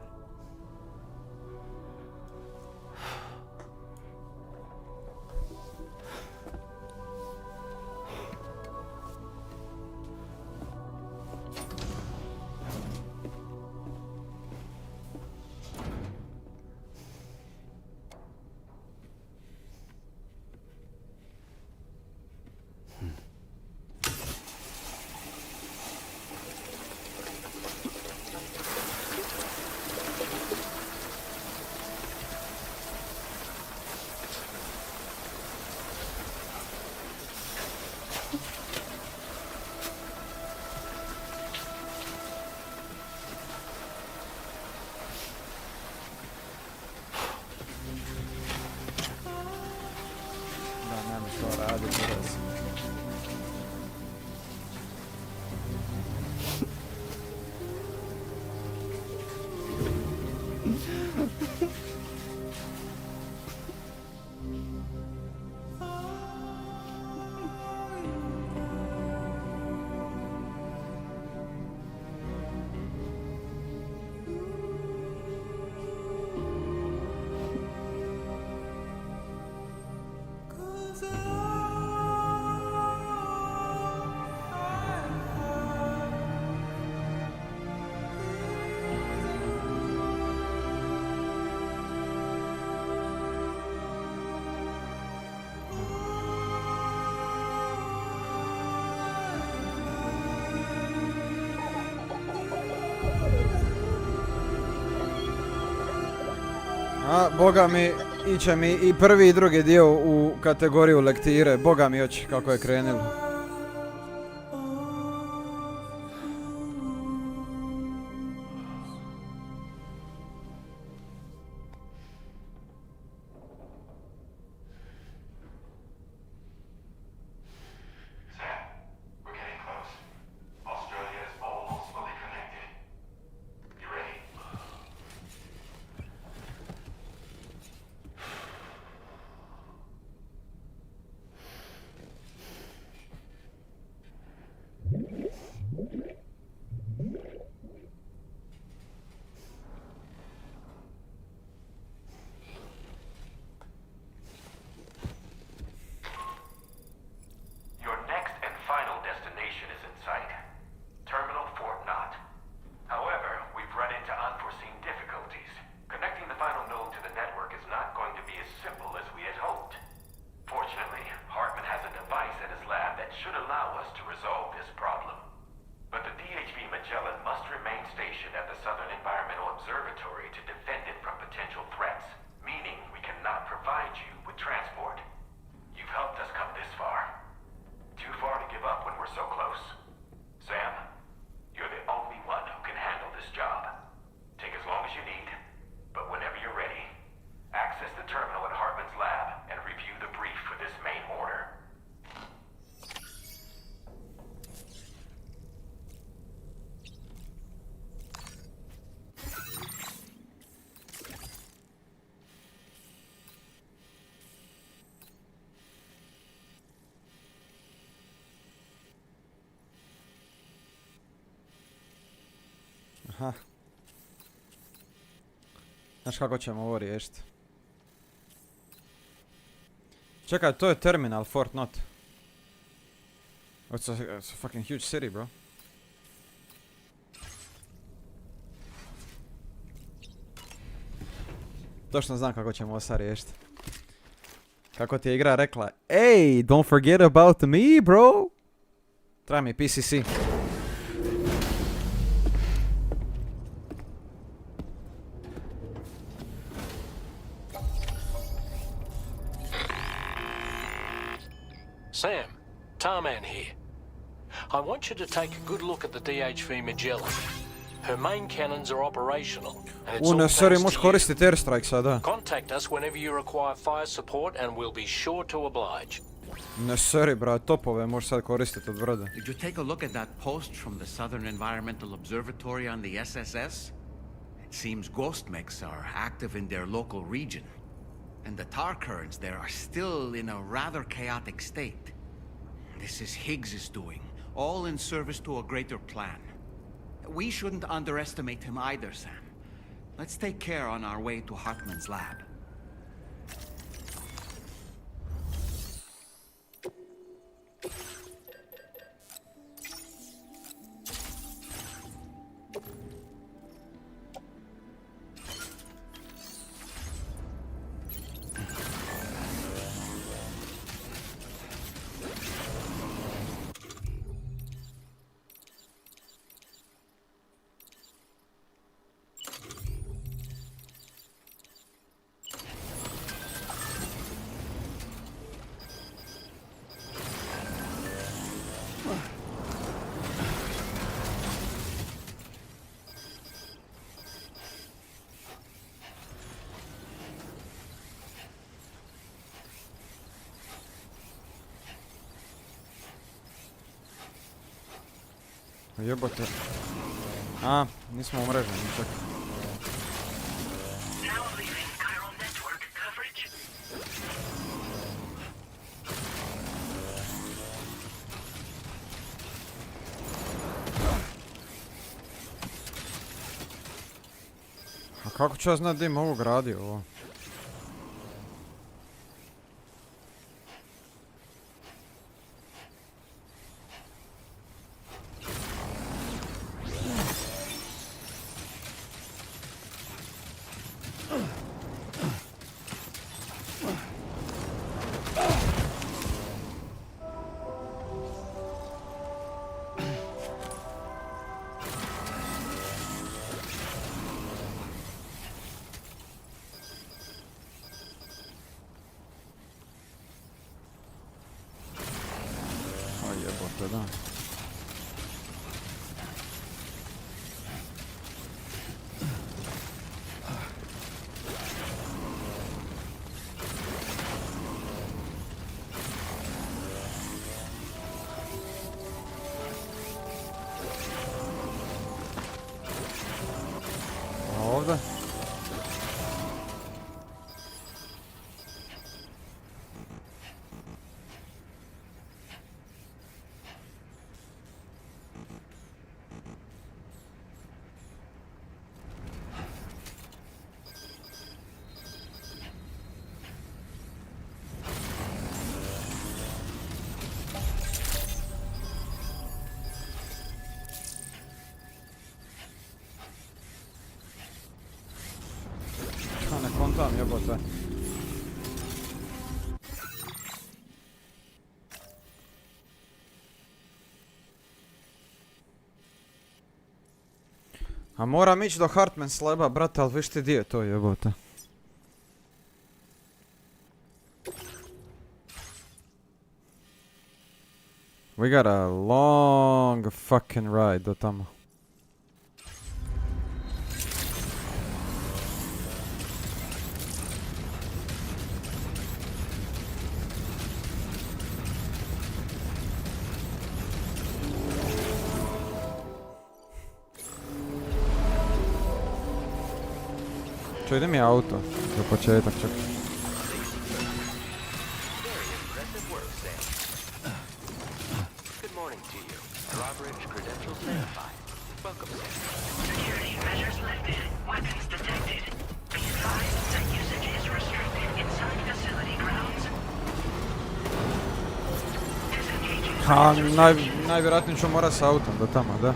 A, boga mi, iće mi i prvi i drugi dio u kategoriju lektire. Boga mi oči kako je krenilo. So Aha. Znaš kako ćemo ovo riješiti? Čekaj, to je terminal, Fort Not. It's a fucking huge city, bro. Točno znam kako ćemo ovo sad riješiti. Kako ti je igra rekla, ej, don't forget about me, bro. Treba mi PCC. Sam, Tarman here. I want you to take a good look at the DHV Magellan. Her main cannons are operational, and it's all Ne, sorry, thanks možeš to you. koristiti airstrike sada. Contact us whenever you require fire support and we'll be sure to oblige. Ne, sorry, bro, topove možeš sad koristiti od broda. Did you take a look at that post from the Southern Environmental Observatory on the SSS? It seems ghost mechs are active in their local region, and the tar currents there are still in a rather chaotic state. This is Higgs's doing, all in service to a greater plan. We shouldn't underestimate him either, Sam. Let's take care on our way to Hartman's lab. Jebote. A, nismo umreženi, čak. A kako ću ja znat da im ovo gradio ovo? Jebote, da. A ovdje? Ne kontam, jebote. A moram ići do Hartman's laba, brate, ali viš ti di je to, jebote. We got a long fucking ride do tamo. Čo, ide mi auto za početak, čekaj. Welcome, Sam. Security measures lifted. Weapons detected. Be advised that usage is restricted inside facility grounds. Disengaging. Ha, najvjerojatnije ću morat s autom do tamo, da.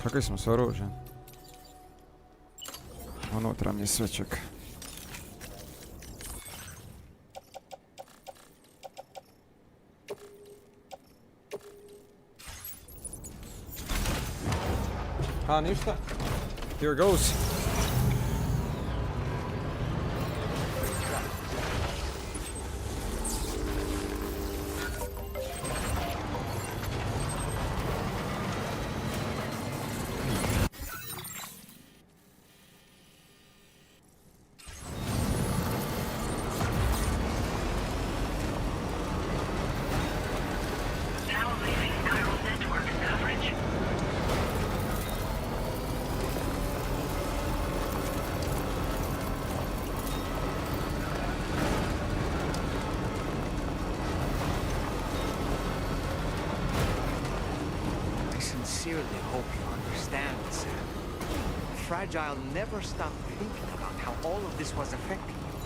Kakvi smo s oružjem? Unutra mi je sve čeka. A, ništa. Here goes. sincerely hope you understand, Sam. Fragile never stopped thinking about how all of this was affecting you.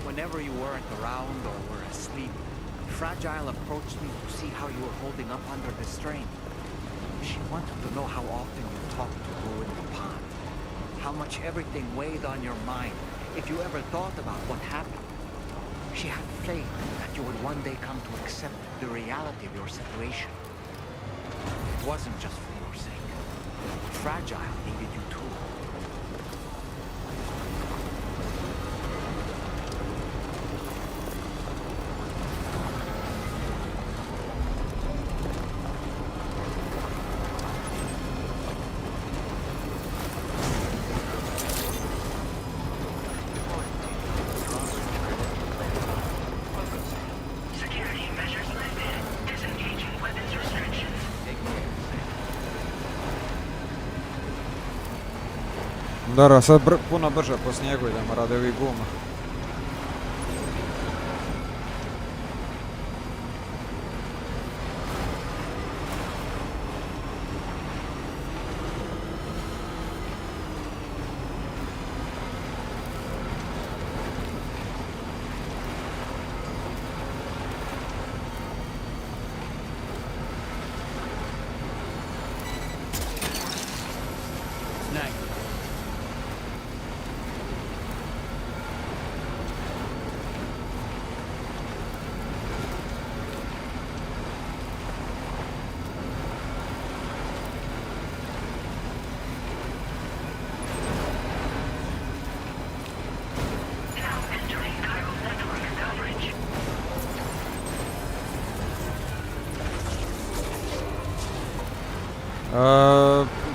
Whenever you weren't around or were asleep, Fragile approached me to see how you were holding up under the strain. She wanted to know how often you talked to her in the pond, how much everything weighed on your mind, if you ever thought about what happened. She had faith that you would one day come to accept the reality of your situation. It wasn't just for your sake. Fragile needed you too. Dobro, sad puno brže po snijegu idemo radi ovih guma.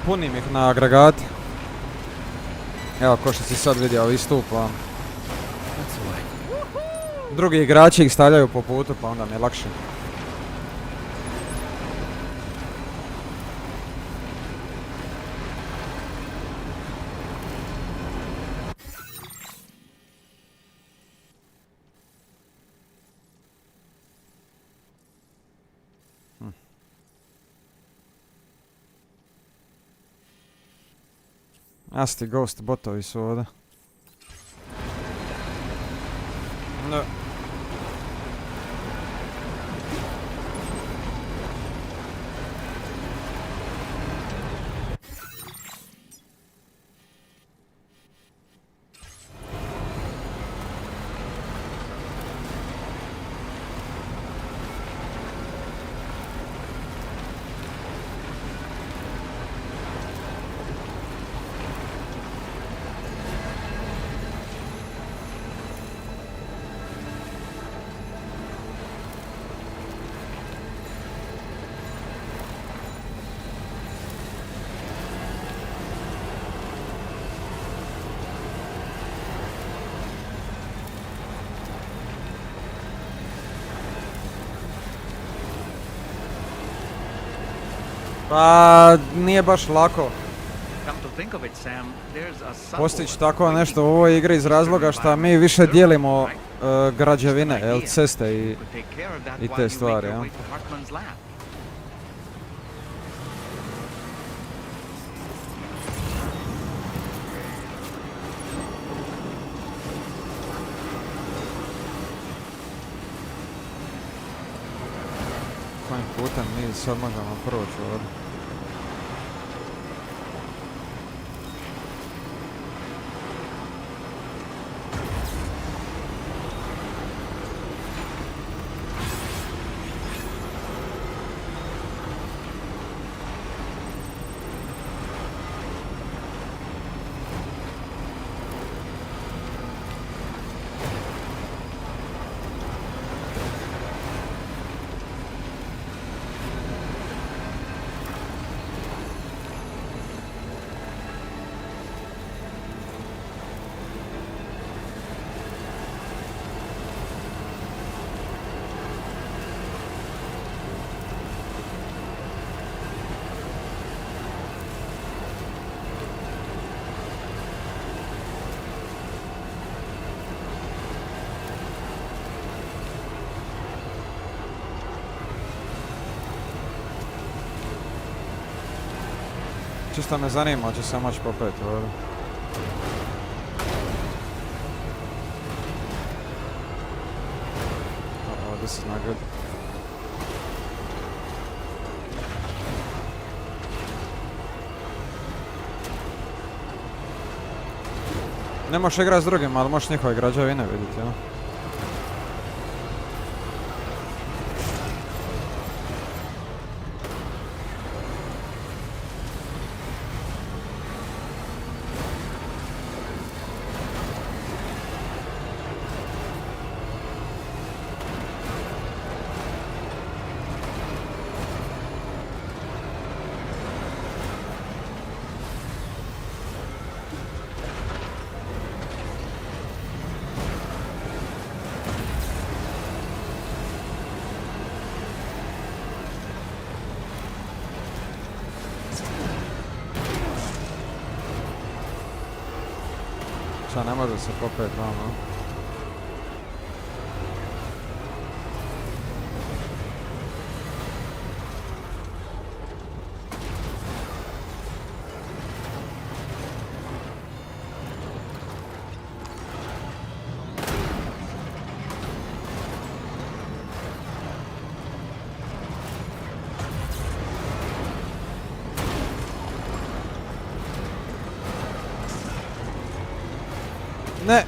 Punim ih na agregati. Evo, ko što si sad vidio, istupa. Drugi igrači ih stavljaju po putu, pa onda mi je lakše. Asti ghost botovi su ovdje. No. Pa nije baš lako Come to think of it, Sam, there's a subway postići tako nešto u ovoj igri iz razloga što mi više dijelimo građevine, jel, ceste i te stvari, jel. Kojim putem mi sad možemo proći ovdje? Čisto me zanima, hoće se moći popeti ovdje. Oh, this is not good. Ne možeš igrati s drugim, ali možeš njihove građevine vidjeti, ja? Šta, ne može se popet vama? Ne!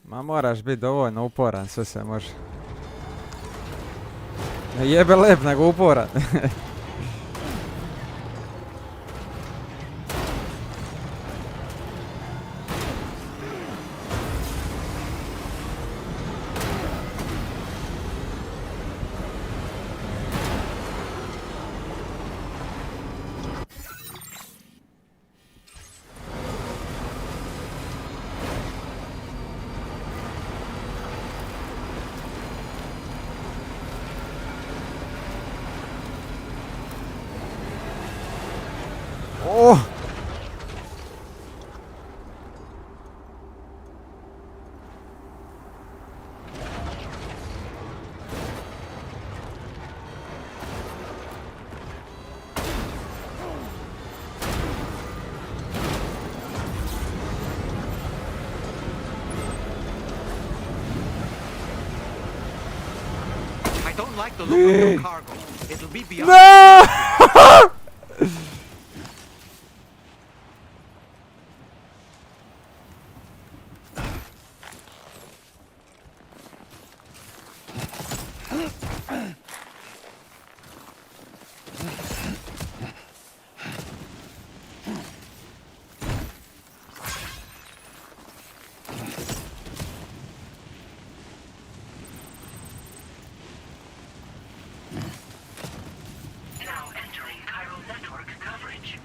Ma moraš biti dovoljno uporan, sve se može. Ne jebe lep, nego uporan. Oh! I don't like the look of your cargo. It'll be beyond. No! Now entering chiral network coverage.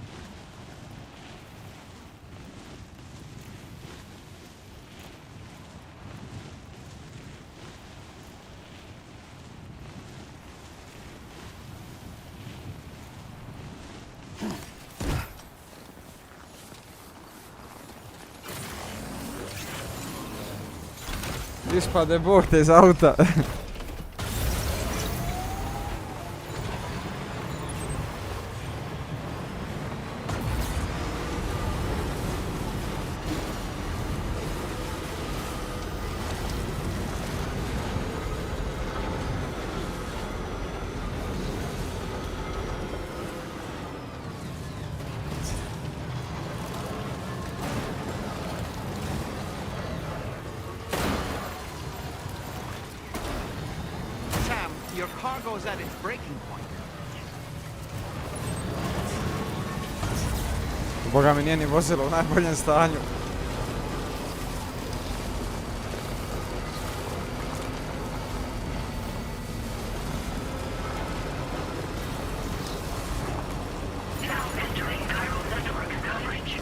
Ispade Bog te iz auta. Sam, your cargo's at its breaking point. Boga mi nije ni vozilo u najboljem stanju. Now entering chiral network coverage.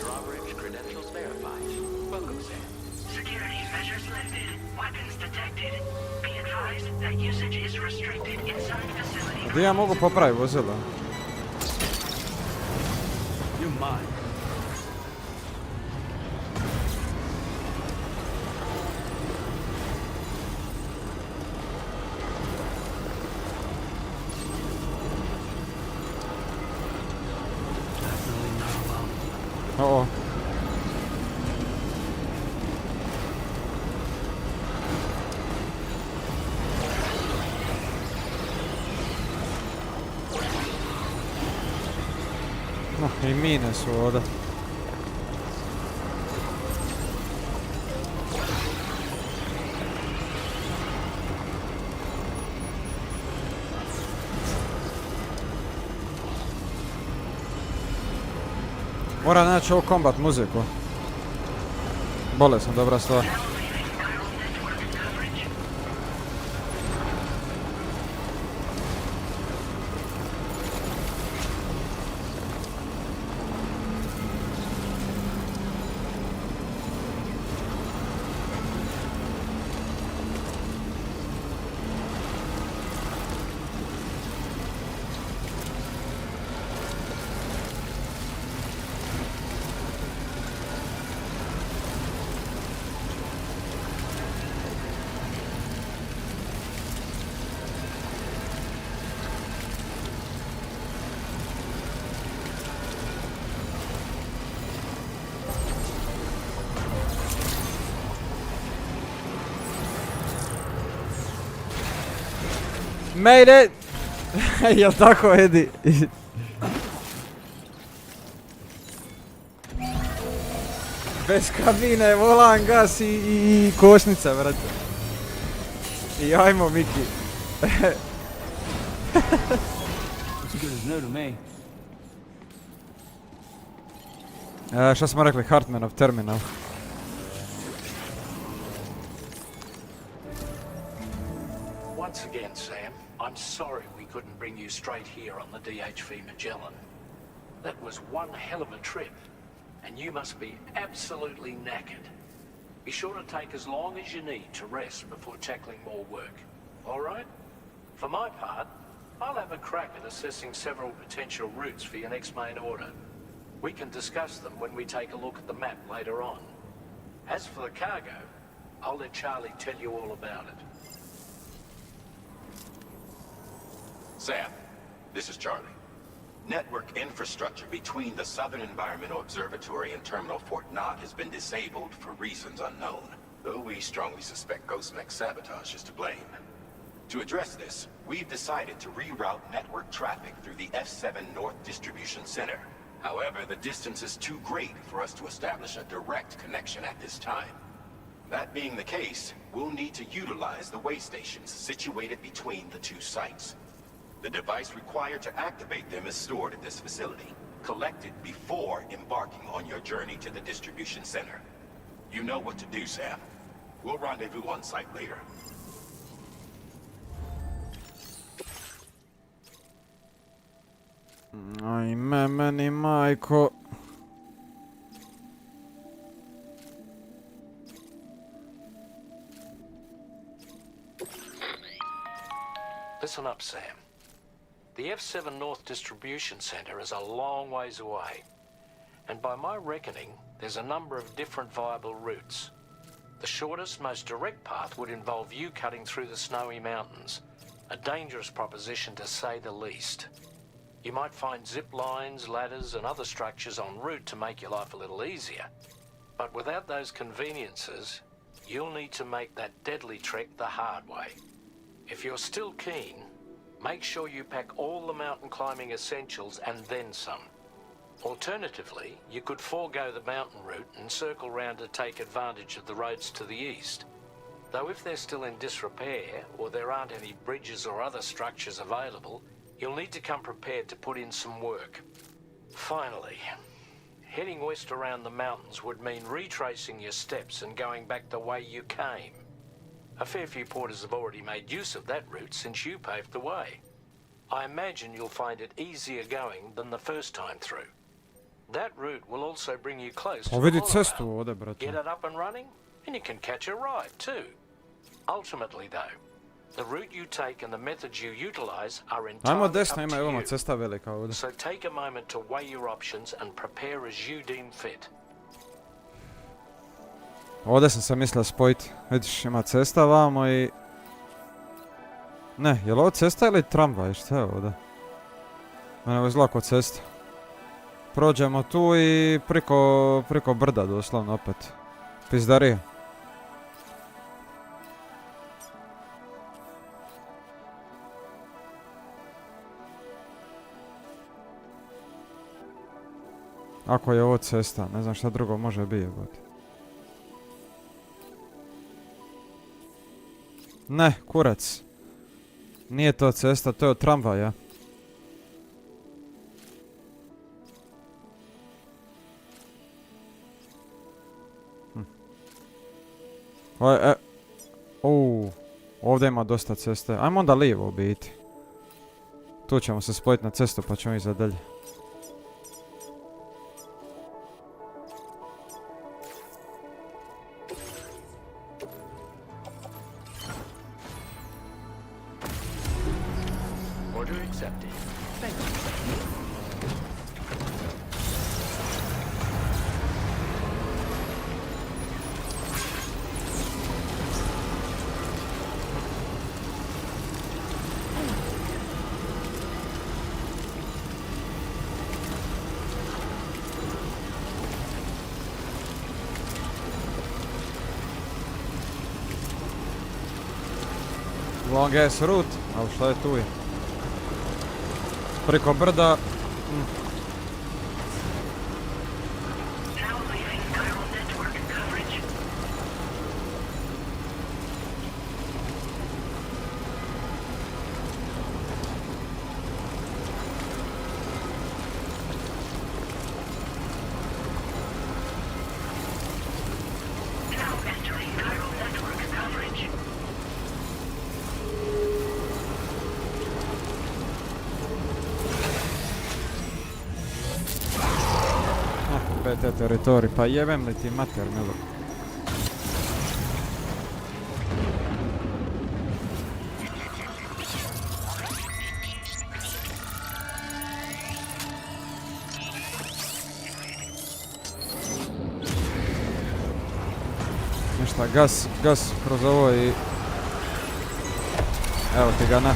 Drawbridge credentials verified. Welcome, Sam. Security measures lifted. Weapons detected. Be advised that usage is restricted inside facility. Gdje ja mogu popraviti vozilo? You're mine. O. No, i mine su ovdje. Moram naći ovu kombat muziku. Bolesno, dobra stvar. Made it! Jel tako, Edi? Bez kabine, volan, gas i košnica, brate. I ajmo, Miki. It's as good as new to me. Šta smo rekli? Hartmanov terminal. you straight here on the DHV Magellan. That was one hell of a trip, and you must be absolutely knackered. Be sure to take as long as you need to rest before tackling more work. All right? For my part, I'll have a crack at assessing several potential routes for your next main order. We can discuss them when we take a look at the map later on. As for the cargo, I'll let Charlie tell you all about it. Sam, this is Charlie. Network infrastructure between the Southern Environmental Observatory and Terminal Fort Knott has been disabled for reasons unknown, though we strongly suspect Ghostmech's sabotage is to blame. To address this, we've decided to reroute network traffic through the F7 North Distribution Center. However, the distance is too great for us to establish a direct connection at this time. That being the case, we'll need to utilize the way stations situated between the two sites. The device required to activate them is stored at this facility, collected before embarking on your journey to the distribution center. You know what to do, Sam. We'll rendezvous on site later. Ajme, meni majko. Listen up, Sam. The F7 North Distribution Center is a long ways away, and by my reckoning, there's a number of different viable routes. The shortest, most direct path would involve you cutting through the snowy mountains, a dangerous proposition to say the least. You might find zip lines, ladders, and other structures en route to make your life a little easier. But without those conveniences, you'll need to make that deadly trek the hard way. If you're still keen, make sure you pack all the mountain climbing essentials and then some. Alternatively, you could forego the mountain route and circle round to take advantage of the roads to the east. Though if they're still in disrepair, or there aren't any bridges or other structures available, you'll need to come prepared to put in some work. Finally, heading west around the mountains would mean retracing your steps and going back the way you came. A fair few porters have already made use of that route since you paved the way. I imagine you'll find it easier going than the first time through. That route will also bring you close to the Povedi monorail. cestu ovdje, brate. Get it up and running, and you can catch a ride too. Ultimately though, the route you take and the methods you utilize are Ajmo entirely desno, up ima to ovamo you. cesta velika ovdje. So take a moment to weigh your options and prepare as you deem fit. Ovdje sam se mislio spojiti. Vidiš, ima cesta vamo i... Ne, je li ovo cesta ili tramvaj? Šta je ovdje? Mene ovo izgleda kao cesta. Prođemo tu i priko brda doslovno opet. Pizdarija. Ako je ovo cesta, ne znam šta drugo može biti. Ne, kurac. Nije to cesta, to je od tramvaja. Ovdje ima dosta ceste. Ajmo onda lijevo u biti. Tu ćemo se spojiti na cestu pa ćemo iza dalje. Order accepted. Thank you. Long ass route, ali šta je tu je? Preko brda... PT teritorij, pa jebem li ti mater, milo. Ništa, gas kroz ovo i... Evo ti ga na.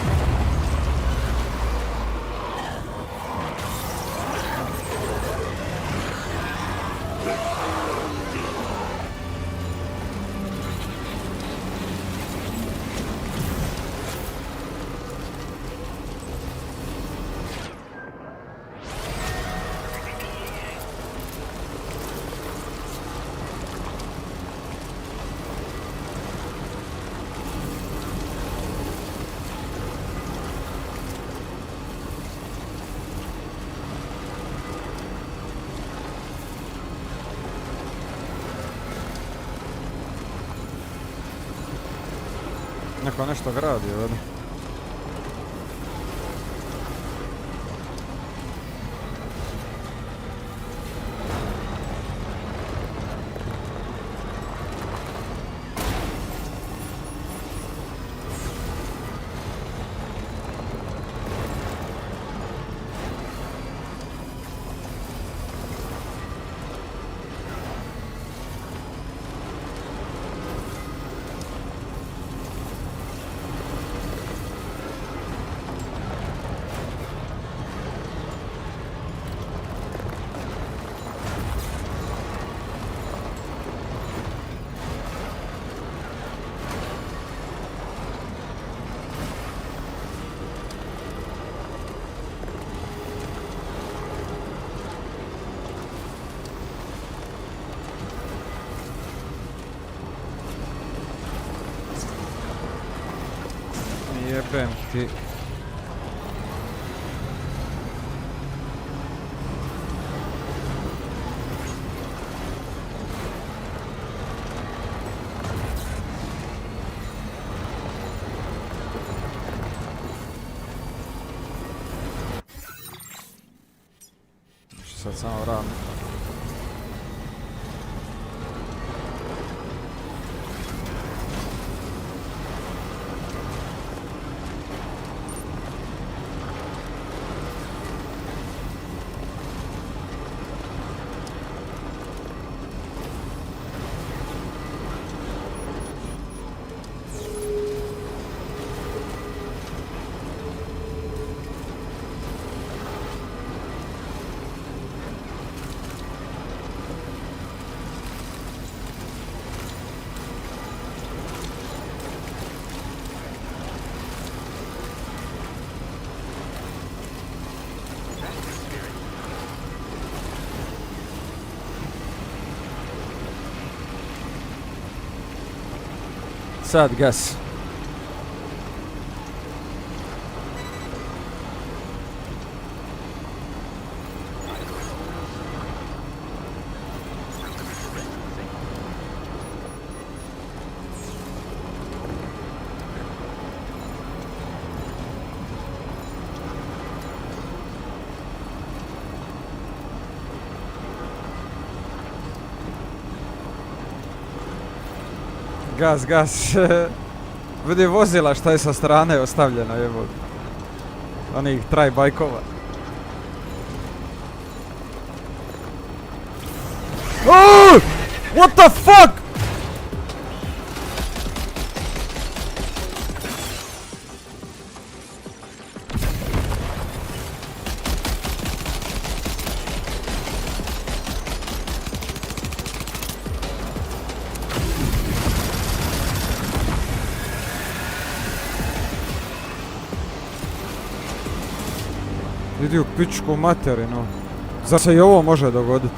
Neko nešto gradi ovdje. Jebem ti. Sad samo ram. Sad gas. Gas. Vidi vozila šta je sa strane ostavljeno, evo. Onih traj bajkova. Oh! What the fuck? Idi u pičku materinu. Zar se i ovo može dogoditi?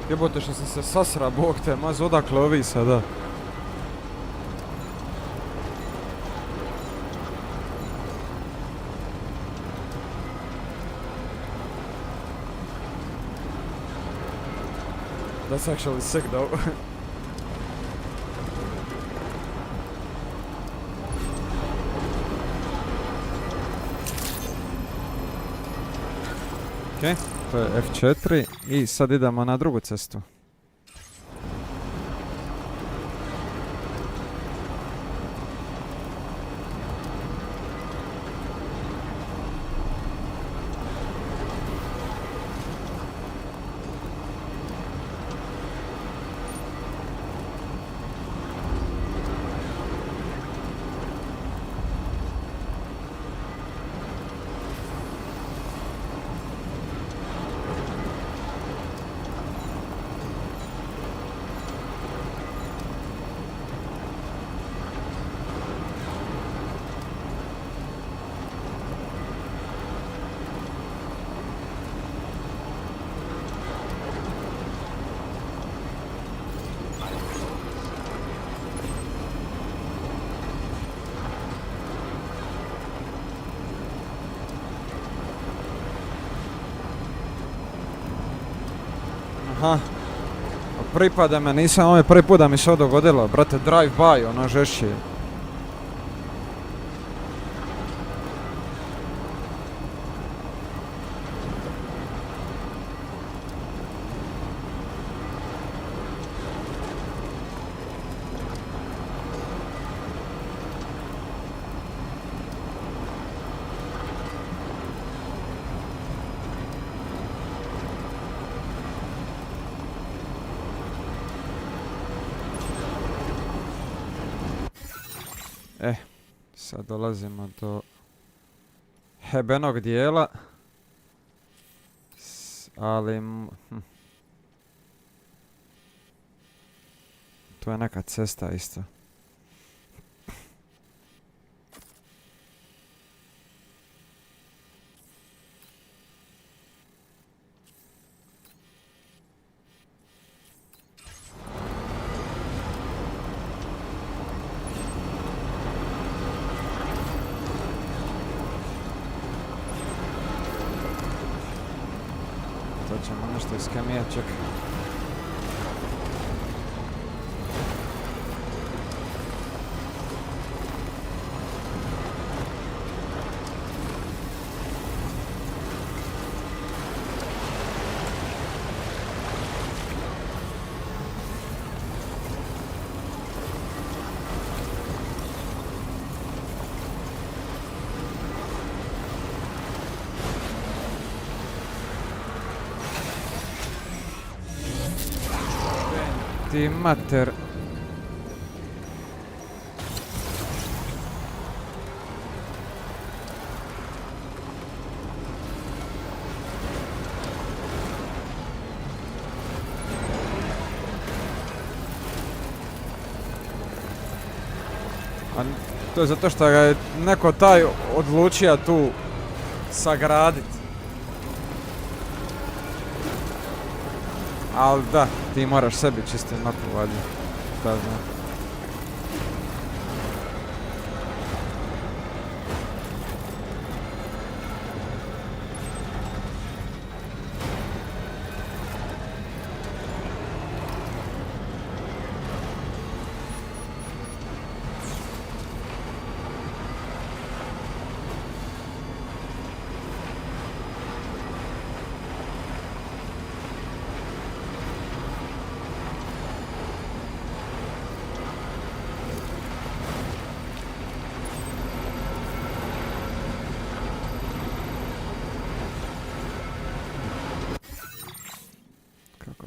Jebote što sam se sasra, bog te, maz odakle ovi sada. That's actually sick though. Ok, to je F4 i sad idemo na drugu cestu. Aha. Pripada me, nisam, ovo je prvi put da mi se ovo dogodilo. Brate, drive by, ono žešće. Sad dolazimo do hebenog dijela, ali to je neka cesta isto. Ćemo nešto iz kemije, čekaj. Ti mater. A to je zato što ga je neko taj odlučio tu sagraditi. Ali da, ti moraš sebi čistiti mapu, valjda. Da znam.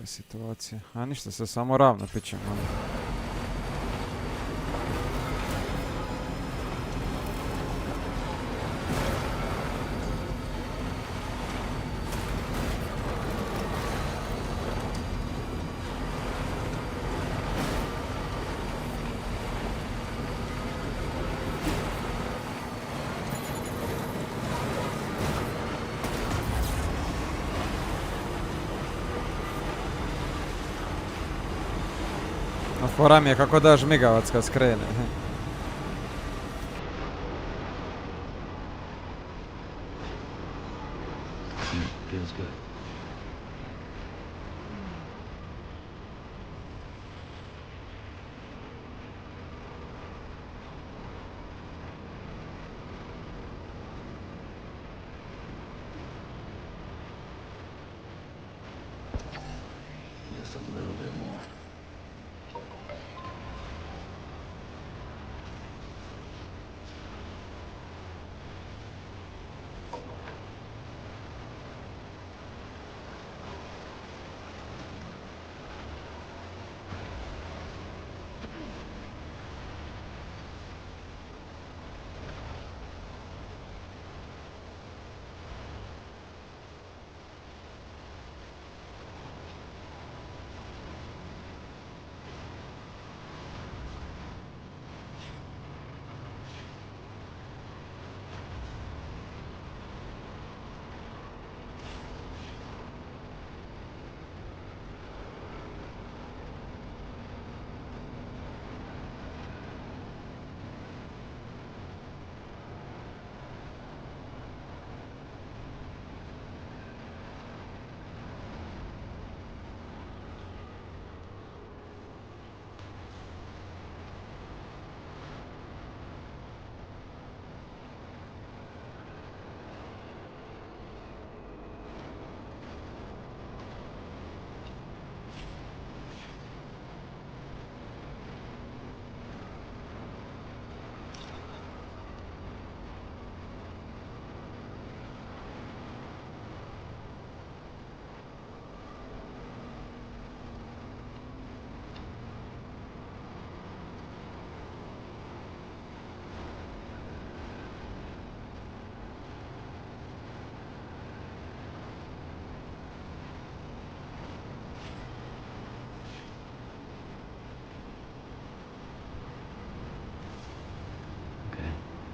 Situacija. A ništa, se samo ravno pićemo. Fora mi je kako daš migavac kad skrene. Feels good. Just a little bit more.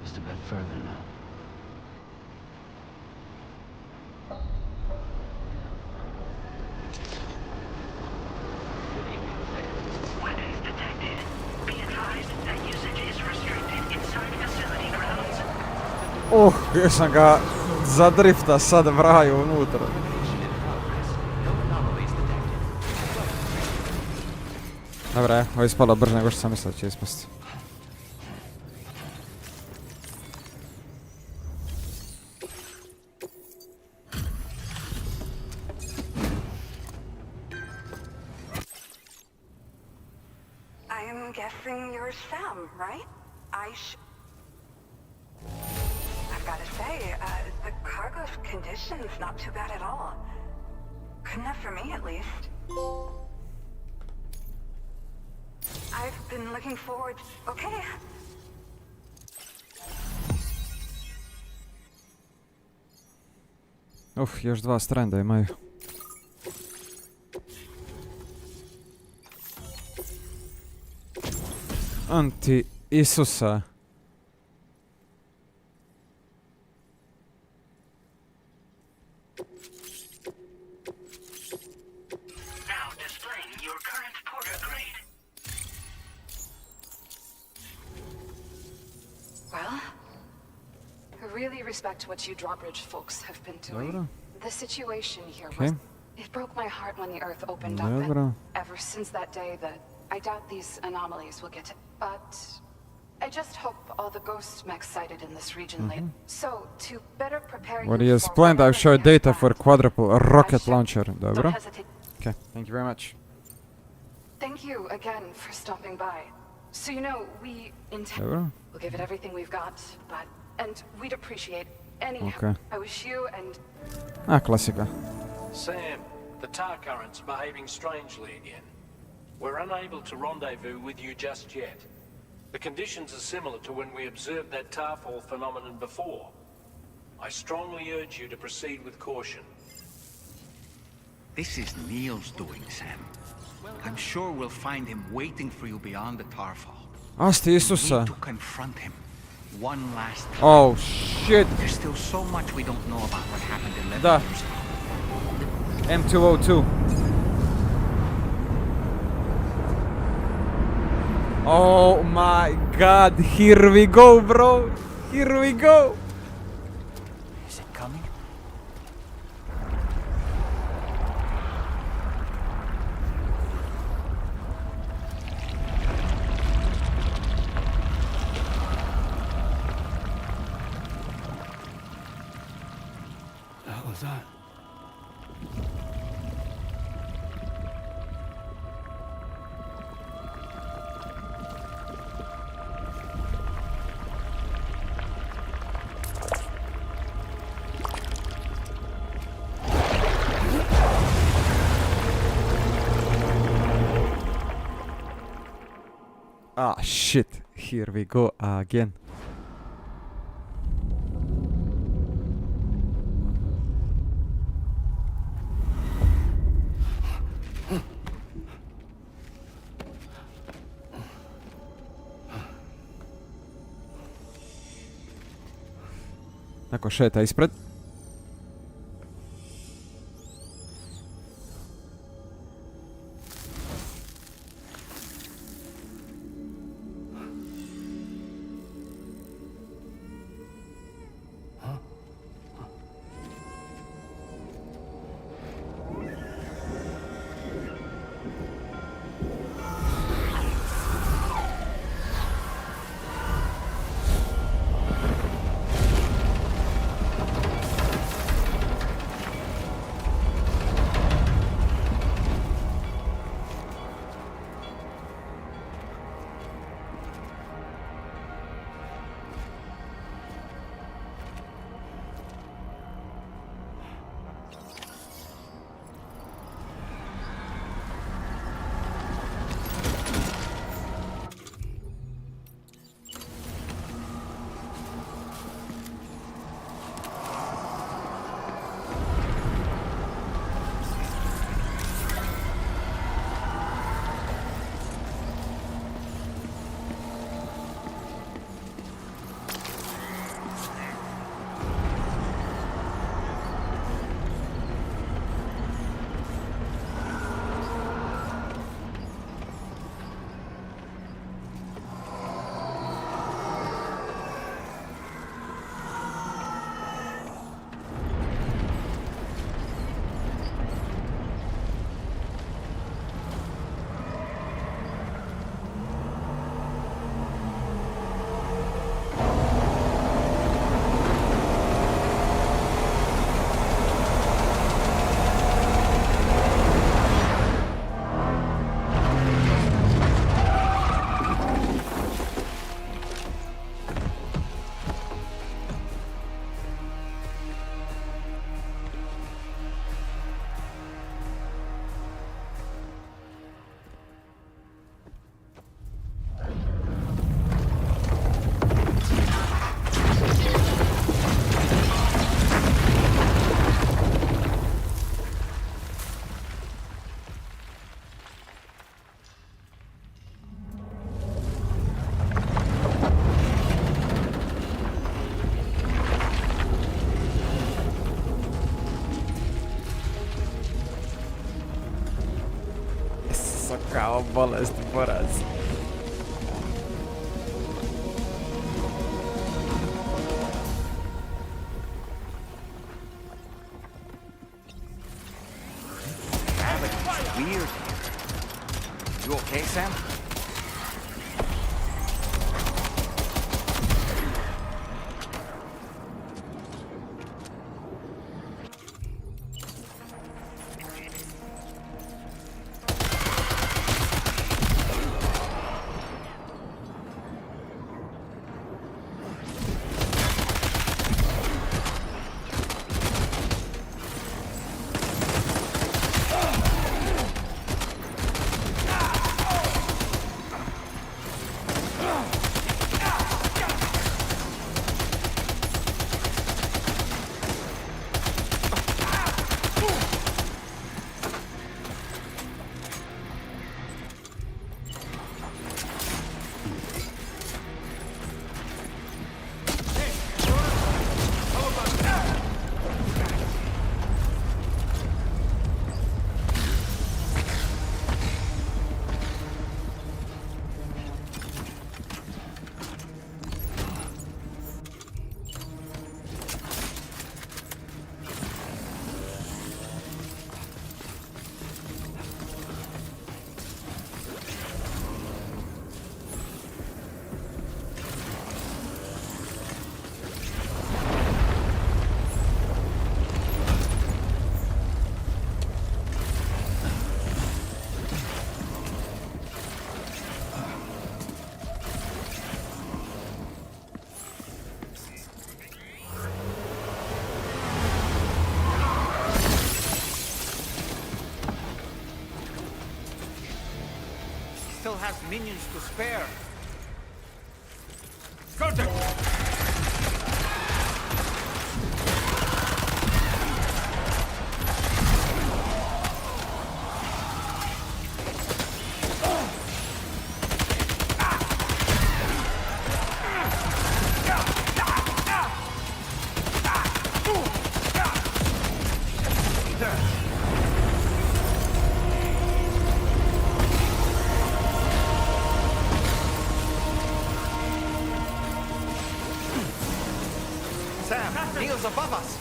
Just a bit further now. Weapons detected. Be advised that usage is restricted inside facility grounds. Još sam ga zadrifta sad vraju unutra. Dobre, ovo je ispalo brže nego što sam mislio da će ispasti. I'm guessing you're Sam, right? I've got to say, the cargo's condition's not too bad at all. Good enough for me, at least. I've been looking forward... Okay. Još 2 stranda imaju. Anti Isusa. Now displaying your current porter grade. Well, I really respect what you drawbridge folks have been doing. Dobro. The situation here Okay. was... It broke my heart when the Earth opened up. Dobro. And ever since that day, I doubt these anomalies will get to... But I just hope all the ghost mechs sighted in this region later. So, to better prepare What you he has for planned, I've whatever showed he has data for planned, quadruple rocket launcher. Don't Dobro. hesitate. Okay, thank you very much. Thank you again for stopping by. So you know, we intend... Dobro. We'll give it everything we've got, but... And we'd appreciate any help. Okay. I wish you and... Klasika. Sam, the tar current's behaving strangely again. We're unable to rendezvous with you just yet. The conditions are similar to when we observed that tar fall phenomenon before. I strongly urge you to proceed with caution. This is Neil's doing, Sam. I'm sure we'll find him waiting for you beyond the tar fall. Asti We Isusa. need to confront him one last time. Oh shit. There's still so much we don't know about what happened 11 Da. years ago. M202. Oh my god, here we go, bro. Here we go. Is it coming? The hell was that? Ah, shit. Here we go again. Neko šeta ispred. Kao bolest poraz. Weird. You okay, Sam? still has minions to spare. Sam, Neil's above us.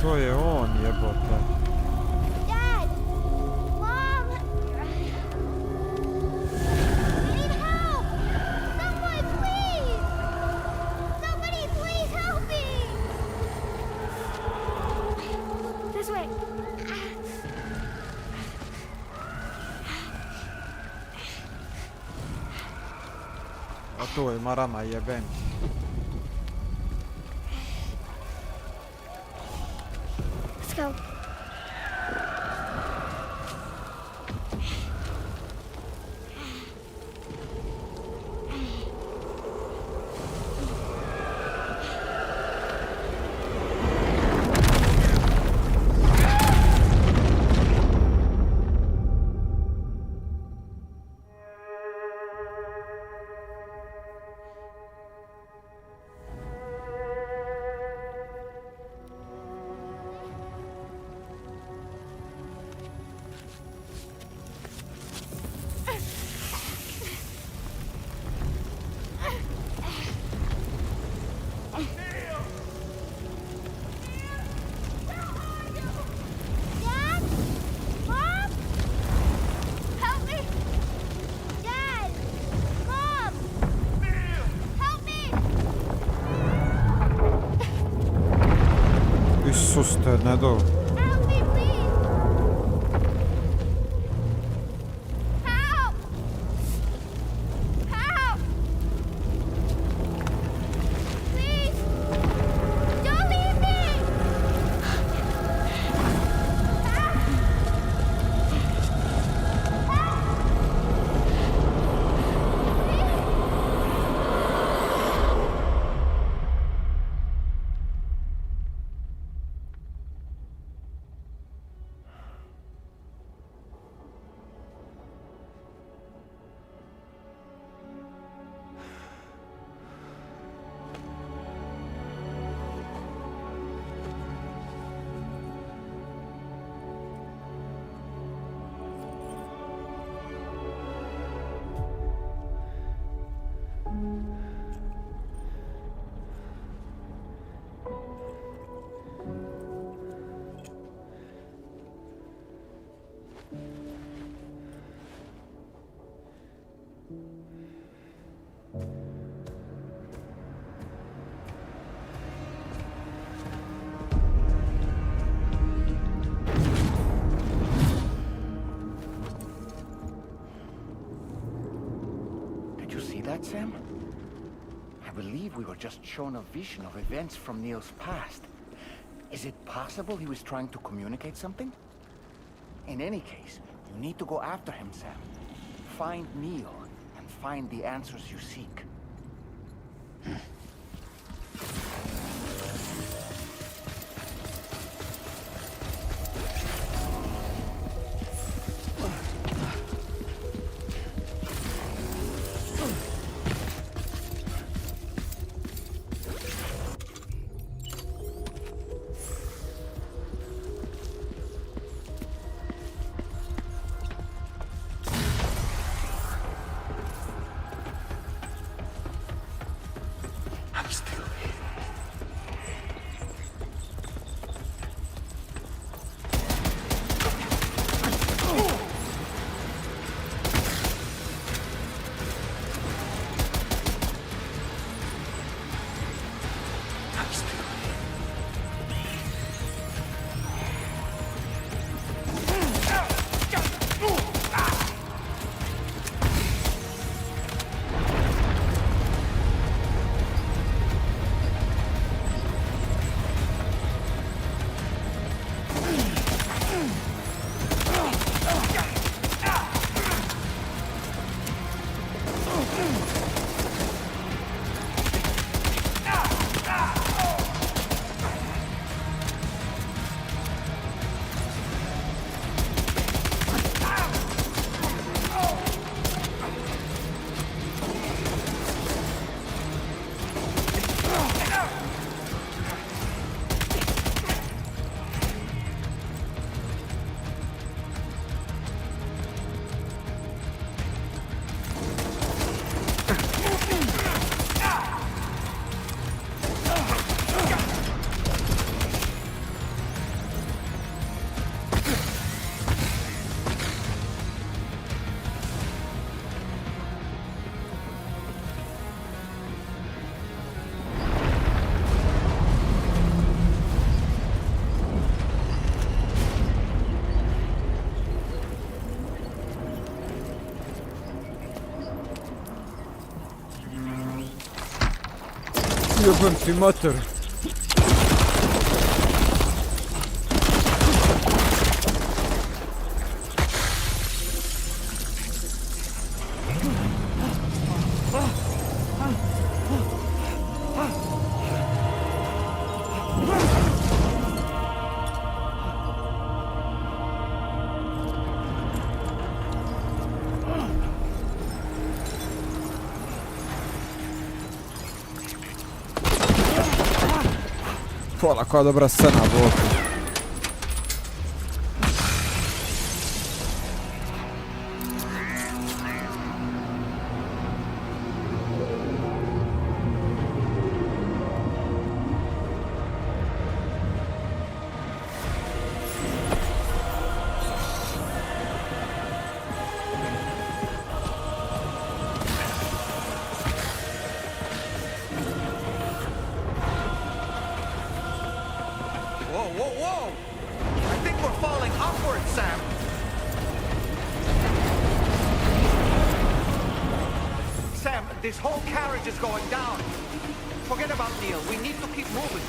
To je on, jebote. Dad! Mom! I need help! Someone, please! Somebody, please help me! This way. Stój, marama jebem. Let's go. Isus te ne do. That, Sam? I believe we were just shown a vision of events from Neil's past. Is it possible he was trying to communicate something? In any case, you need to go after him, Sam. Find Neil, and find the answers you seek. Jebem ti mater. Hvala, koja dobra scena bila. Whoa, whoa, whoa! I think we're falling upward, Sam! Sam, this whole carriage is going down. Forget about Neil. We need to keep moving.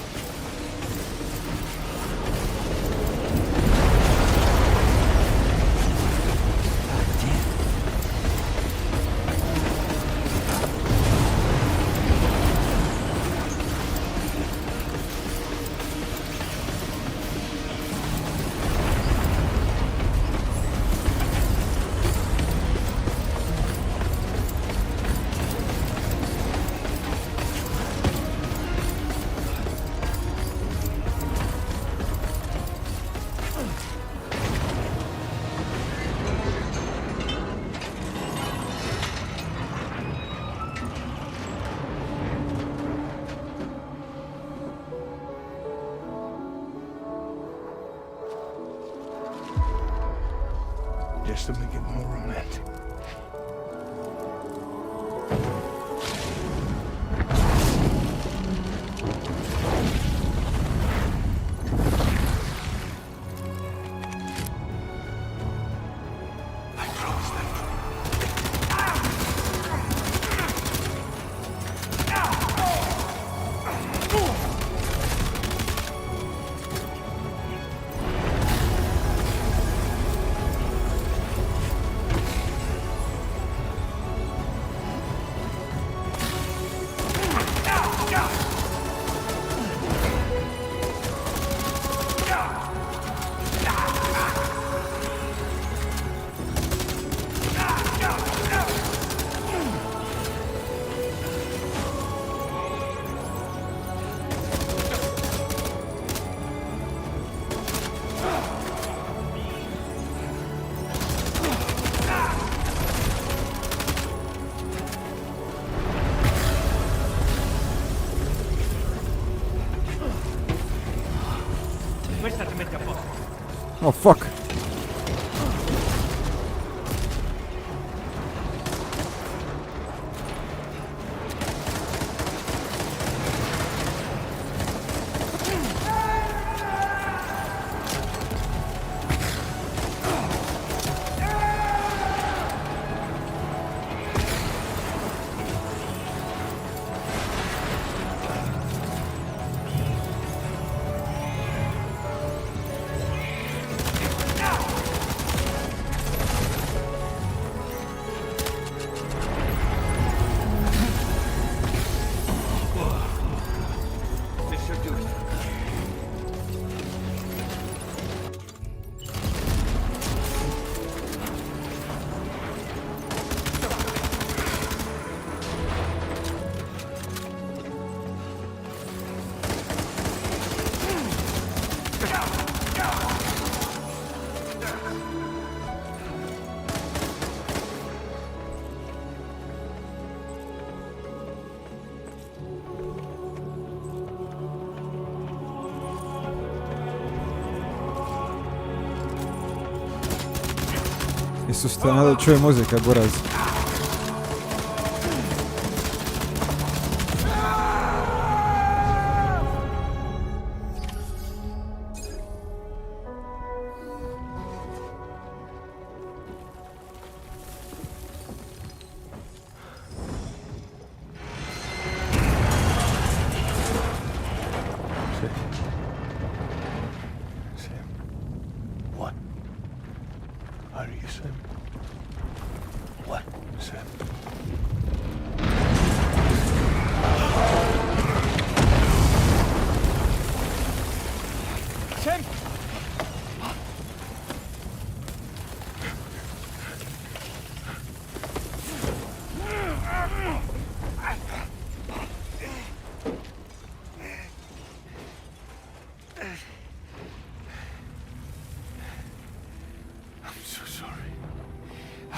Just to make it more romantic. I froze them. Oh fuck. Isus, te ne da čuje muzika, buraz.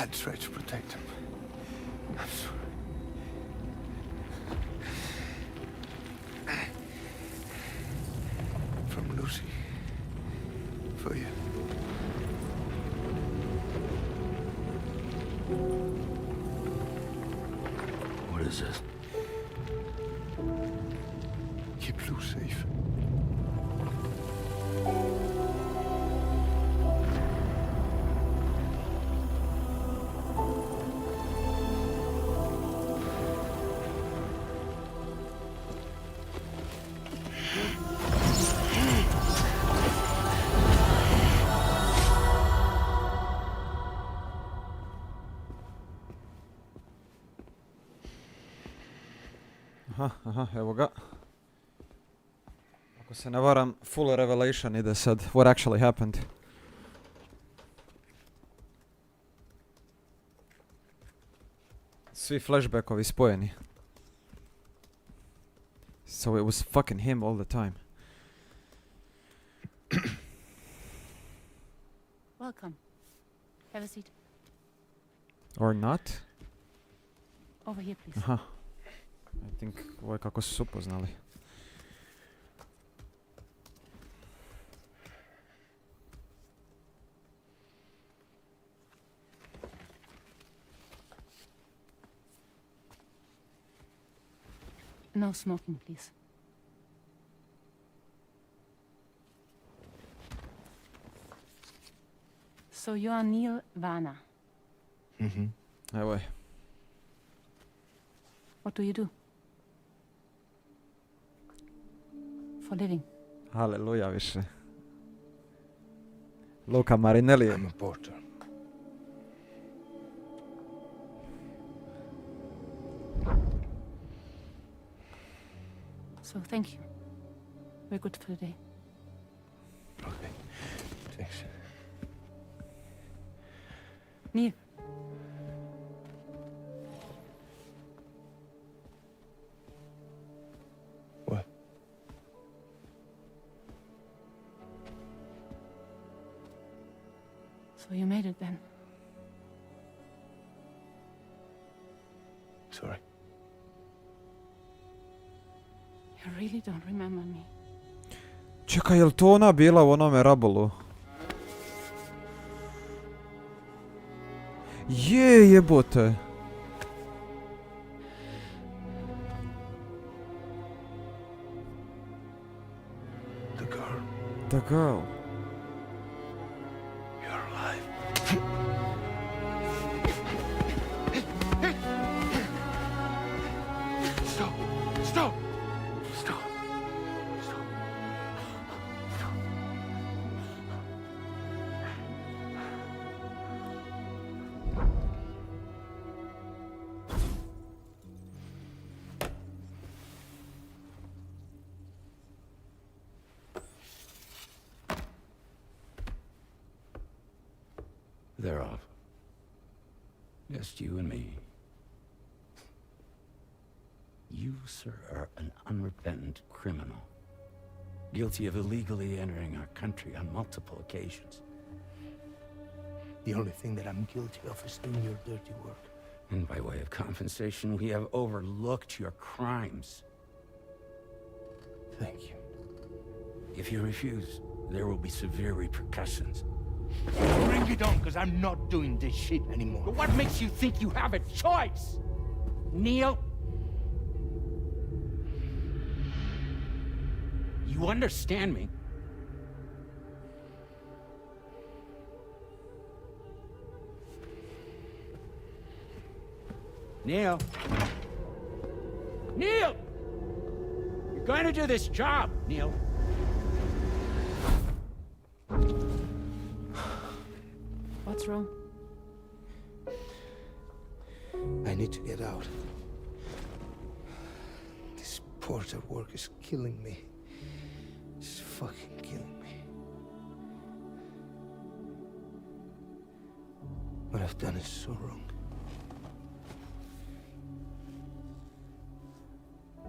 I'd try to protect him. I'm sorry. From Lucy. For you. What is this? Keep Lou safe. Aha, evo ga. Ako se ne varam, full revelation ide sad. What actually happened? Svi flashbackovi spojeni. So it was fucking him all the time. Welcome. Have a seat. Or not? Over here, please. Aha. I think ovo je kako su se upoznali. No smoking, please. So you are Neil Vana. Evo je. What do you do? For living? Haleluja više. Luka Marinelli. I'm a porter. So thank you. We're good for the day. Okay. Thanks. Neil. What? So you made it then? Sorry. You really don't remember me. Čekaj, jel to ona bila u onome rabolu? Je, jebote. The girl. The girl. You're alive. Stop. Stop. Stop. Stop. Stop. They're off. Just you and me. You, sir, are an unrepentant criminal. Guilty of illegally entering our country on multiple occasions. The only thing that I'm guilty of is doing your dirty work. And by way of compensation, we have overlooked your crimes. Thank you. If you refuse, there will be severe repercussions. Bring it on, because I'm not doing this shit anymore. But what makes you think you have a choice? Neil? You understand me? Neil? Neil! You're going to do this job, Neil. What's wrong? I need to get out. This porter work is killing me. It's fucking killing me. What I've done is so wrong.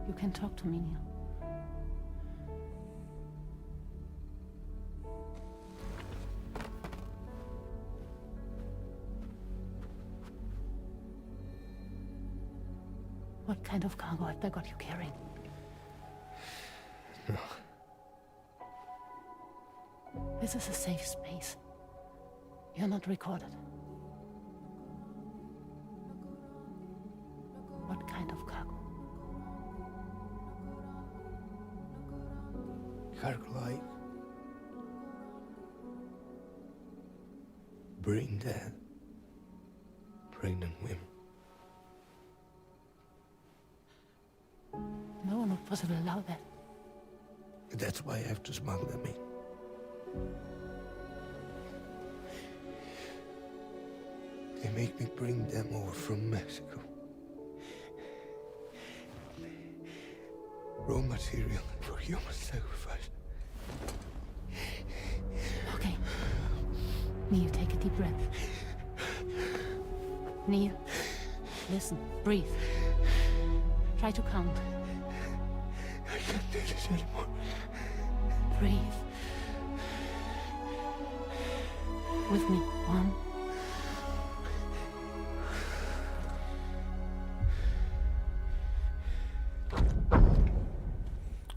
You can talk to me, Neil. kind of cargo have they got you carrying? No. This is a safe space. You're not recorded. What kind of cargo? Cargo like brain dead, pregnant women. No one would possibly allow that. That's why I have to smuggle them in. They make me bring them over from Mexico. Raw material for human sacrifice. Okay. Neil, take a deep breath. Neil, listen, breathe. Try to count. I can't do this anymore. Breathe. With me. 1.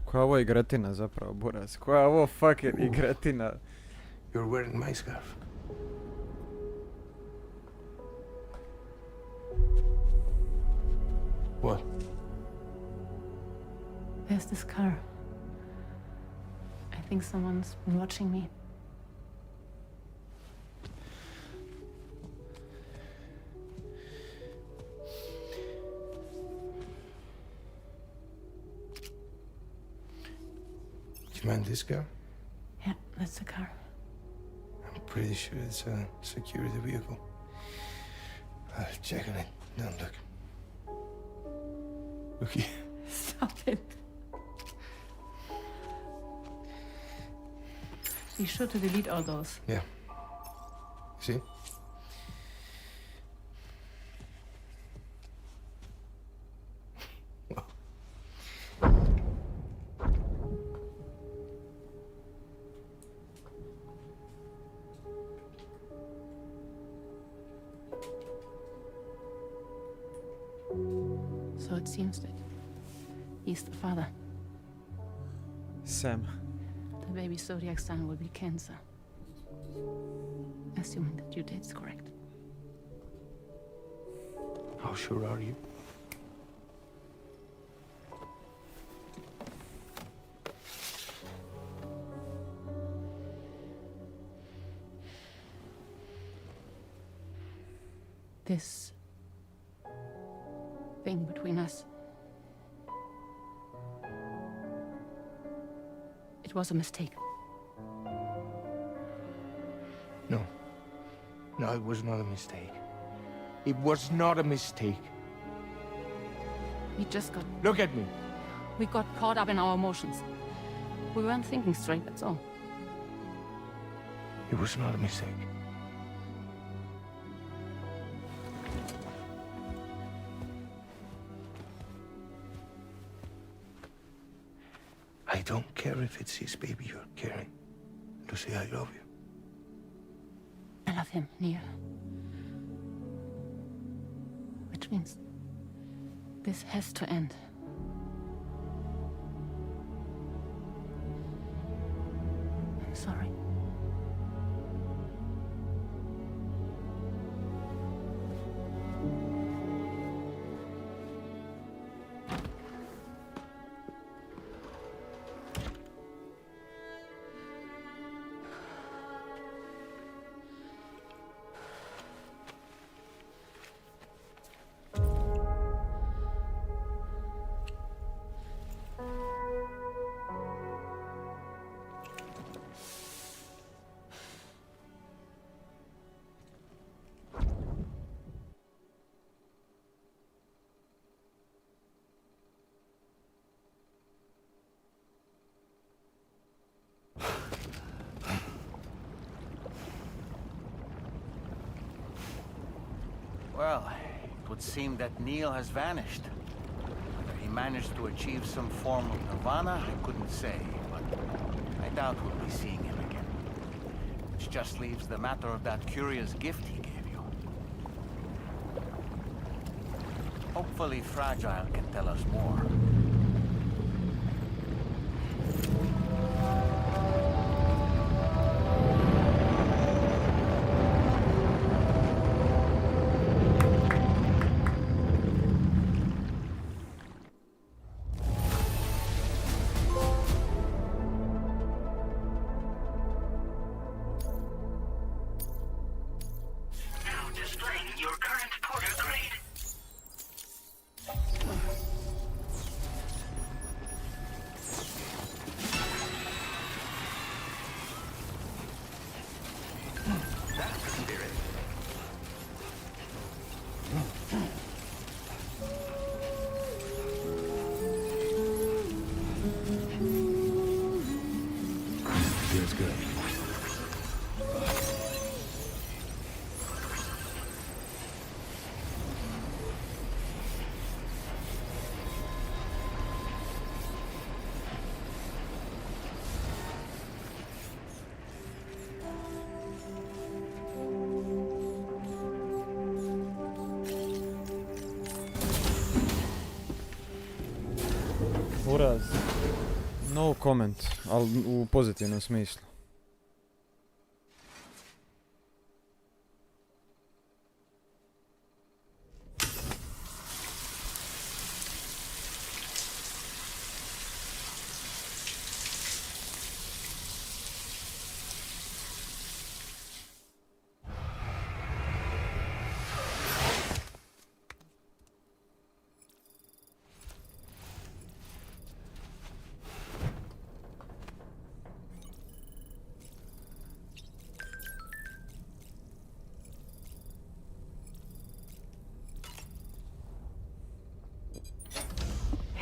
Koja je ovo igretina zapravo, Buras? Koja je ovo fucking igretina? You're wearing my scarf. What? There's this car. I think someone's been watching me. Do you mind this car? Yeah, that's the car. I'm pretty sure it's a security vehicle. I'll check on it. Don't look. Look here. Stop it. Be sure to delete all those. Yeah. See? So it seems that he's the father. Sam. The baby zodiac sign will be Cancer. Assuming that your date's correct. How sure are you? This thing between us. It was a mistake. No. No, it was not a mistake. It was not a mistake. We just got... Look at me. We got caught up in our emotions. We weren't thinking straight, that's all. It was not a mistake. I don't care if it's his baby you're carrying. To say I love you. I love him, Neil. Which means this has to end. I'm sorry. Well, it would seem that Neil has vanished. Whether he managed to achieve some form of nirvana, I couldn't say, but I doubt we'll be seeing him again. Which just leaves the matter of that curious gift he gave you. Hopefully Fragile can tell us more. Now displaying your current porter grade. That's the spirit. Feels good. Uraz. No comment, ali u pozitivnom smislu.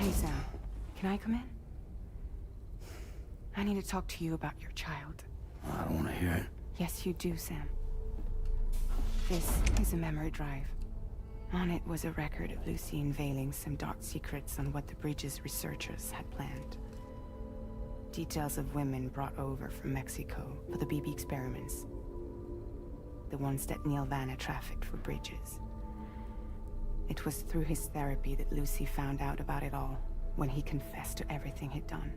Hey, Sam. Can I come in? I need to talk to you about your child. I don't want to hear it. Yes, you do, Sam. This is a memory drive. On it was a record of Lucy unveiling some dark secrets on what the Bridges researchers had planned. Details of women brought over from Mexico for the BB experiments. The ones that Neil Vanna trafficked for Bridges. It was through his therapy that Lucy found out about it all, when he confessed to everything he'd done.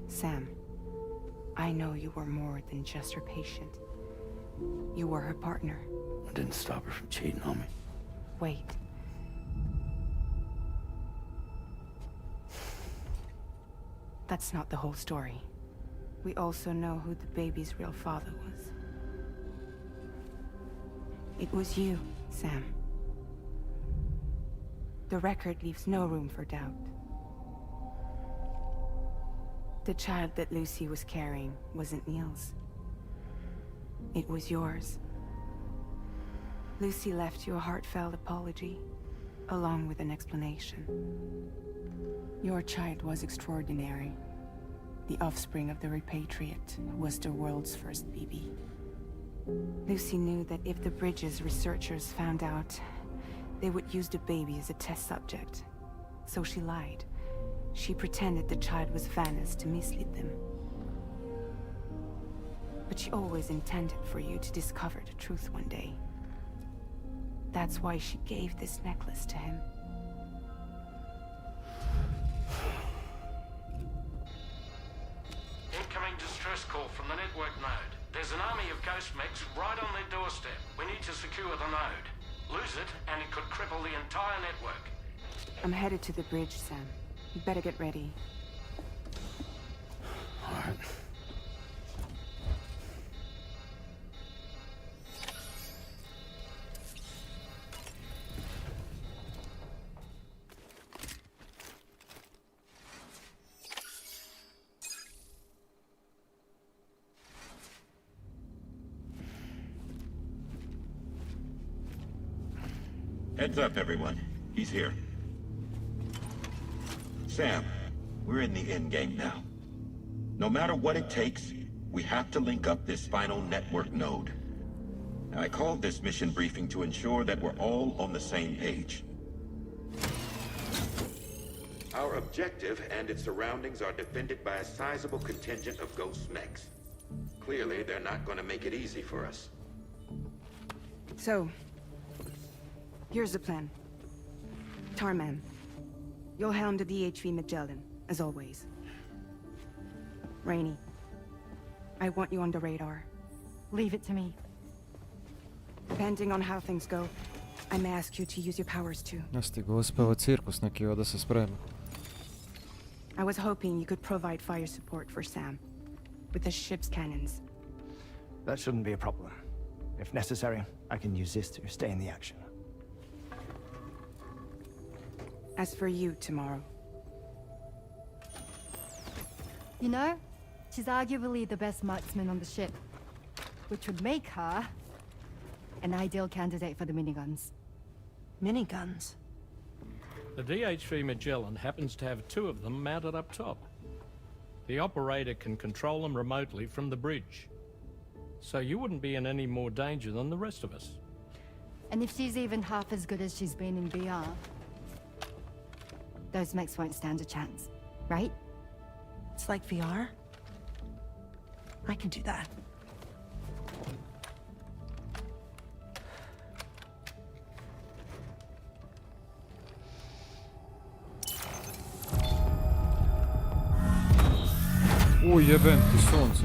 Sam, I know you were more than just her patient. You were her partner. I didn't stop her from cheating on me. Wait. That's not the whole story. We also know who the baby's real father was. It was you, Sam. The record leaves no room for doubt. The child that Lucy was carrying wasn't Neil's. It was yours. Lucy left you a heartfelt apology, along with an explanation. Your child was extraordinary. The offspring of the repatriate was the world's first BB. Lucy knew that if the Bridges researchers found out, they would use the baby as a test subject. So she lied. She pretended the child was Vanna's to mislead them. But she always intended for you to discover the truth one day. That's why she gave this necklace to him. Incoming distress call from the network node. There's an army of ghost mechs right on their doorstep. We need to secure the node. Lose it, and it could cripple the entire network. I'm headed to the bridge, Sam. You better get ready. All right. Heads up, everyone. He's here. Sam, we're in the endgame now. No matter what it takes, we have to link up this final network node. Now, I called this mission briefing to ensure that we're all on the same page. Our objective and its surroundings are defended by a sizable contingent of ghost mechs. Clearly, they're not going to make it easy for us. So, here's the plan. Tarman, you'll helm the DHV Magellan, as always. Rainey, I want you on the radar. Leave it to me. Depending on how things go, I may ask you to use your powers too. Stigo uspeo cirkus neki da se sprema. I was hoping you could provide fire support for Sam, with the ship's cannons. That shouldn't be a problem. If necessary, I can use this to stay in the action. As for you, tomorrow. You know, she's arguably the best marksman on the ship, which would make her an ideal candidate for the miniguns. Miniguns? The DHV Magellan happens to have 2 of them mounted up top. The operator can control them remotely from the bridge. So you wouldn't be in any more danger than the rest of us. And if she's even half as good as she's been in VR, those mechs won't stand a chance, right? It's like VR? I can do that. O jebem ti sunce.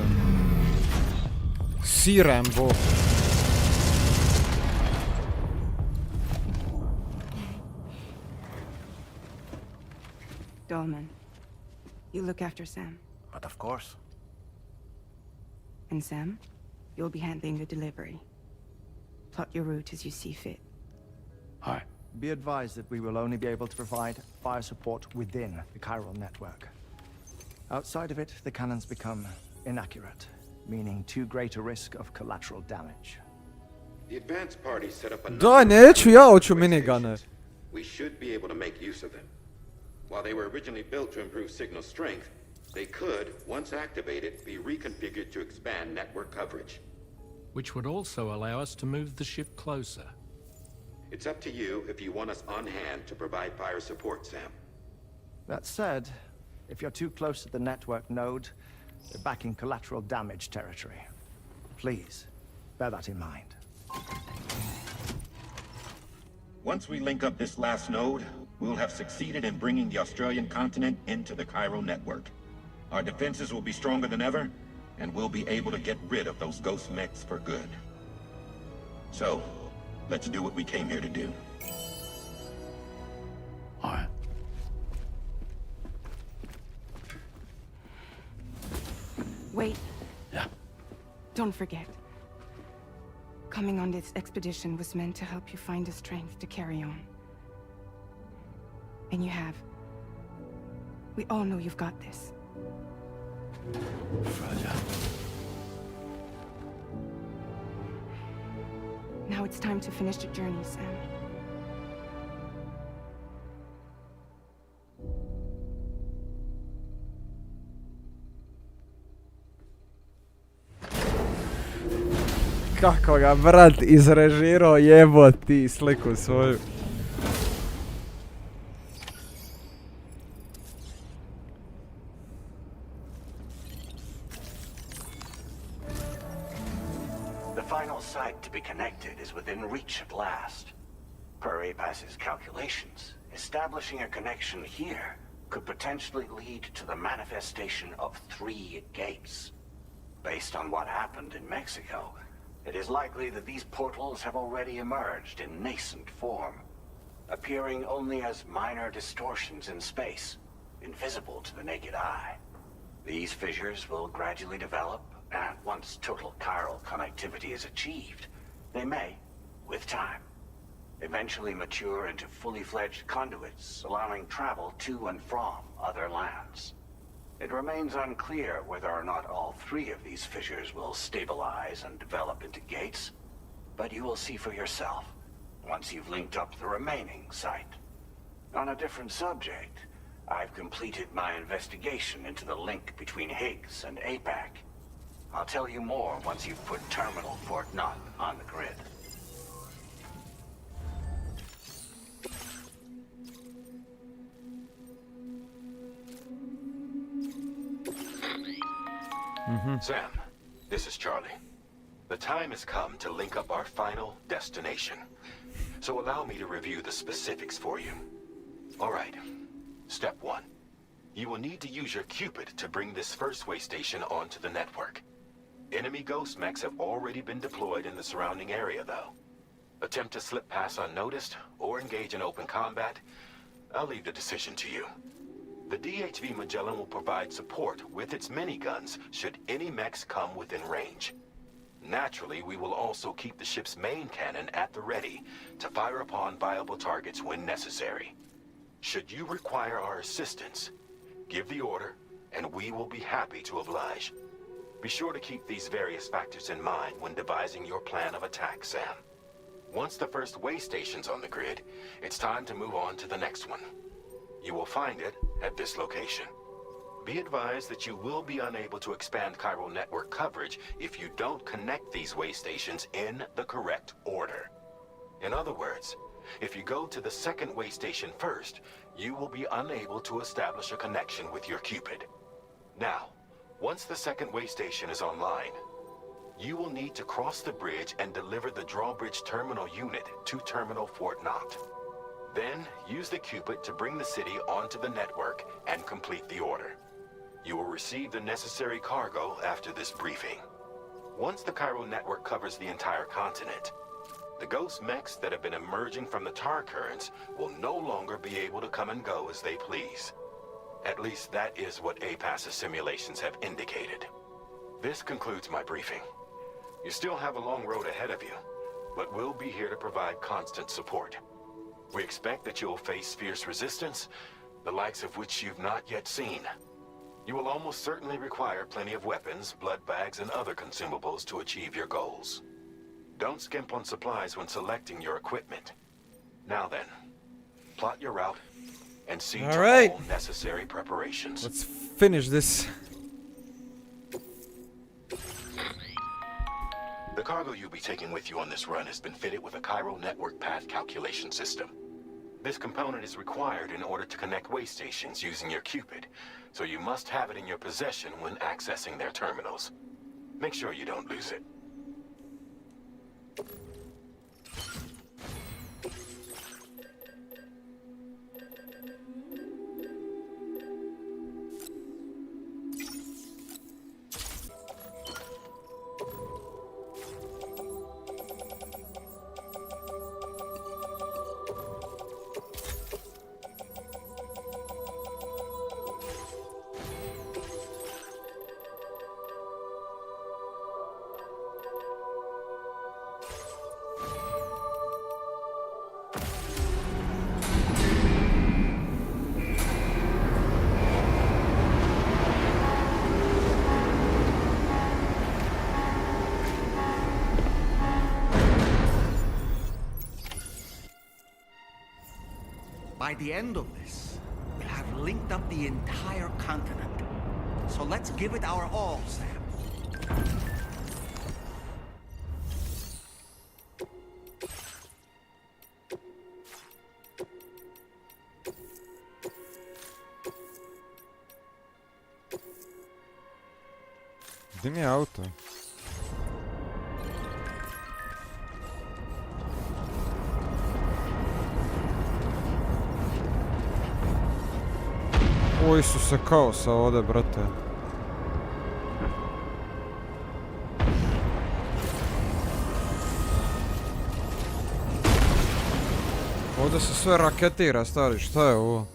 Sirem bo. Dolman, you look after Sam. But of course. And Sam, you'll be handling the delivery. Plot your route as you see fit. Hi. Be advised that we will only be able to provide fire support within the chiral network. Outside of it, the cannons become inaccurate, meaning too great a risk of collateral damage. The advanced party set up a Da, neću ja, hoću minigane. We should be able to make use of them. While they were originally built to improve signal strength, they could, once activated, be reconfigured to expand network coverage. Which would also allow us to move the ship closer. It's up to you if you want us on hand to provide fire support, Sam. That said, if you're too close to the network node, you're back in collateral damage territory. Please, bear that in mind. Once we link up this last node, we'll have succeeded in bringing the Australian continent into the chiral network. Our defenses will be stronger than ever, and we'll be able to get rid of those ghost mechs for good. So, let's do what we came here to do. All right. Wait. Yeah. Don't forget. Coming on this expedition was meant to help you find the strength to carry on. And you have. We all know you've got this. Fragile. Now it's time to finish the journey, Sam. Kako ga brat izrežirao, jebo ti sliku svoju. The final site to be connected is within reach at last. Per APAS's calculations, establishing a connection here could potentially lead to the manifestation of 3 gates. Based on what happened in Mexico, it is likely that these portals have already emerged in nascent form, appearing only as minor distortions in space, invisible to the naked eye. These fissures will gradually develop, and once total chiral connectivity is achieved, they may, with time, eventually mature into fully fledged conduits, allowing travel to and from other lands. It remains unclear whether or not all 3 of these fissures will stabilize and develop into gates, but you will see for yourself once you've linked up the remaining site. On a different subject, I've completed my investigation into the link between Higgs and APAC. I'll tell you more once you've put Terminal Fort Knock on the grid. Sam, this is Charlie. The time has come to link up our final destination. So allow me to review the specifics for you. All right. Step 1. You will need to use your Cupid to bring this first way station onto the network. Enemy ghost mechs have already been deployed in the surrounding area, though. Attempt to slip past unnoticed or engage in open combat, I'll leave the decision to you. The DHV Magellan will provide support with its miniguns should any mechs come within range. Naturally, we will also keep the ship's main cannon at the ready to fire upon viable targets when necessary. Should you require our assistance, give the order, and we will be happy to oblige. Be sure to keep these various factors in mind when devising your plan of attack, Sam. Once the first way station's on the grid, it's time to move on to the next one. You will find it at this location. Be advised that you will be unable to expand chiral network coverage if you don't connect these way stations in the correct order. In other words, if you go to the second way station first, you will be unable to establish a connection with your Cupid. Now, once the second way station is online, you will need to cross the bridge and deliver the drawbridge terminal unit to Terminal Fort Knott. Then, use the Cupid to bring the city onto the network and complete the order. You will receive the necessary cargo after this briefing. Once the chiral network covers the entire continent, the ghost mechs that have been emerging from the tar currents will no longer be able to come and go as they please. At least that is what APAS's simulations have indicated. This concludes my briefing. You still have a long road ahead of you, but we'll be here to provide constant support. We expect that you'll face fierce resistance, the likes of which you've not yet seen. You will almost certainly require plenty of weapons, blood bags, and other consumables to achieve your goals. Don't skimp on supplies when selecting your equipment. Now then, plot your route and see to all necessary preparations. Let's finish this. The cargo you'll be taking with you on this run has been fitted with a chiral network path calculation system. This component is required in order to connect way stations using your Cupid, so you must have it in your possession when accessing their terminals. Make sure you don't lose it. By the end of this, we'll have linked up the entire continent. So let's give it our all, Sam. Gdje mi je auto? O Isuse, kaosa ovdje, brate. Ovdje se sve raketira, stari, šta je ovo?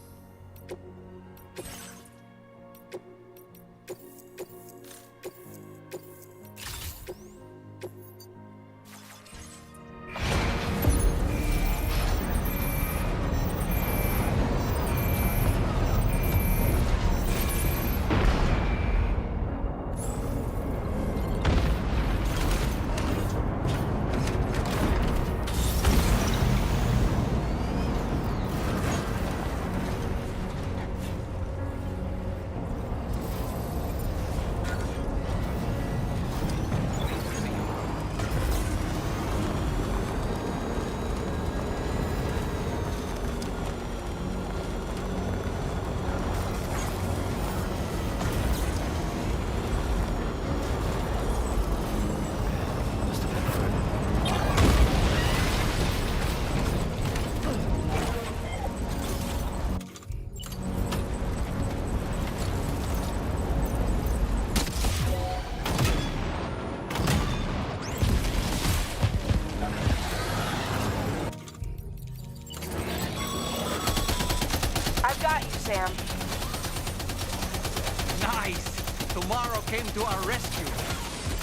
got you, Sam. Nice! Tomorrow came to our rescue.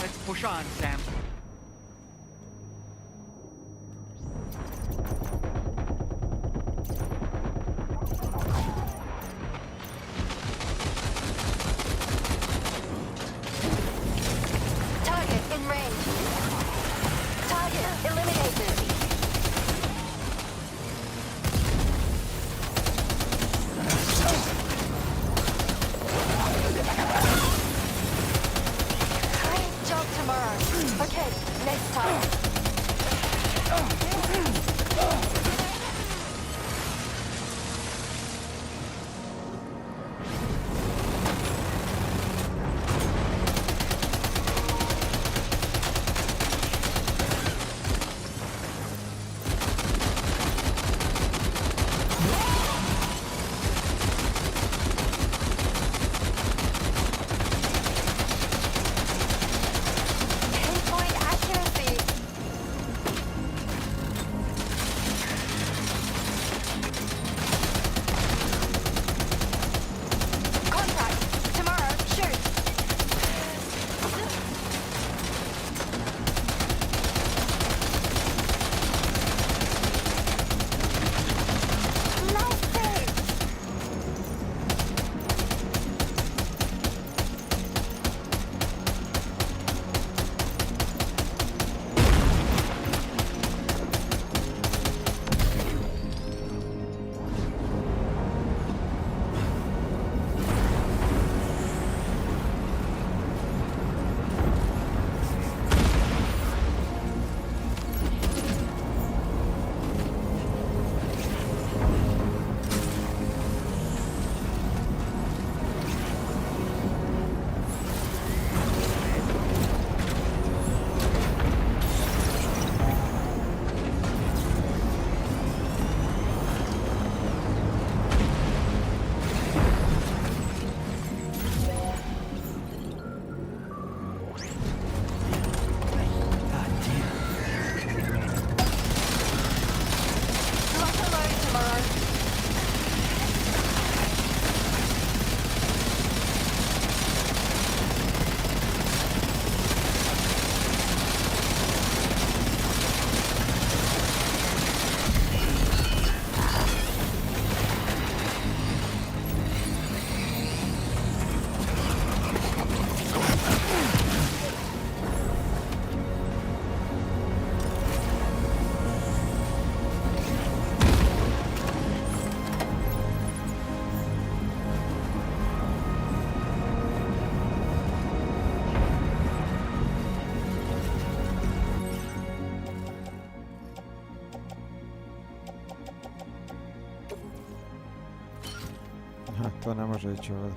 Let's push on, Sam. Target in range. Target eliminated. Great job tomorrow. Okay, next time. Pinpoint accuracy. Contact. Tomorrow, shoot. Nice save. Not alone tomorrow. Ha, to ne može ići ovdje.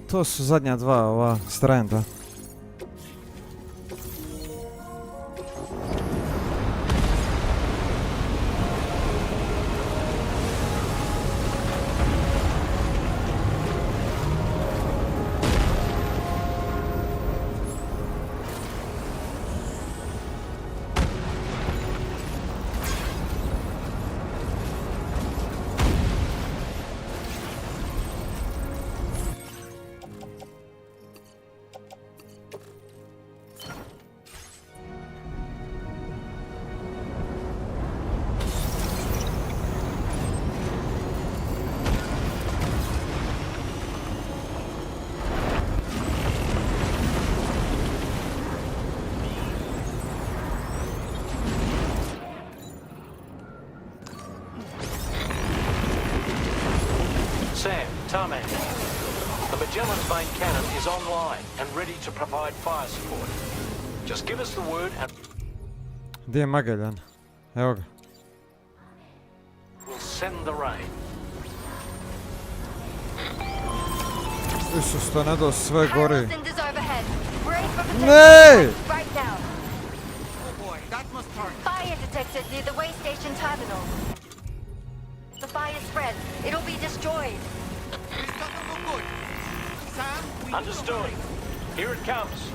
To su zadnja dva ova stranda. Sam, Tarman. The Magellan's main cannon is online and ready to provide fire support. Just give us the word and Gdje je Magellan? Evo ga. we'll send the rain. Isus, to ne do, sve gori. Cinders overhead. Brace for protection. Ne! Right now. Oh boy, that must hurt. Fire detected near the way station terminal. The fire spread. It'll be destroyed. This doesn't look good. Sam, we Understood. Here it comes.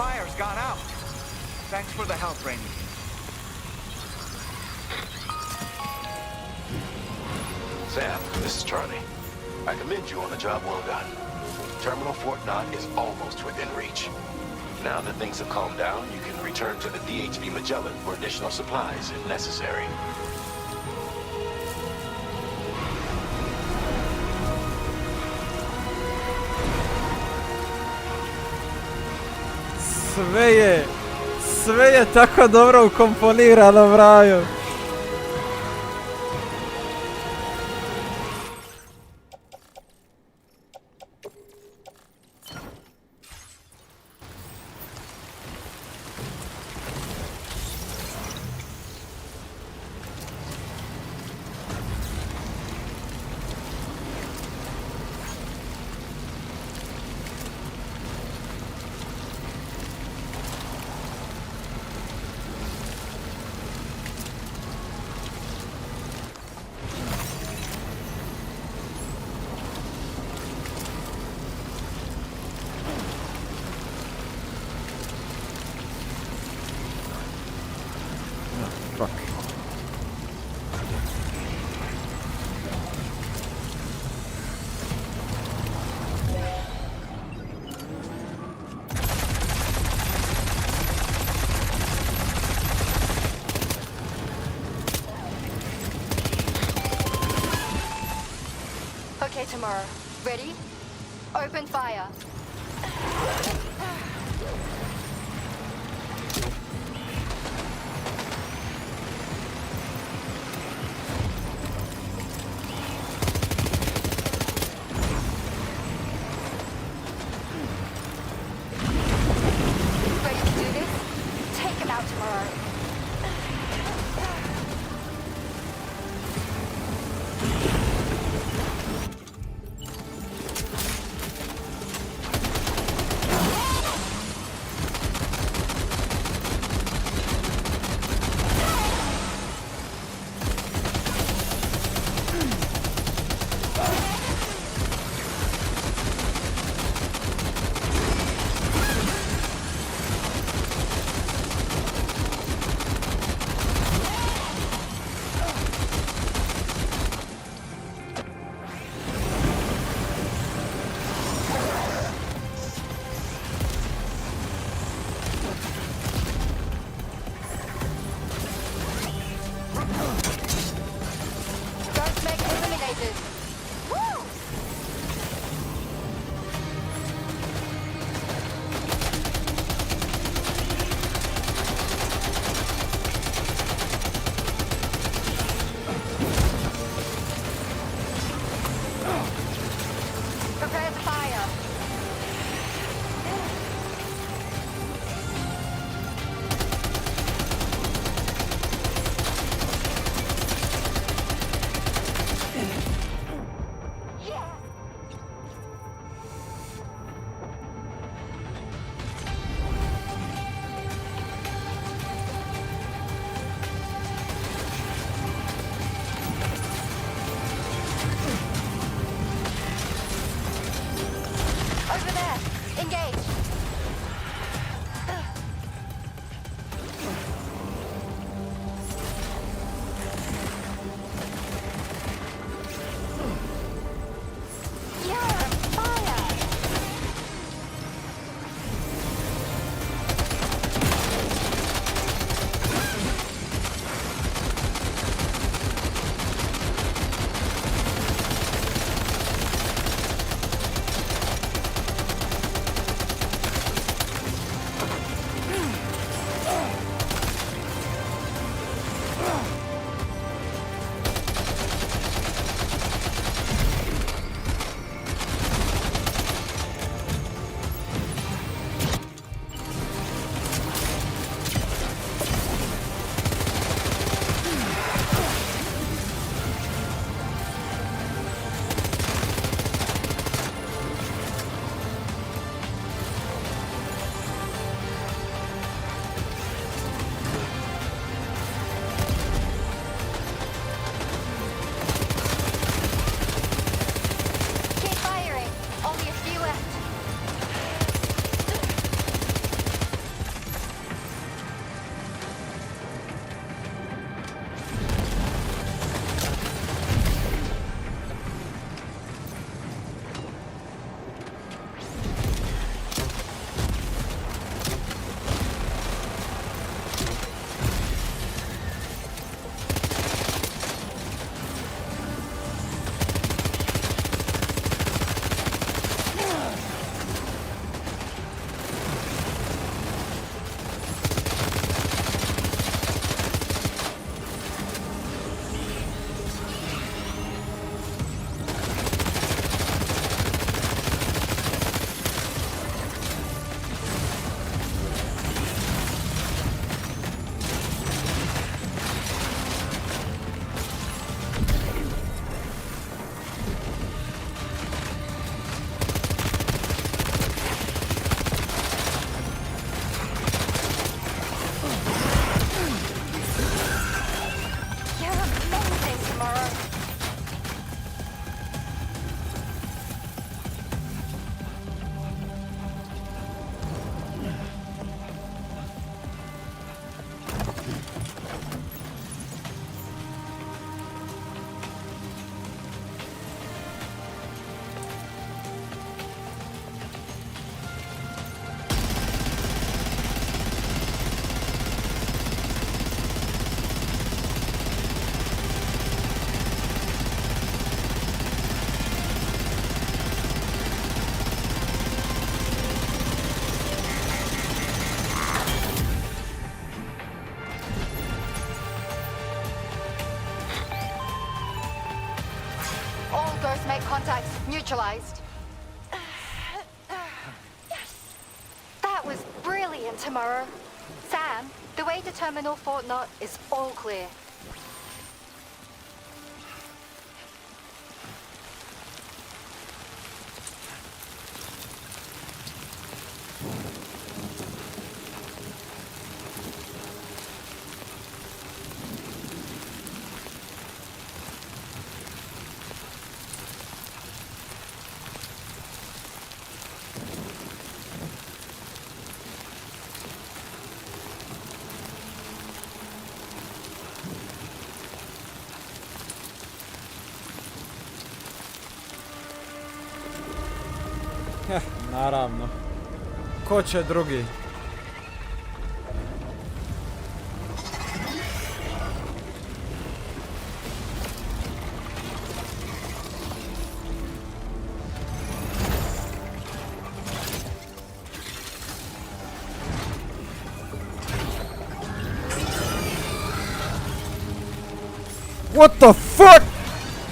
fire's gone out. Thanks for the help, Rainy. Sam, this is Charlie. I commend you on a job well done. Terminal Fort Knott is almost within reach. Now that things have calmed down, you can return to the DHV Magellan for additional supplies if necessary. Sve je tako dobro ukomponirano, braju. tomorrow. Ready? Open fire. Ready to do this? Take him out tomorrow. Prepare to fire. neutralized. That was brilliant, Tomorrow. Sam, the way to Terminal Fort Knot is all clear. Naravno. Ko će drugi? What the fuck?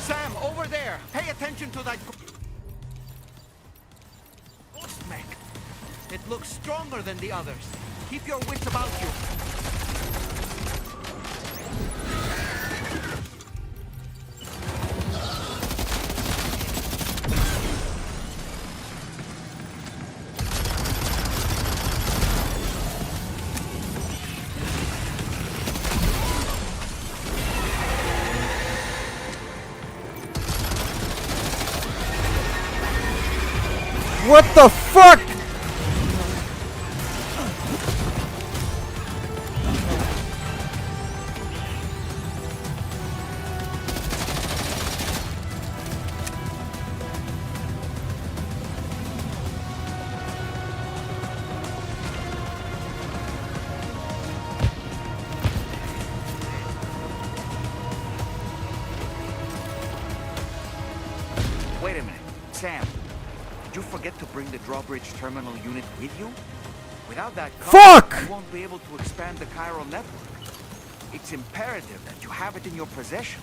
Sam, over there! Pay attention to that... It looks stronger than the others. Keep your wits about you. What the fuck? Wait a minute. Sam, did you forget to bring the drawbridge terminal unit with you? Without that Fuck! you won't be able to expand the chiral network. It's imperative that you have it in your possession.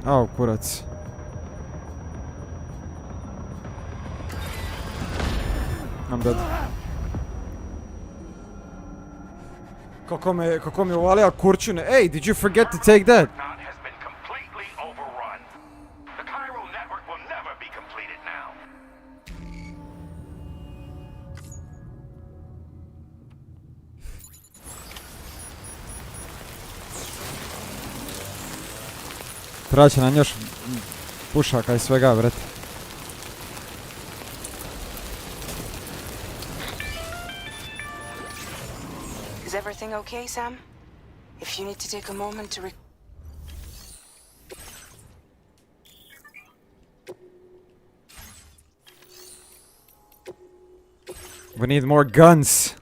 Au, kurac. I'm dead. Kako mi uvalija kurčune. Hey, did you forget to take that? Has been completely overrun. The chiral network will never be completed now. Treba će nam još pušaka i svega, vret. Is everything okay, Sam? If you need to take a moment to We need more guns.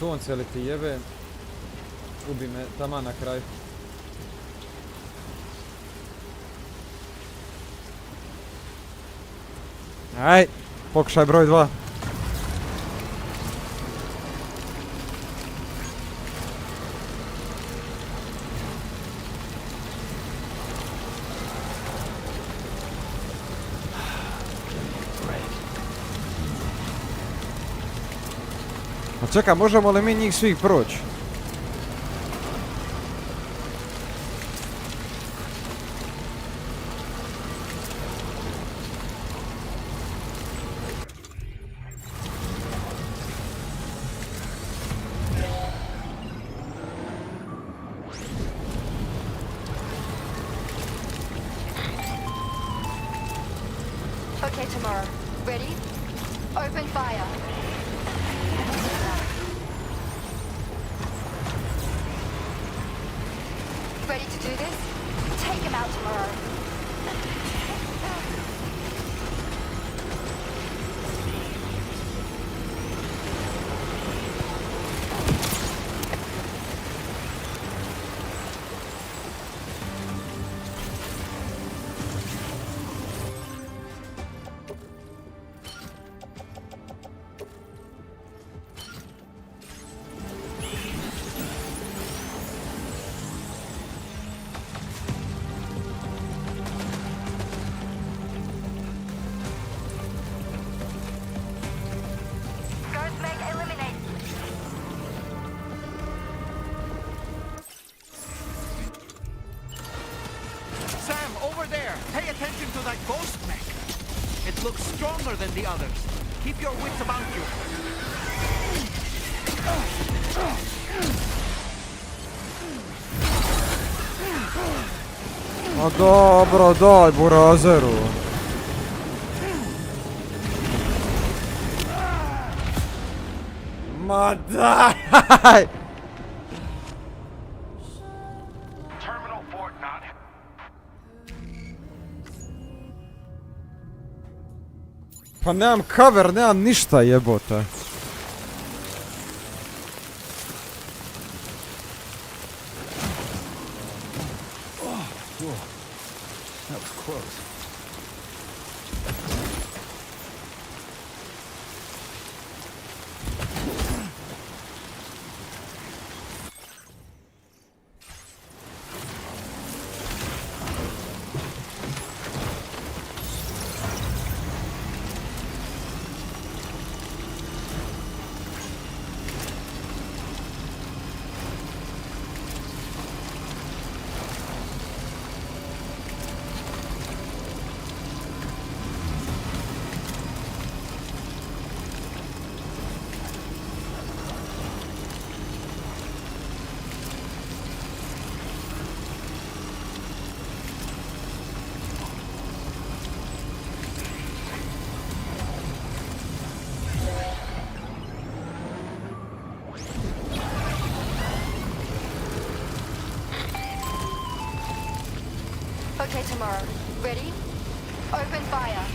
sunce ili ti jebe. Ubi me tamo na kraju. Aj, pokušaj broj 2. A čekaj, možemo li mi njih svih proći? Okay, tomorrow. Ready? Open fire. Ready to do this? Take him out tomorrow. Sam, over there! Pay attention to that ghost mech! It looks stronger than the others. Keep your wits about you. A dobro, daj burazeru. Ma daj! Terminal Fort not. Pa nemam cover, nemam ništa jebote. That was close. Okay, tomorrow. Ready? Open fire.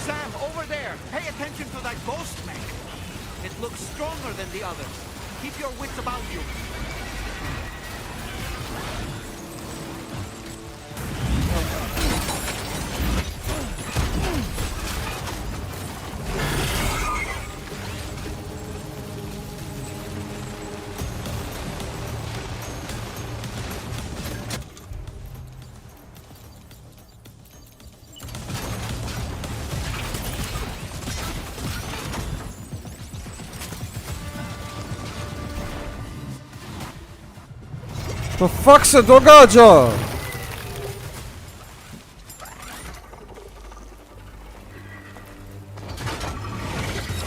Sam, over there! Pay attention to that ghost mech! It looks stronger than the others. Keep your wits about you. Što fuck se događa?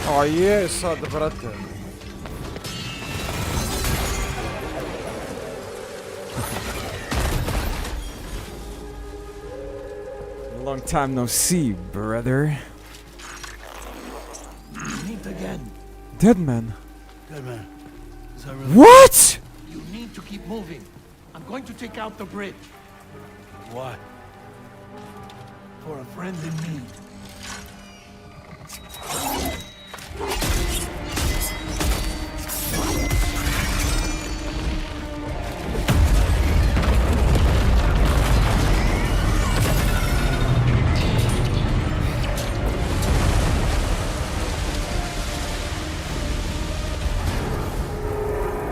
A je sad, brate. Long time no see, brother. Meet again. Dead man. Dead man. Is that really... What? You need to keep moving. I'm going to take out the bridge. Why? For a friend in need.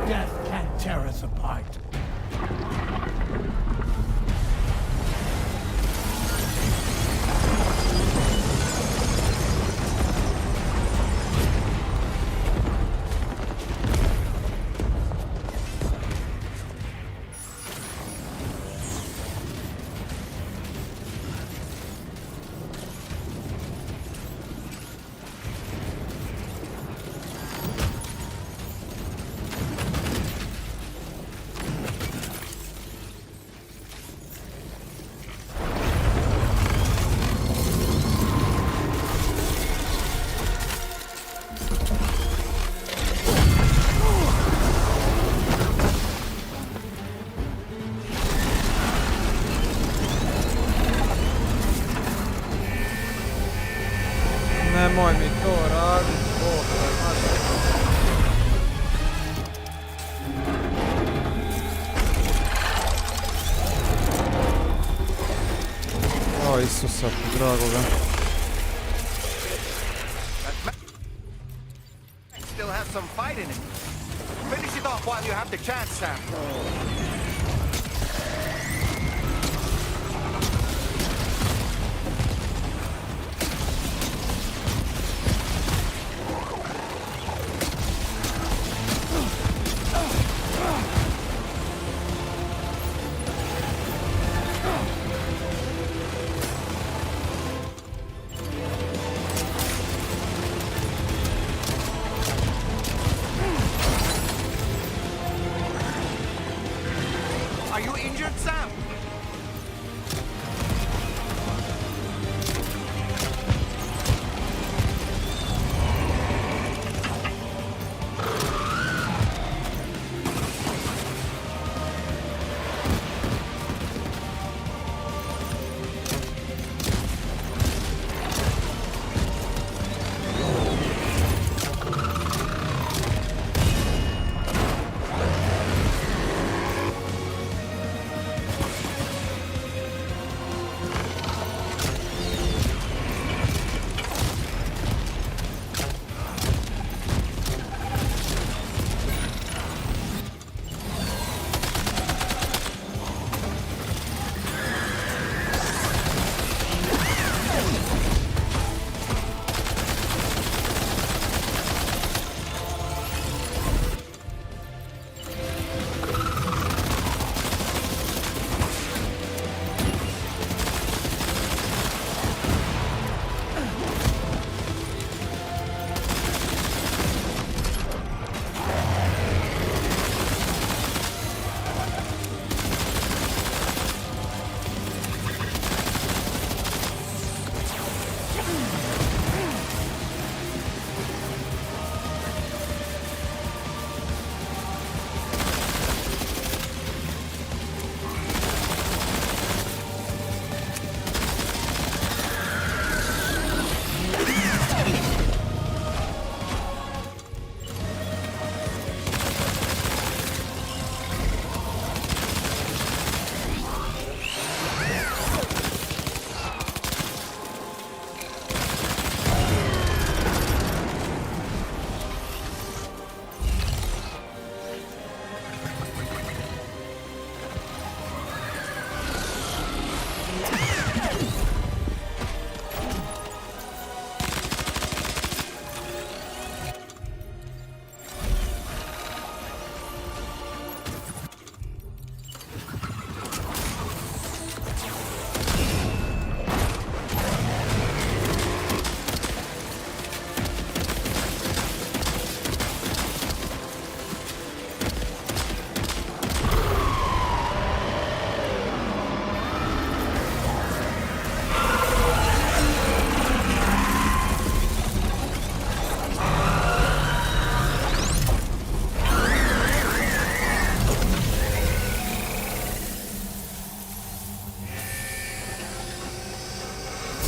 Death can't tear us apart. Nemoj mi to radit, Bože, o Isusa, dragoga. Still has some fight in it. Finish it off while you have the chance, Sam. Are you injured, Sam?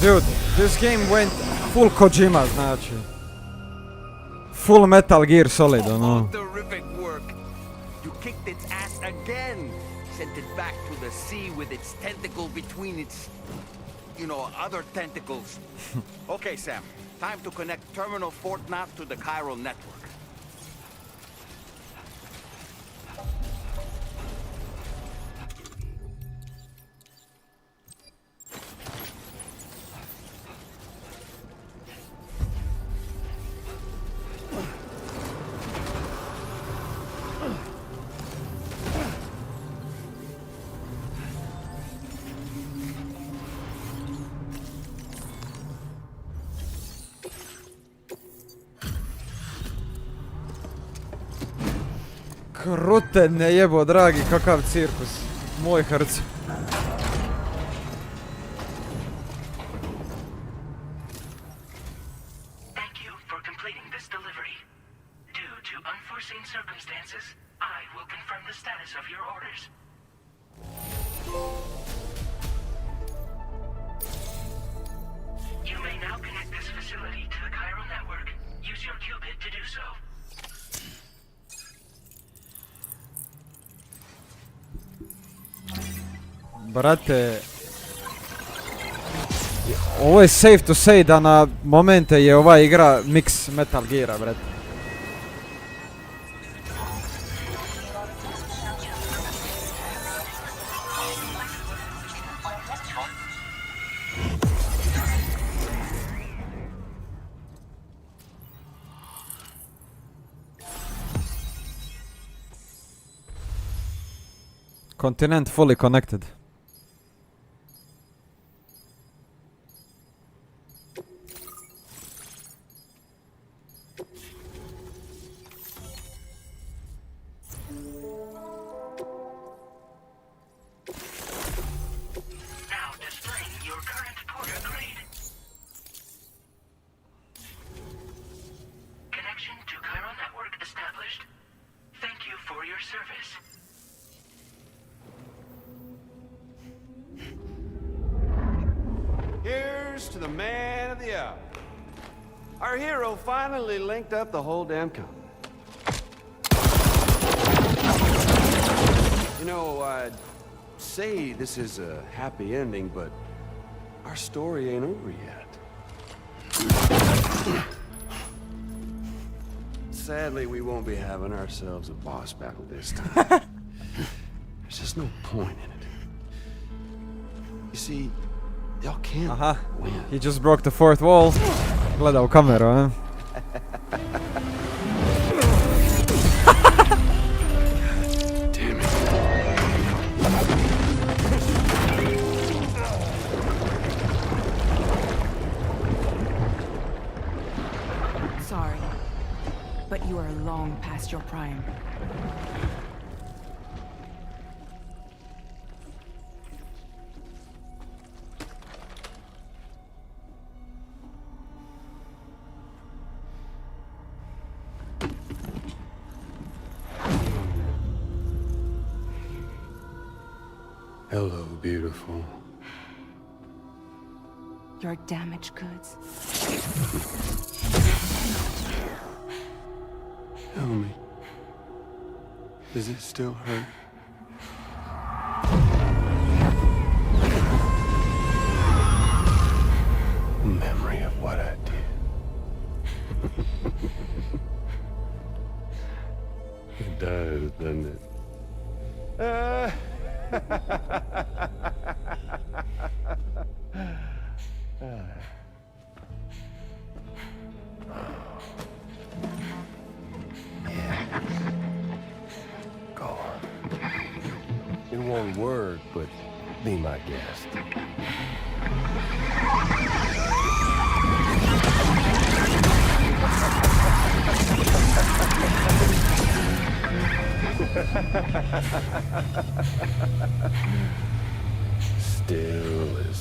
Dude, this game went full Kojima, znači. Full Metal Gear Solid, ono. Terrific work. You kicked its ass again. Sent it back to the sea with its tentacle between its, other tentacles. Okay, Sam. Time to connect Terminal Fort Nav to the chiral network. Krute ne jebo, dragi, kakav cirkus. Moj hrc. Thank you for completing this delivery. Due to unforeseen circumstances, I will confirm the status of your orders. You may now connect this facility to the chiral network. Use your qubit to do so. Brate, ovo je safe to say da na momente je ova igra mix Metal Geara, brate. Continent fully connected. Here's to the man of the hour. Our hero finally linked up the whole damn company. I'd say this is a happy ending, but our story ain't over yet. Sadly, we won't be having ourselves a boss battle this time. There's just no point in it. You see, y'all can't win. He just broke the fourth wall. Gleda u kameru, eh? Damn it. Sorry, but you are long past your prime. Hello, beautiful. Your damaged goods. Tell me, does it still hurt? Memory of what I did. It does, doesn't it? Go on. In one word, but be my guest. Still as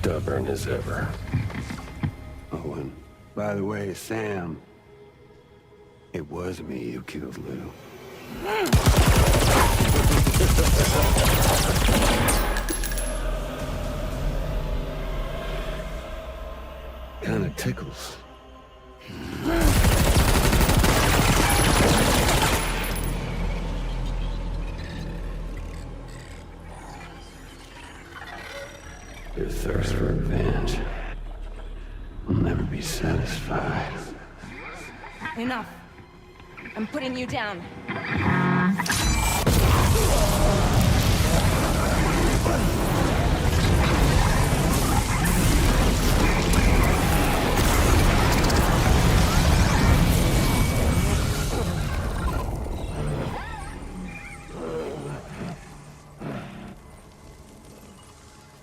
stubborn as ever. Oh, and by the way, Sam, it was me who killed Lou. Your thirst for revenge will never be satisfied. Enough. I'm putting you down.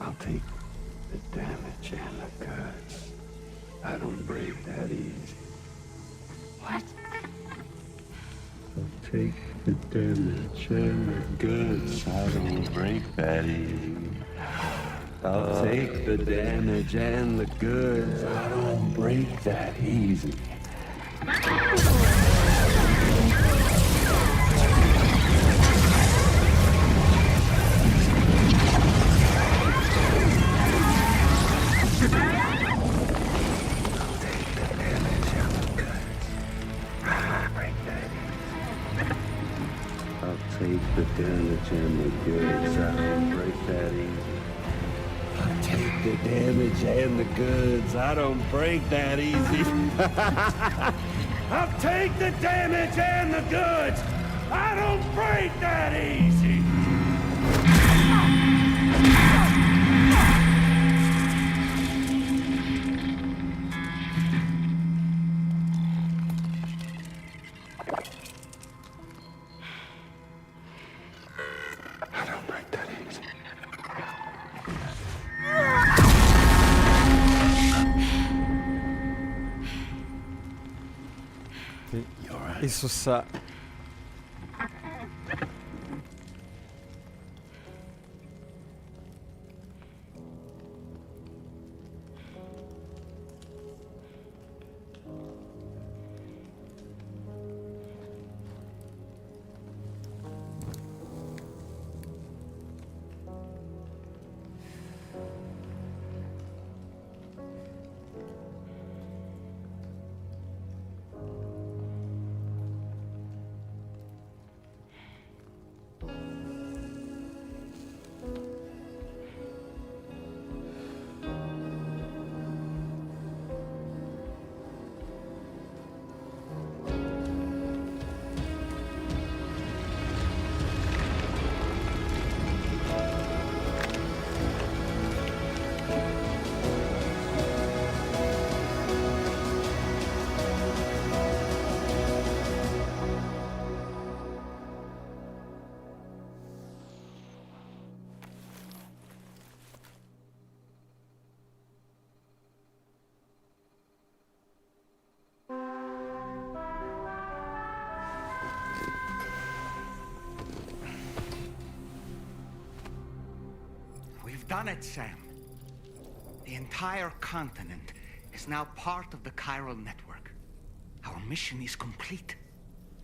I'll take the damage and the goods. I don't break that easy. What? I'll take the damage and the goods. I don't break that easy. I'll take the damage and the goods. I don't break that easy. Take the damage and the goods. I don't break that easy. I'll take the damage and the goods. I don't break that easy. I'll take the damage and the goods. I don't break that easy. Isusa. Done it, Sam. The entire continent is now part of the chiral network. Our mission is complete.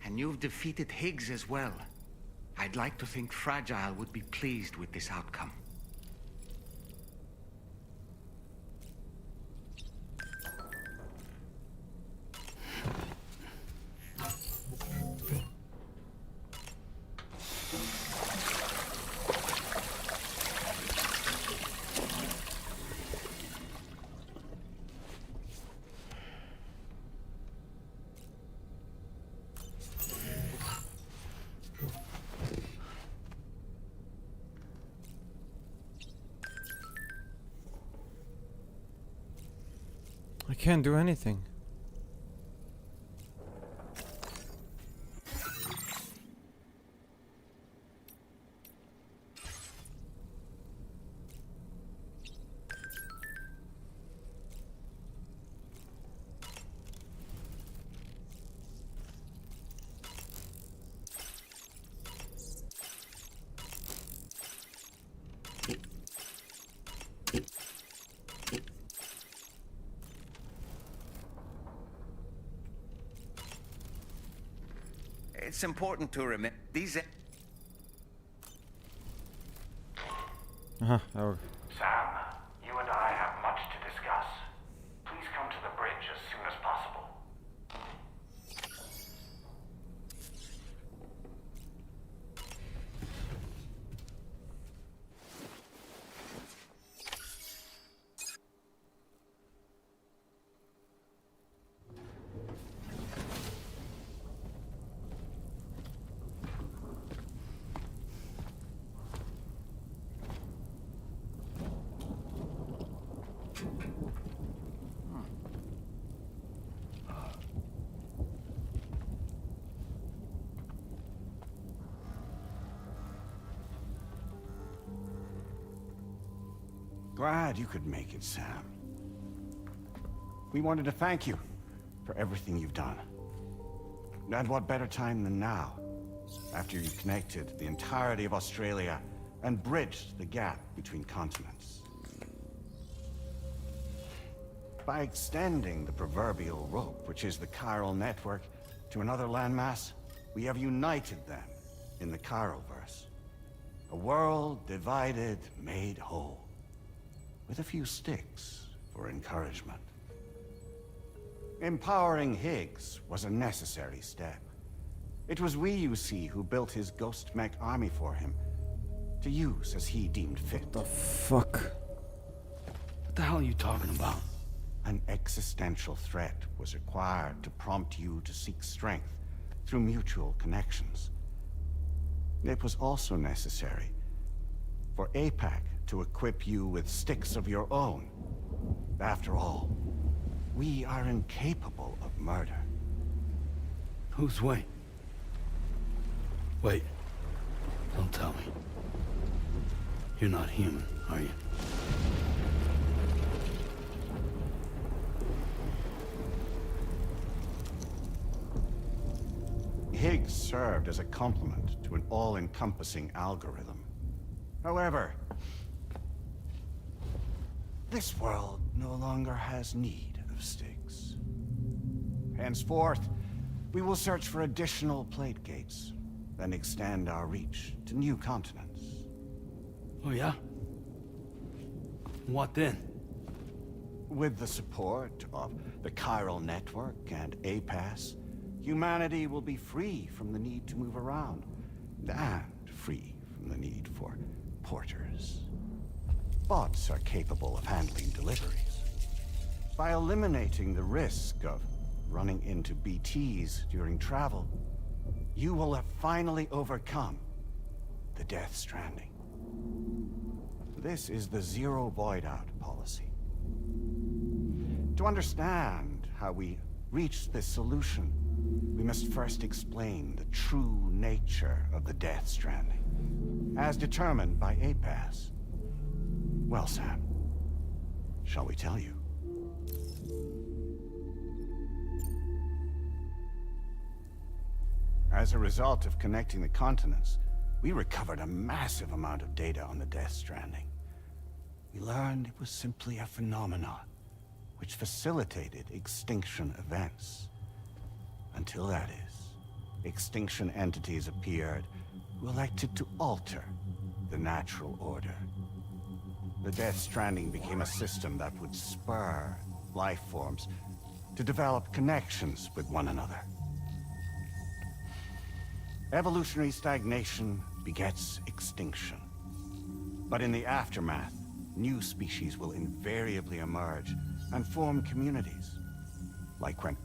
And you've defeated Higgs as well. I'd like to think Fragile would be pleased with this outcome. I can't do anything. It's important to remember these. Oh. Sam, you and I have much to discuss. Please come to the bridge as soon as possible. Glad you could make it, Sam. We wanted to thank you for everything you've done. And what better time than now, after you connected the entirety of Australia and bridged the gap between continents. By extending the proverbial rope, which is the chiral network, to another landmass, we have united them in the Chiroverse. A world divided, made whole, with a few sticks for encouragement. Empowering Higgs was a necessary step. It was we, you see, who built his ghost mech army for him, to use as he deemed fit. The fuck? What the hell are you talking about? An existential threat was required to prompt you to seek strength through mutual connections. It was also necessary for APAC to equip you with sticks of your own. After all, we are incapable of murder. Who's we? Wait. Don't tell me. You're not human, are you? Higgs served as a complement to an all-encompassing algorithm. However, this world no longer has need of sticks. Henceforth, we will search for additional plate gates, then extend our reach to new continents. Oh yeah? What then? With the support of the chiral network and APAS, humanity will be free from the need to move around, and free from the need for porters. Bots are capable of handling deliveries. By eliminating the risk of running into BTs during travel, you will have finally overcome the Death Stranding. This is the zero void-out policy. To understand how we reached this solution, we must first explain the true nature of the Death Stranding, as determined by APAS. Well, Sam, shall we tell you? As a result of connecting the continents, we recovered a massive amount of data on the Death Stranding. We learned it was simply a phenomenon which facilitated extinction events. Until that is, extinction entities appeared who elected to alter the natural order. The Death Stranding became a system that would spur life forms to develop connections with one another. Evolutionary stagnation begets extinction. But in the aftermath, new species will invariably emerge and form communities. Like when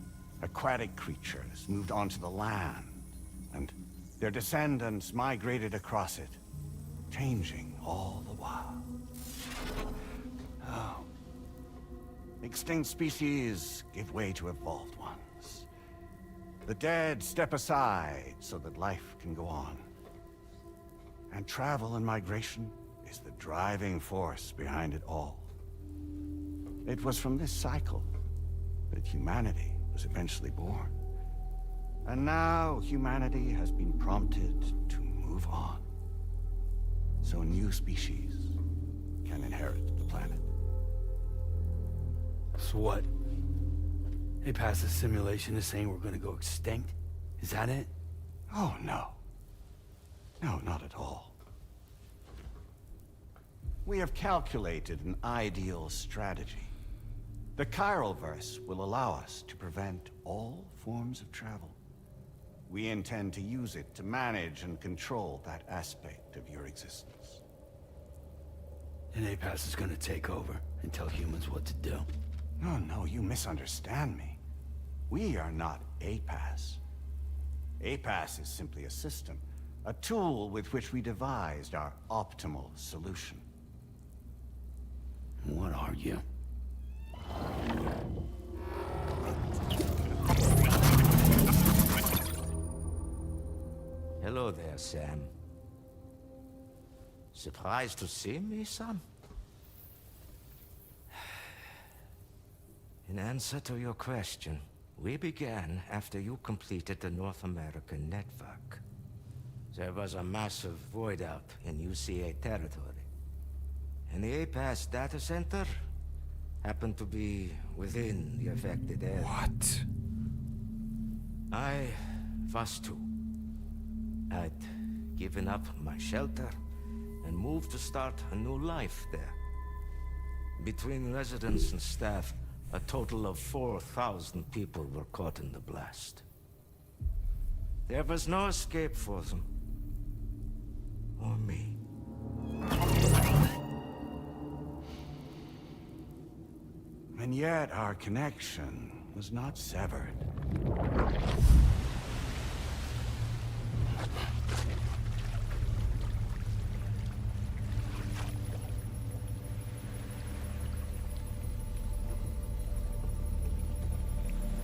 aquatic creatures moved onto the land, and their descendants migrated across it, changing all the while. Oh. Extinct species give way to evolved ones. The dead step aside so that life can go on. And travel and migration is the driving force behind it all. It was from this cycle that humanity was eventually born. And now humanity has been prompted to move on, so new species can inherit the planet. So what? APAS's simulation is saying we're gonna go extinct? Is that it? Oh, no. No, not at all. We have calculated an ideal strategy. The Chiroverse will allow us to prevent all forms of travel. We intend to use it to manage and control that aspect of your existence. And APAS is gonna take over and tell humans what to do. No, you misunderstand me. We are not APAS. APAS is simply a system, a tool with which we devised our optimal solution. What are you? Hello there, Sam. Surprised to see me, son? In answer to your question, we began after you completed the North American network. There was a massive void out in UCA territory. And the APAS data center happened to be within the affected area. What? I was too. I'd given up my shelter and moved to start a new life there. Between residents and staff, a total of 4,000 people were caught in the blast. There was no escape for them. Or me. And yet our connection was not severed.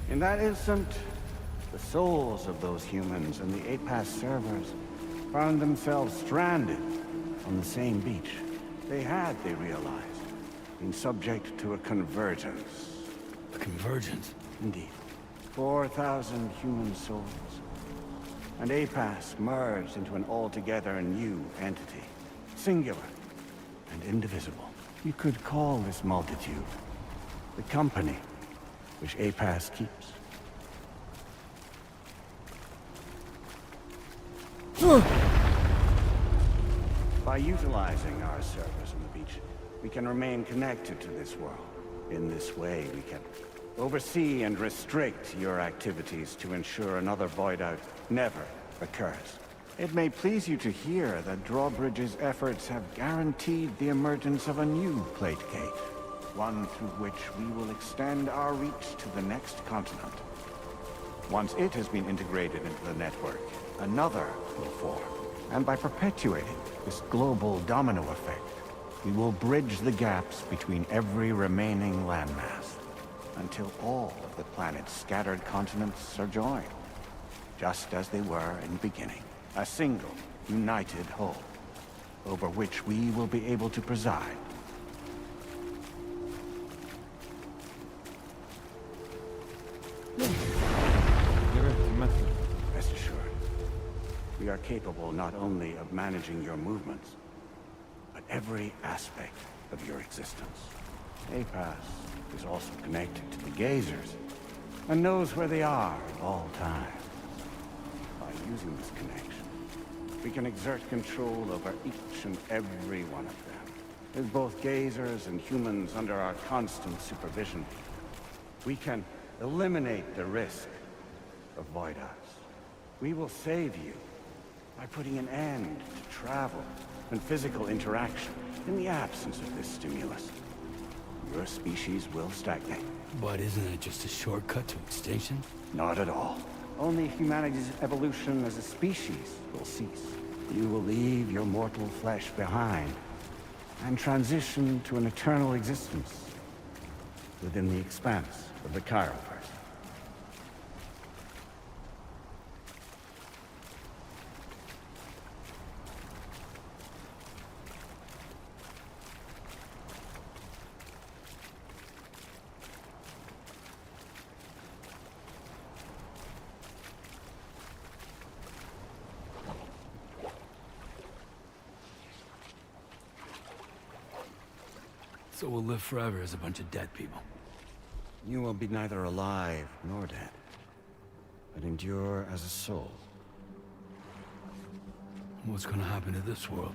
In that instant, the souls of those humans and the APAS servers found themselves stranded on the same beach. They had, they realized, been subject to a convergence. A convergence? Indeed. 4,000 human souls. And APAS merged into an altogether new entity. Singular and indivisible. You could call this multitude the company which APAS keeps. By utilizing our servers on the beach, we can remain connected to this world. In this way, we can oversee and restrict your activities to ensure another void out never occurs. It may please you to hear that Drawbridge's efforts have guaranteed the emergence of a new plate gate. One through which we will extend our reach to the next continent. Once it has been integrated into the network, another will form. And by perpetuating this global domino effect, we will bridge the gaps between every remaining landmass, until all of the planet's scattered continents are joined, just as they were in the beginning. A single, united whole, over which we will be able to preside. Rest assured, we are capable not only of managing your movements, but every aspect of your existence. APAS is also connected to the gazers, and knows where they are at all times. By using this connection, we can exert control over each and every one of them. With both gazers and humans under our constant supervision, we can eliminate the risk of void outs. We will save you by putting an end to travel and physical interaction in the absence of this stimulus. Your species will stagnate. But isn't it just a shortcut to extinction? Not at all. Only humanity's evolution as a species will cease. You will leave your mortal flesh behind and transition to an eternal existence within the expanse of the Chiroverse. So we'll live forever as a bunch of dead people. You will be neither alive nor dead, but endure as a soul. What's gonna happen to this world?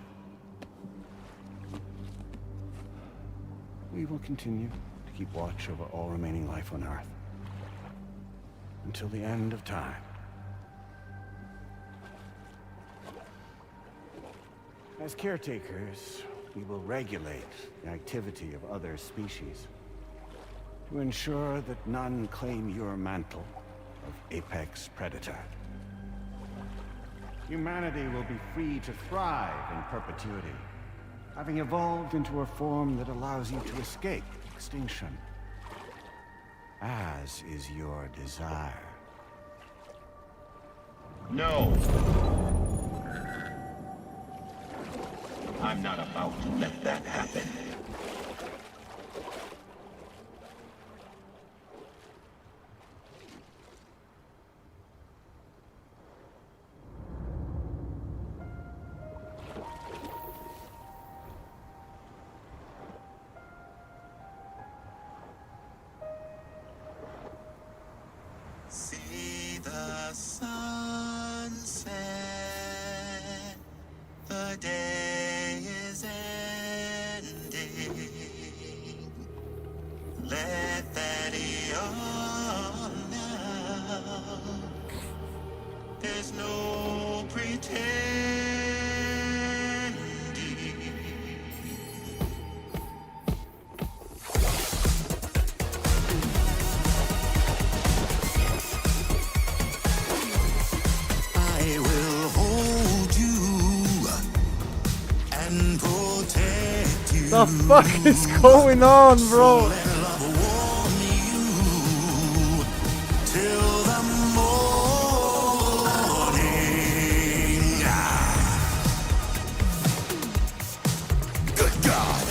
We will continue to keep watch over all remaining life on Earth. Until the end of time. As caretakers, we will regulate the activity of other species to ensure that none claim your mantle of apex predator. Humanity will be free to thrive in perpetuity, having evolved into a form that allows you to escape extinction, as is your desire. No! I'm not about to let that happen. The fuck is going on, bro? Good God!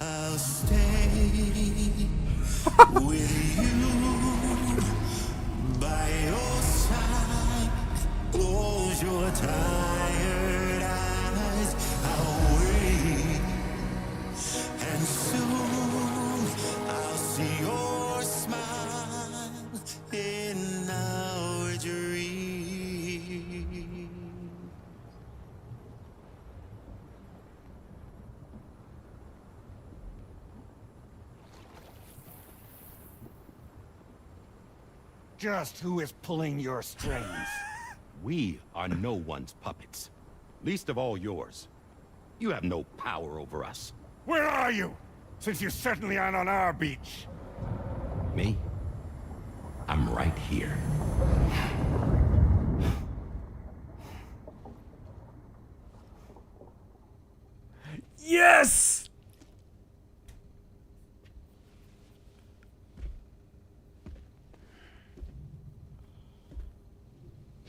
I'll stay with you by your side. Close your tired eyes. I'll wait, and soon I'll see your smile in our dream. Just who is pulling your strings? We are no one's puppets. Least of all yours. You have no power over us. Where are you? Since you certainly aren't on our beach. Me? I'm right here. Yes!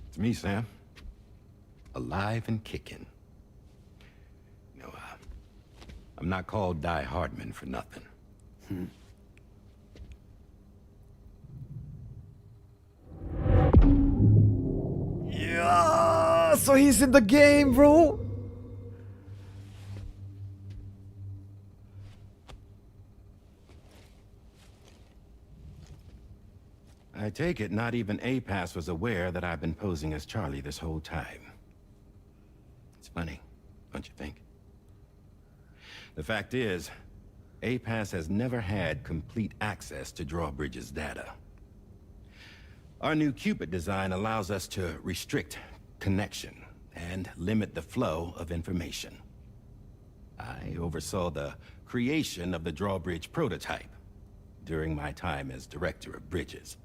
It's me, Sam. Alive and kicking. No, I'm not called Die Hardman for nothing. Yeah! So he's in the game, bro! I take it not even APAS was aware that I've been posing as Charlie this whole time. It's funny, don't you think? The fact is, APAS has never had complete access to Drawbridge's data. Our new Cupid design allows us to restrict connection and limit the flow of information. I oversaw the creation of the Drawbridge prototype during my time as Director of Bridges.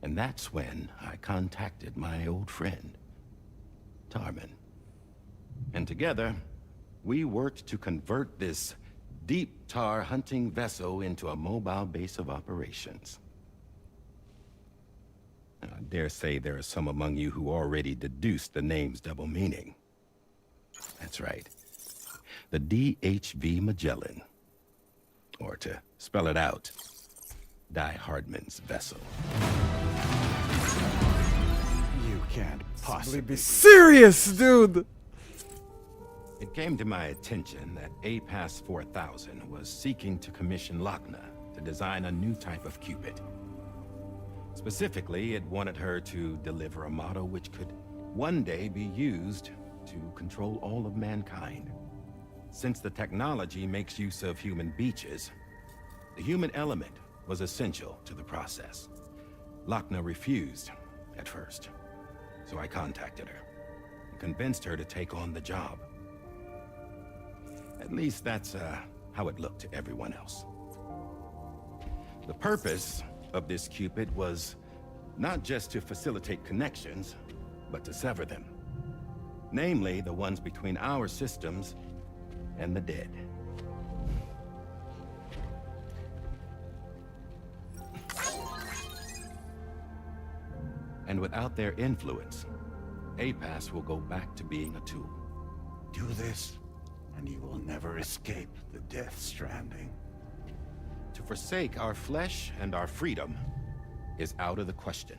And that's when I contacted my old friend, Tarman. And together, we worked to convert this deep tar hunting vessel into a mobile base of operations. Now, I dare say there are some among you who already deduced the name's double meaning. That's right. The DHV Magellan. Or to spell it out, Die Hardman's vessel. You can't possibly be serious, dude! It came to my attention that APAS 4000 was seeking to commission Lochna to design a new type of Cupid. Specifically, it wanted her to deliver a model which could one day be used to control all of mankind. Since the technology makes use of human beaches, the human element was essential to the process. Lochna refused at first, so I contacted her and convinced her to take on the job. At least that's how it looked to everyone else. The purpose of this Cupid was not just to facilitate connections, but to sever them. Namely, the ones between our systems and the dead. And without their influence, APAS will go back to being a tool. Do this, and you will never escape the death stranding. To forsake our flesh and our freedom is out of the question.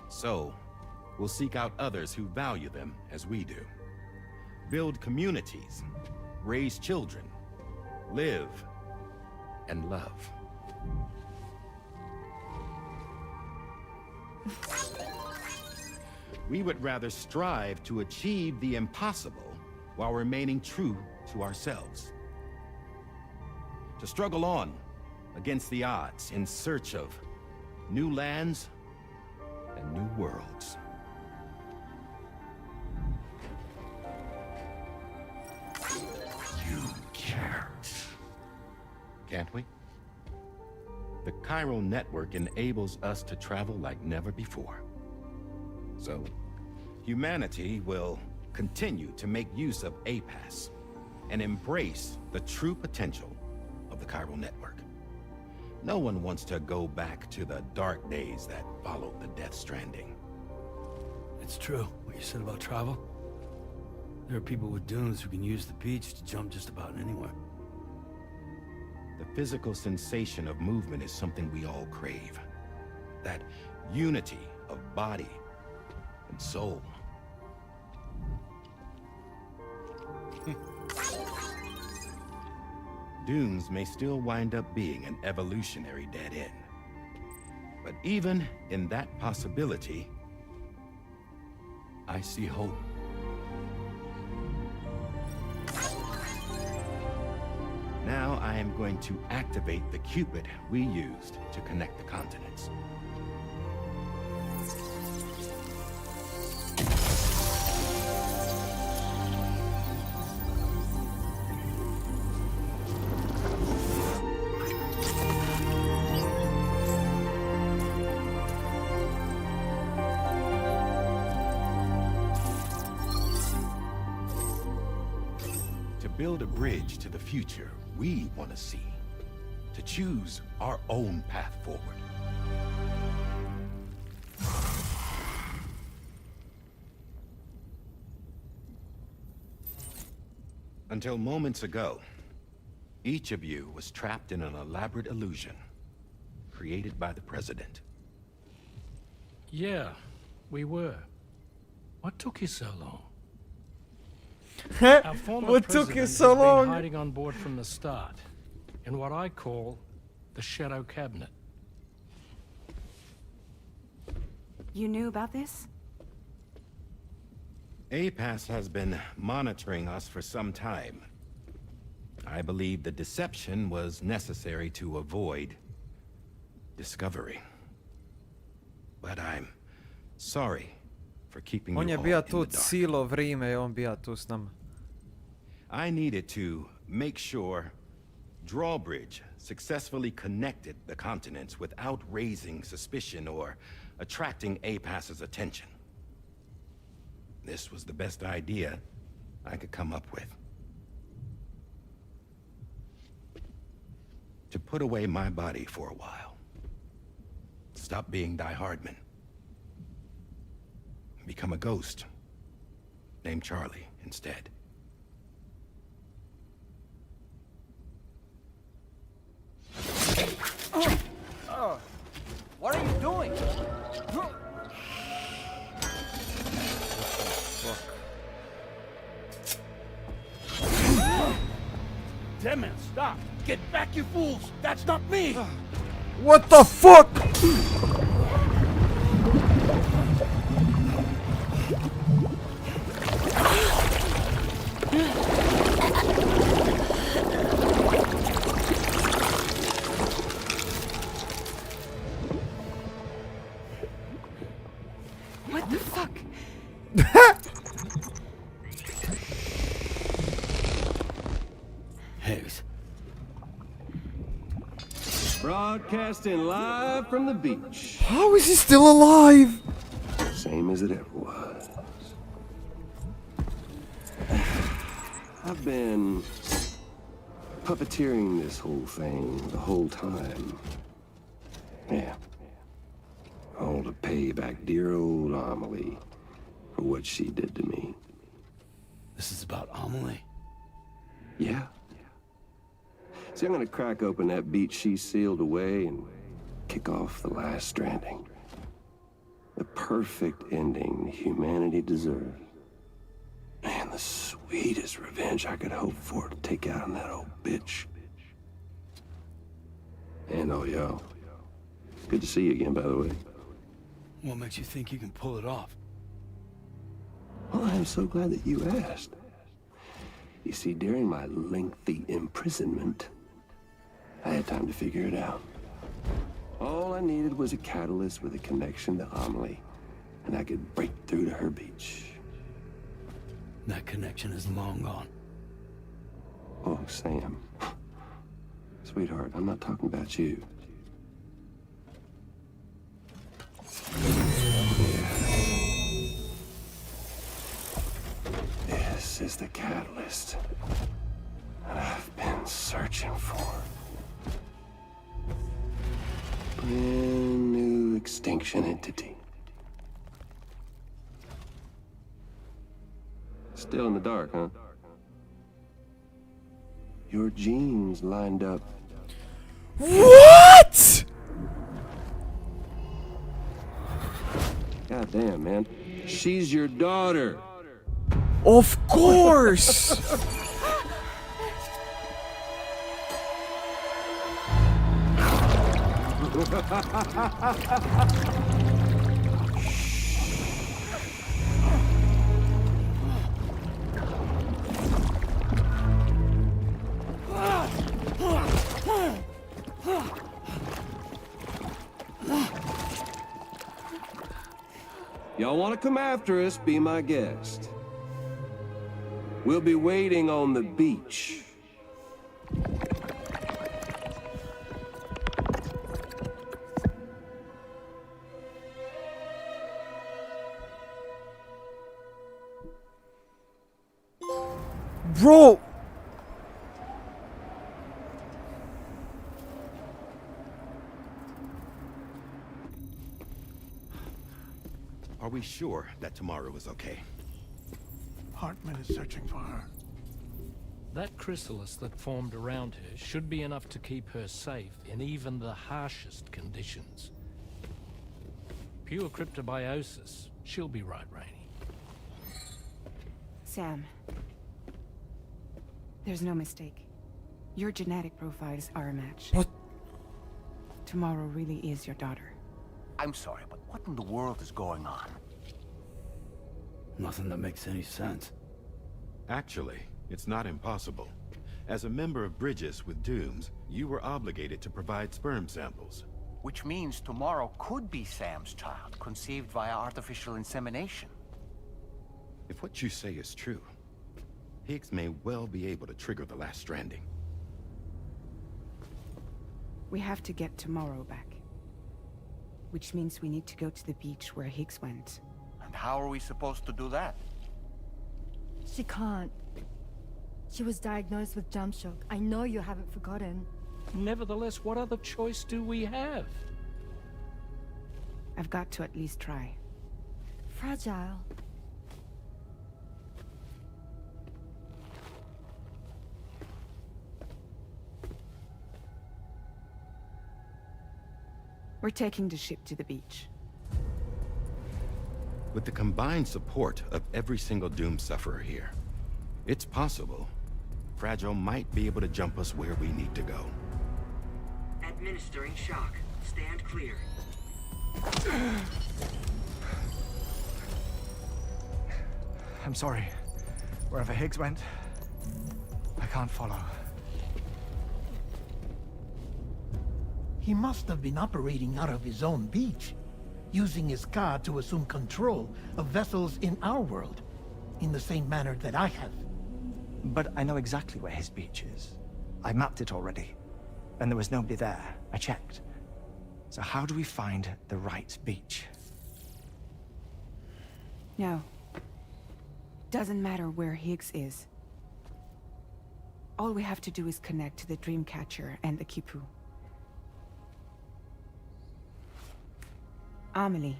So, we'll seek out others who value them as we do. Build communities, raise children, live, and love. We would rather strive to achieve the impossible while remaining true to ourselves. To struggle on against the odds in search of new lands and new worlds. You care. can't we? The chiral network enables us to travel like never before. So, humanity will continue to make use of APAS and embrace the true potential of the chiral network. No one wants to go back to the dark days that followed the Death Stranding. It's true, what you said about travel. There are people with dunes who can use the beach to jump just about anywhere. The physical sensation of movement is something we all crave. That unity of body and soul. Dunes may still wind up being an evolutionary dead end. But even in that possibility, I see hope. Now I am going to activate the Cupid we used to connect the continents. To build a bridge to the future we want to see, to choose our own path forward. Until moments ago, each of you was trapped in an elaborate illusion created by the President. Yeah, we were. What took you so long? Our former What took you president so has been long? hiding on board from the start, in what I call the Shadow Cabinet. You knew about this? APAS has been monitoring us for some time. I believe the deception was necessary to avoid discovery. But I'm sorry for keeping On you je all bio in tu the dark. cijelo vrijeme i on bio tu s nama. I needed to make sure Drawbridge successfully connected the continents without raising suspicion or attracting APAS's attention. This was the best idea I could come up with. To put away my body for a while. Stop being Die Hardman. Become a ghost. Named Charlie instead. What are you doing? Damn it, stop! Get back, you fools! That's not me! What the fuck? What the fuck? Higgs. Broadcasting live from the beach. How is he still alive? Same as it ever was. I've been puppeteering this whole thing the whole time. Yeah. All to pay back dear old Amelie for what she did to me. This is about Amelie? Yeah. See, I'm gonna crack open that beach she sealed away and kick off the last stranding. The perfect ending humanity deserves. Man, the sweetest revenge I could hope for to take out on that old bitch. And oh, yo. Good to see you again, by the way. What makes you think you can pull it off? Well, I'm so glad that you asked. You see, during my lengthy imprisonment, I had time to figure it out. All I needed was a catalyst with a connection to Amelie, and I could break through to her beach. That connection is long gone. Oh, Sam. Sweetheart, I'm not talking about you. This is the catalyst that I've been searching for. Brand new extinction entity. Still in the dark, huh? Your genes lined up. What? God damn, man. She's your daughter. Of course. Y'all want to come after us, be my guest. We'll be waiting on the beach. Bro. Are we sure that tomorrow is okay? Hartman is searching for her. That chrysalis that formed around her should be enough to keep her safe in even the harshest conditions. Pure cryptobiosis. She'll be right, Rainey. Sam. There's no mistake. Your genetic profiles are a match. What? Tomorrow really is your daughter. I'm sorry, but what in the world is going on? Nothing that makes any sense. Actually, it's not impossible. As a member of Bridges with Dooms, you were obligated to provide sperm samples. Which means tomorrow could be Sam's child, conceived via artificial insemination. If what you say is true, Higgs may well be able to trigger the last stranding. We have to get tomorrow back. Which means we need to go to the beach where Higgs went. And how are we supposed to do that? She can't. She was diagnosed with jump shock. I know you haven't forgotten. Nevertheless, what other choice do we have? I've got to at least try. Fragile. We're taking the ship to the beach. With the combined support of every single Doom sufferer here, it's possible Fragile might be able to jump us where we need to go. Administering shock. Stand clear. I'm sorry. Wherever Higgs went, I can't follow. He must have been operating out of his own beach, using his car to assume control of vessels in our world, in the same manner that I have. But I know exactly where his beach is. I mapped it already, and there was nobody there. I checked. So how do we find the right beach? No. Doesn't matter where Higgs is. All we have to do is connect to the Dreamcatcher and the Kipu. Amelie.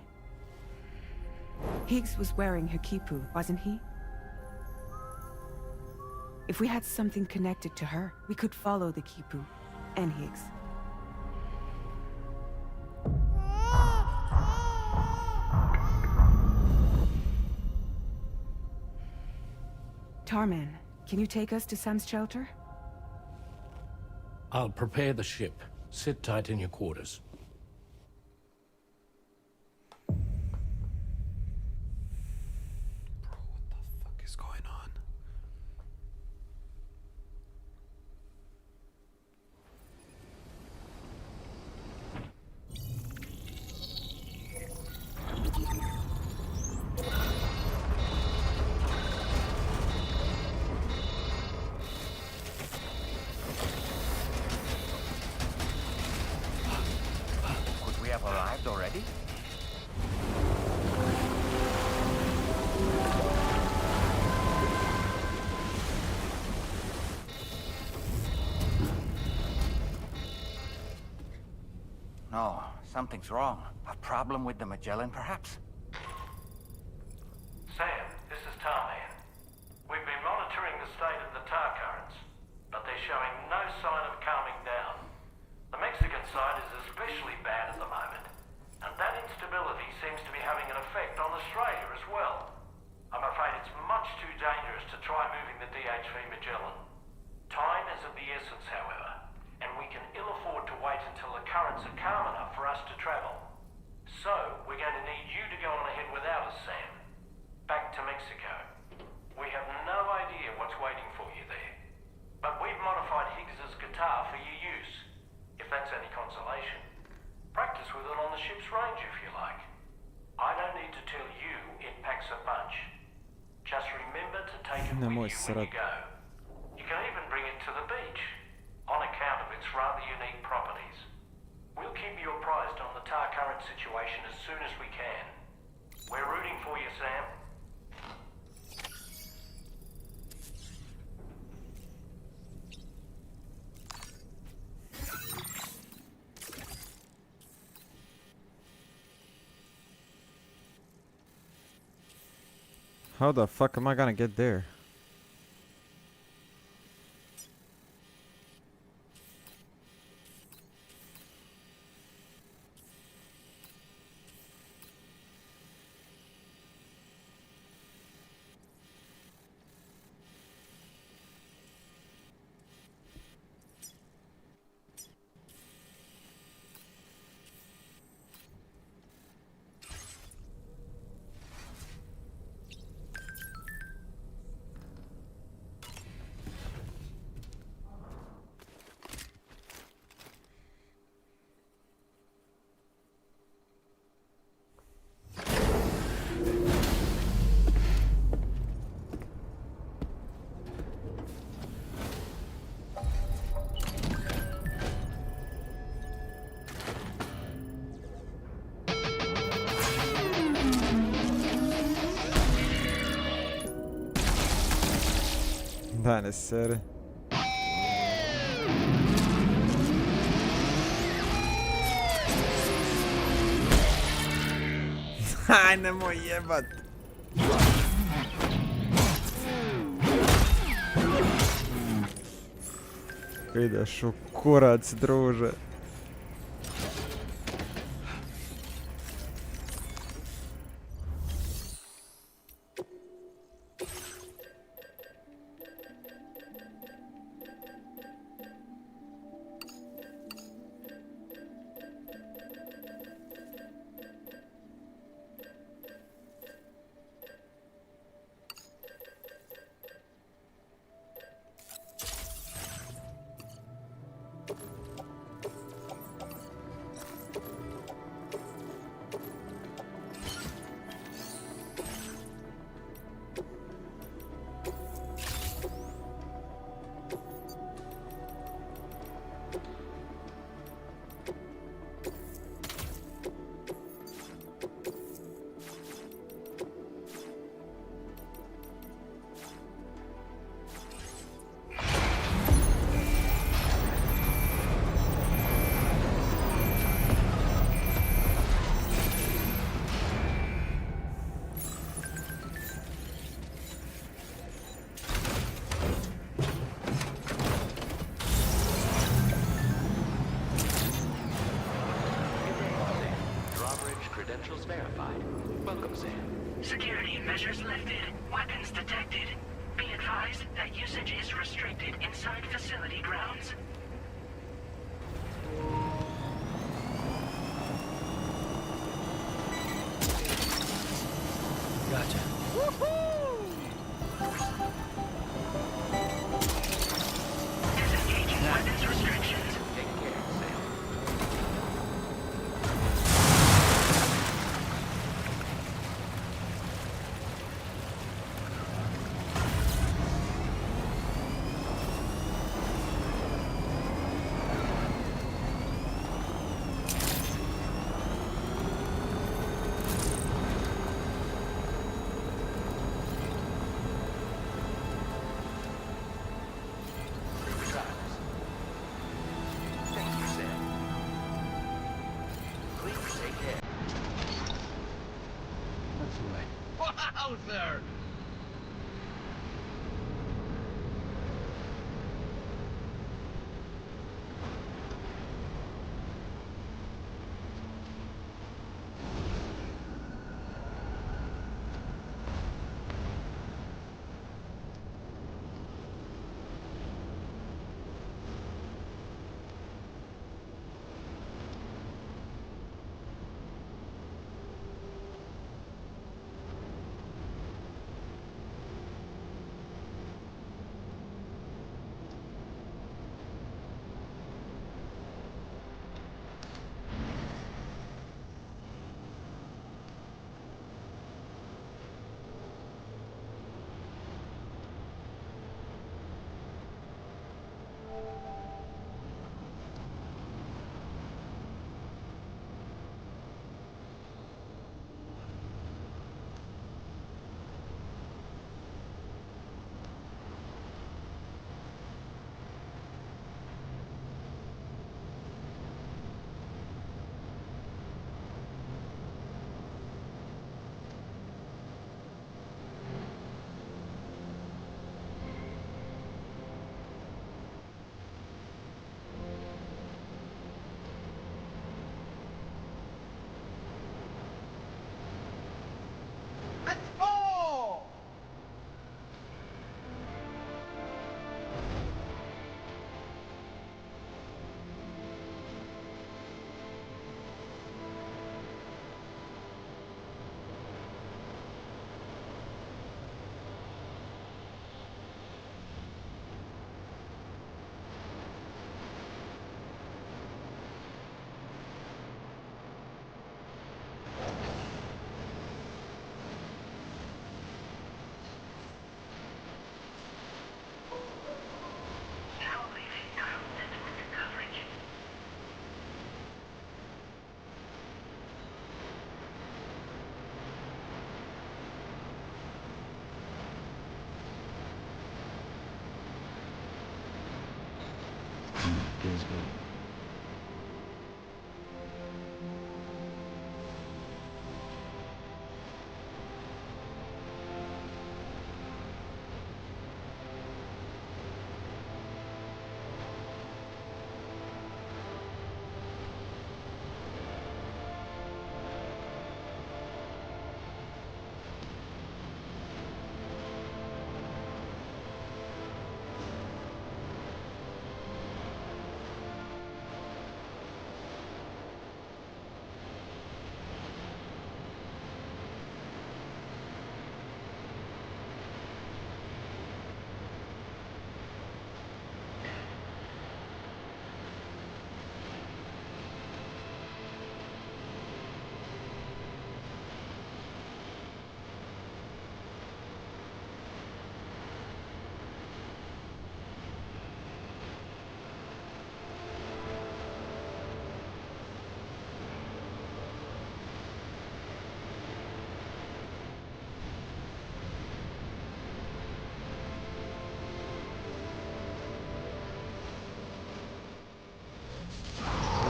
Higgs was wearing her Kipu, wasn't he? If we had something connected to her, we could follow the Kipu and Higgs. Tarman, can you take us to Sam's shelter? I'll prepare the ship. Sit tight in your quarters. arrived already? No, something's wrong. A problem with the Magellan, perhaps? Sam, this is Tarman. We've been monitoring the state of the tar currents, but they're showing no sign of calming down. The Mexican side is especially bad at the moment, and that instability seems to be having an effect on Australia as well. I'm afraid it's much too dangerous to try moving the DHV Magellan. Time is of the essence, however, and we can ill afford to wait until the currents are calm enough for us to travel. So, we're going to need you to go on ahead without us, Sam. Back to Mexico. We have no idea what's waiting for you there. But we've modified Higgs's guitar for your use, if that's any consolation. Practice with it on the ship's range if you like. I don't need to tell you it packs a punch. Just remember to take it with you when you go. You can even bring it to the beach, on account of its rather unique properties. We'll keep you apprised on the tar current situation as soon as we can. We're rooting for you, Sam. How the fuck am I gonna get there? Da, ne sere. Aj, nemoj jebat. Ideš u kurac, druže. Credentials verified. Welcome, Sam. Security measures lifted. Weapons detected. Be advised that usage is restricted inside facility grounds. Gotcha. Disengaging weapons restrictions. Take care, Sam. closer! Feels good.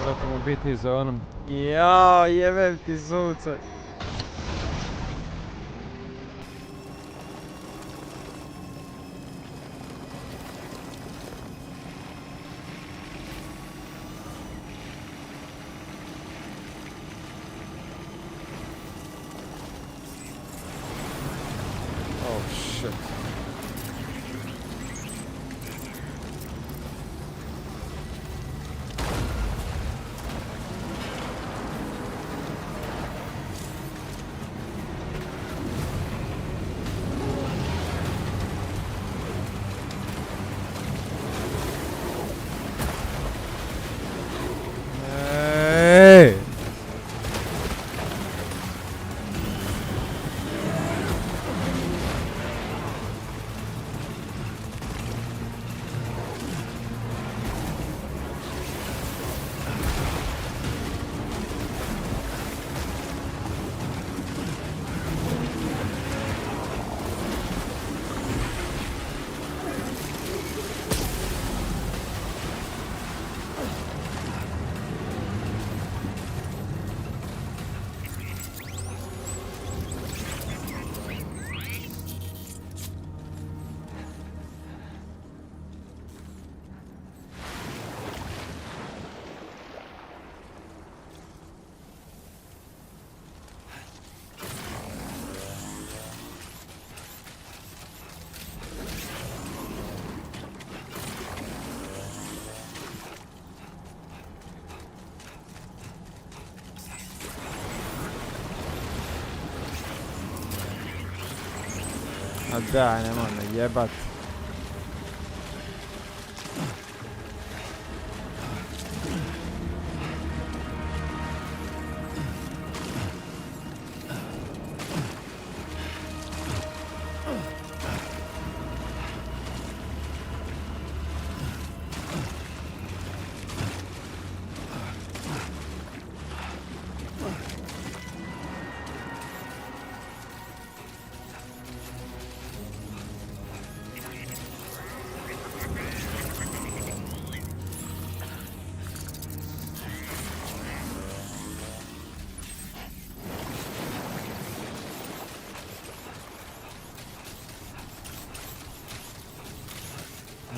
Vratimo biti za onom. Jao, jebem ti sunce. Oh shit. daj, nemoj me jebat.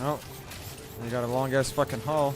Oh, you got a long ass fucking haul.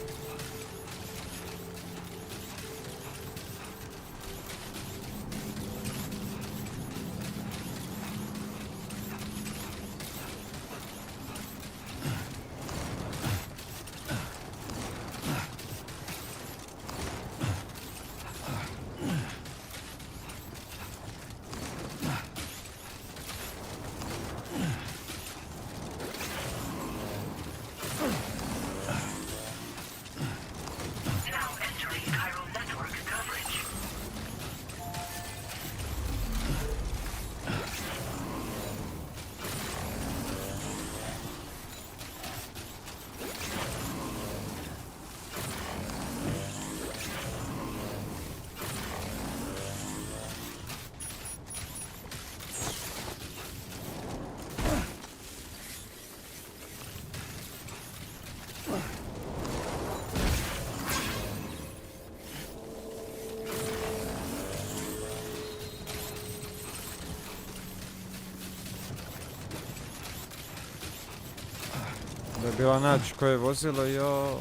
Da je bila naći koje je vozilo, jo.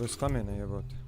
Bez stamine jebote.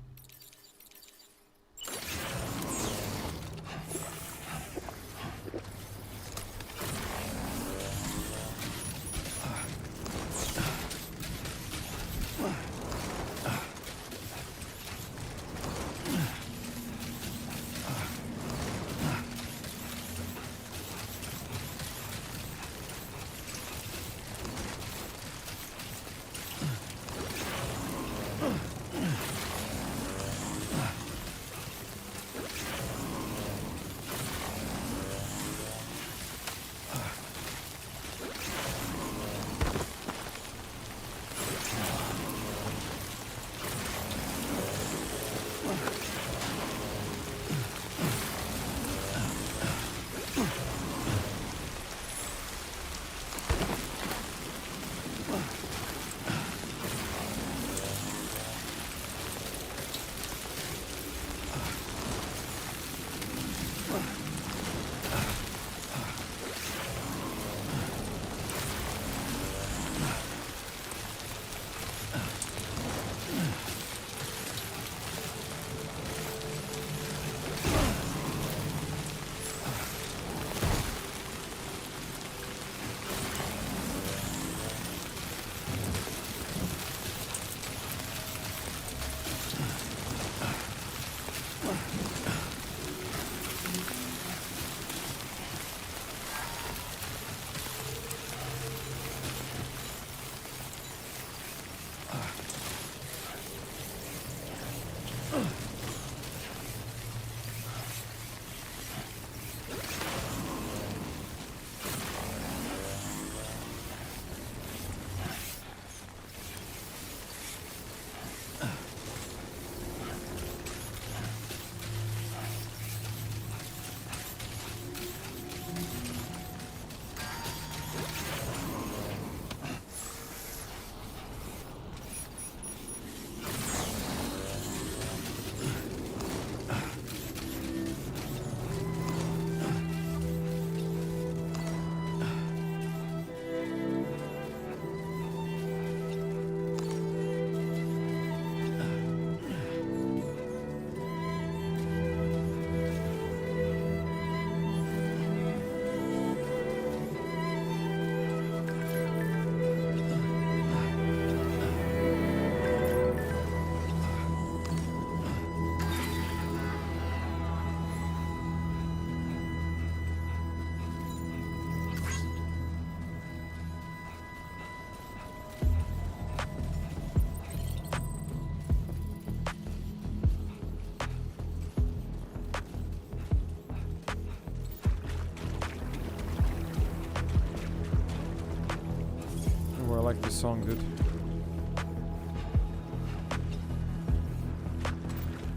like this song, dude.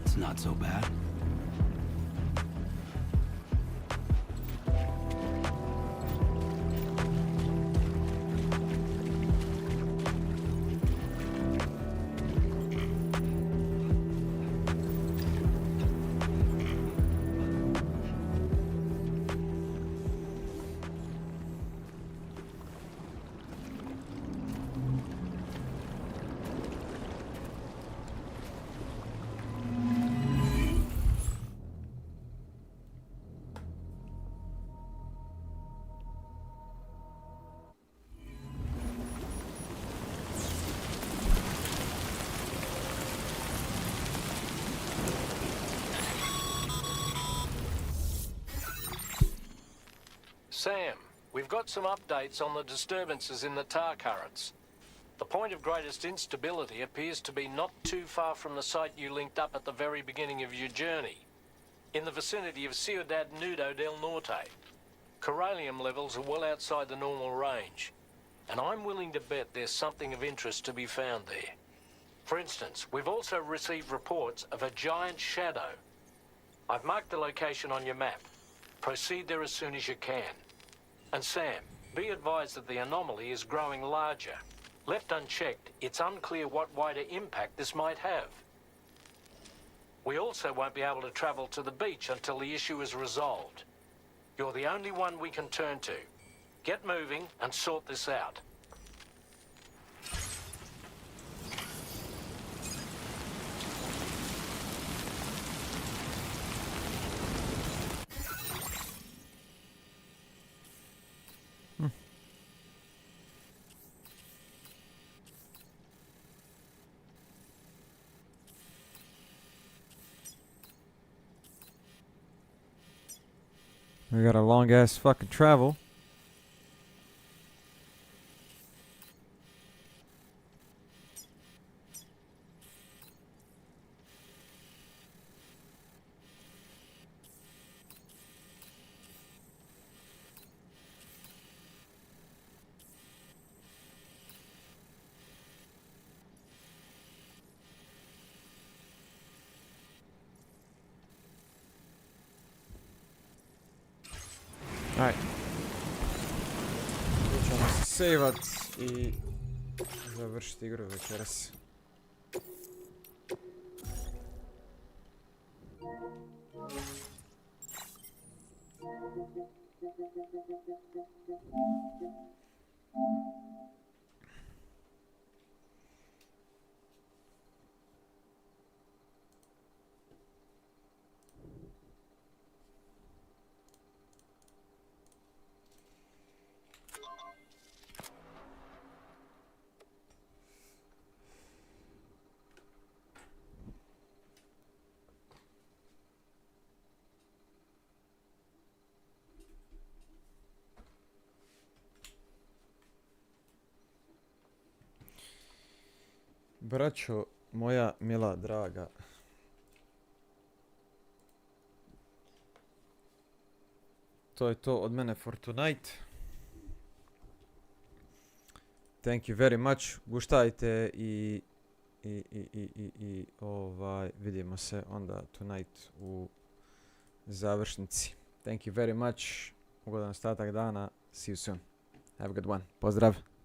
It's not so bad. Sam, we've got some updates on the disturbances in the tar currents. The point of greatest instability appears to be not too far from the site you linked up at the very beginning of your journey, in the vicinity of Ciudad Nudo del Norte. Corallium levels are well outside the normal range, and I'm willing to bet there's something of interest to be found there. For instance, we've also received reports of a giant shadow. I've marked the location on your map. Proceed there as soon as you can. And Sam, be advised that the anomaly is growing larger. Left unchecked, it's unclear what wider impact this might have. We also won't be able to travel to the beach until the issue is resolved. You're the only one we can turn to. Get moving and sort this out. We got a long ass fucking travel. Aj. Tu ćemo se sejvat i završiti igru večeras. Braćo moja mila draga, to je to od mene for tonight. Thank you very much. Guštajte i vidimo se onda tonight u završnici. Thank you very much. Ugodan ostatak dana. See you soon. Have a good one. Pozdrav.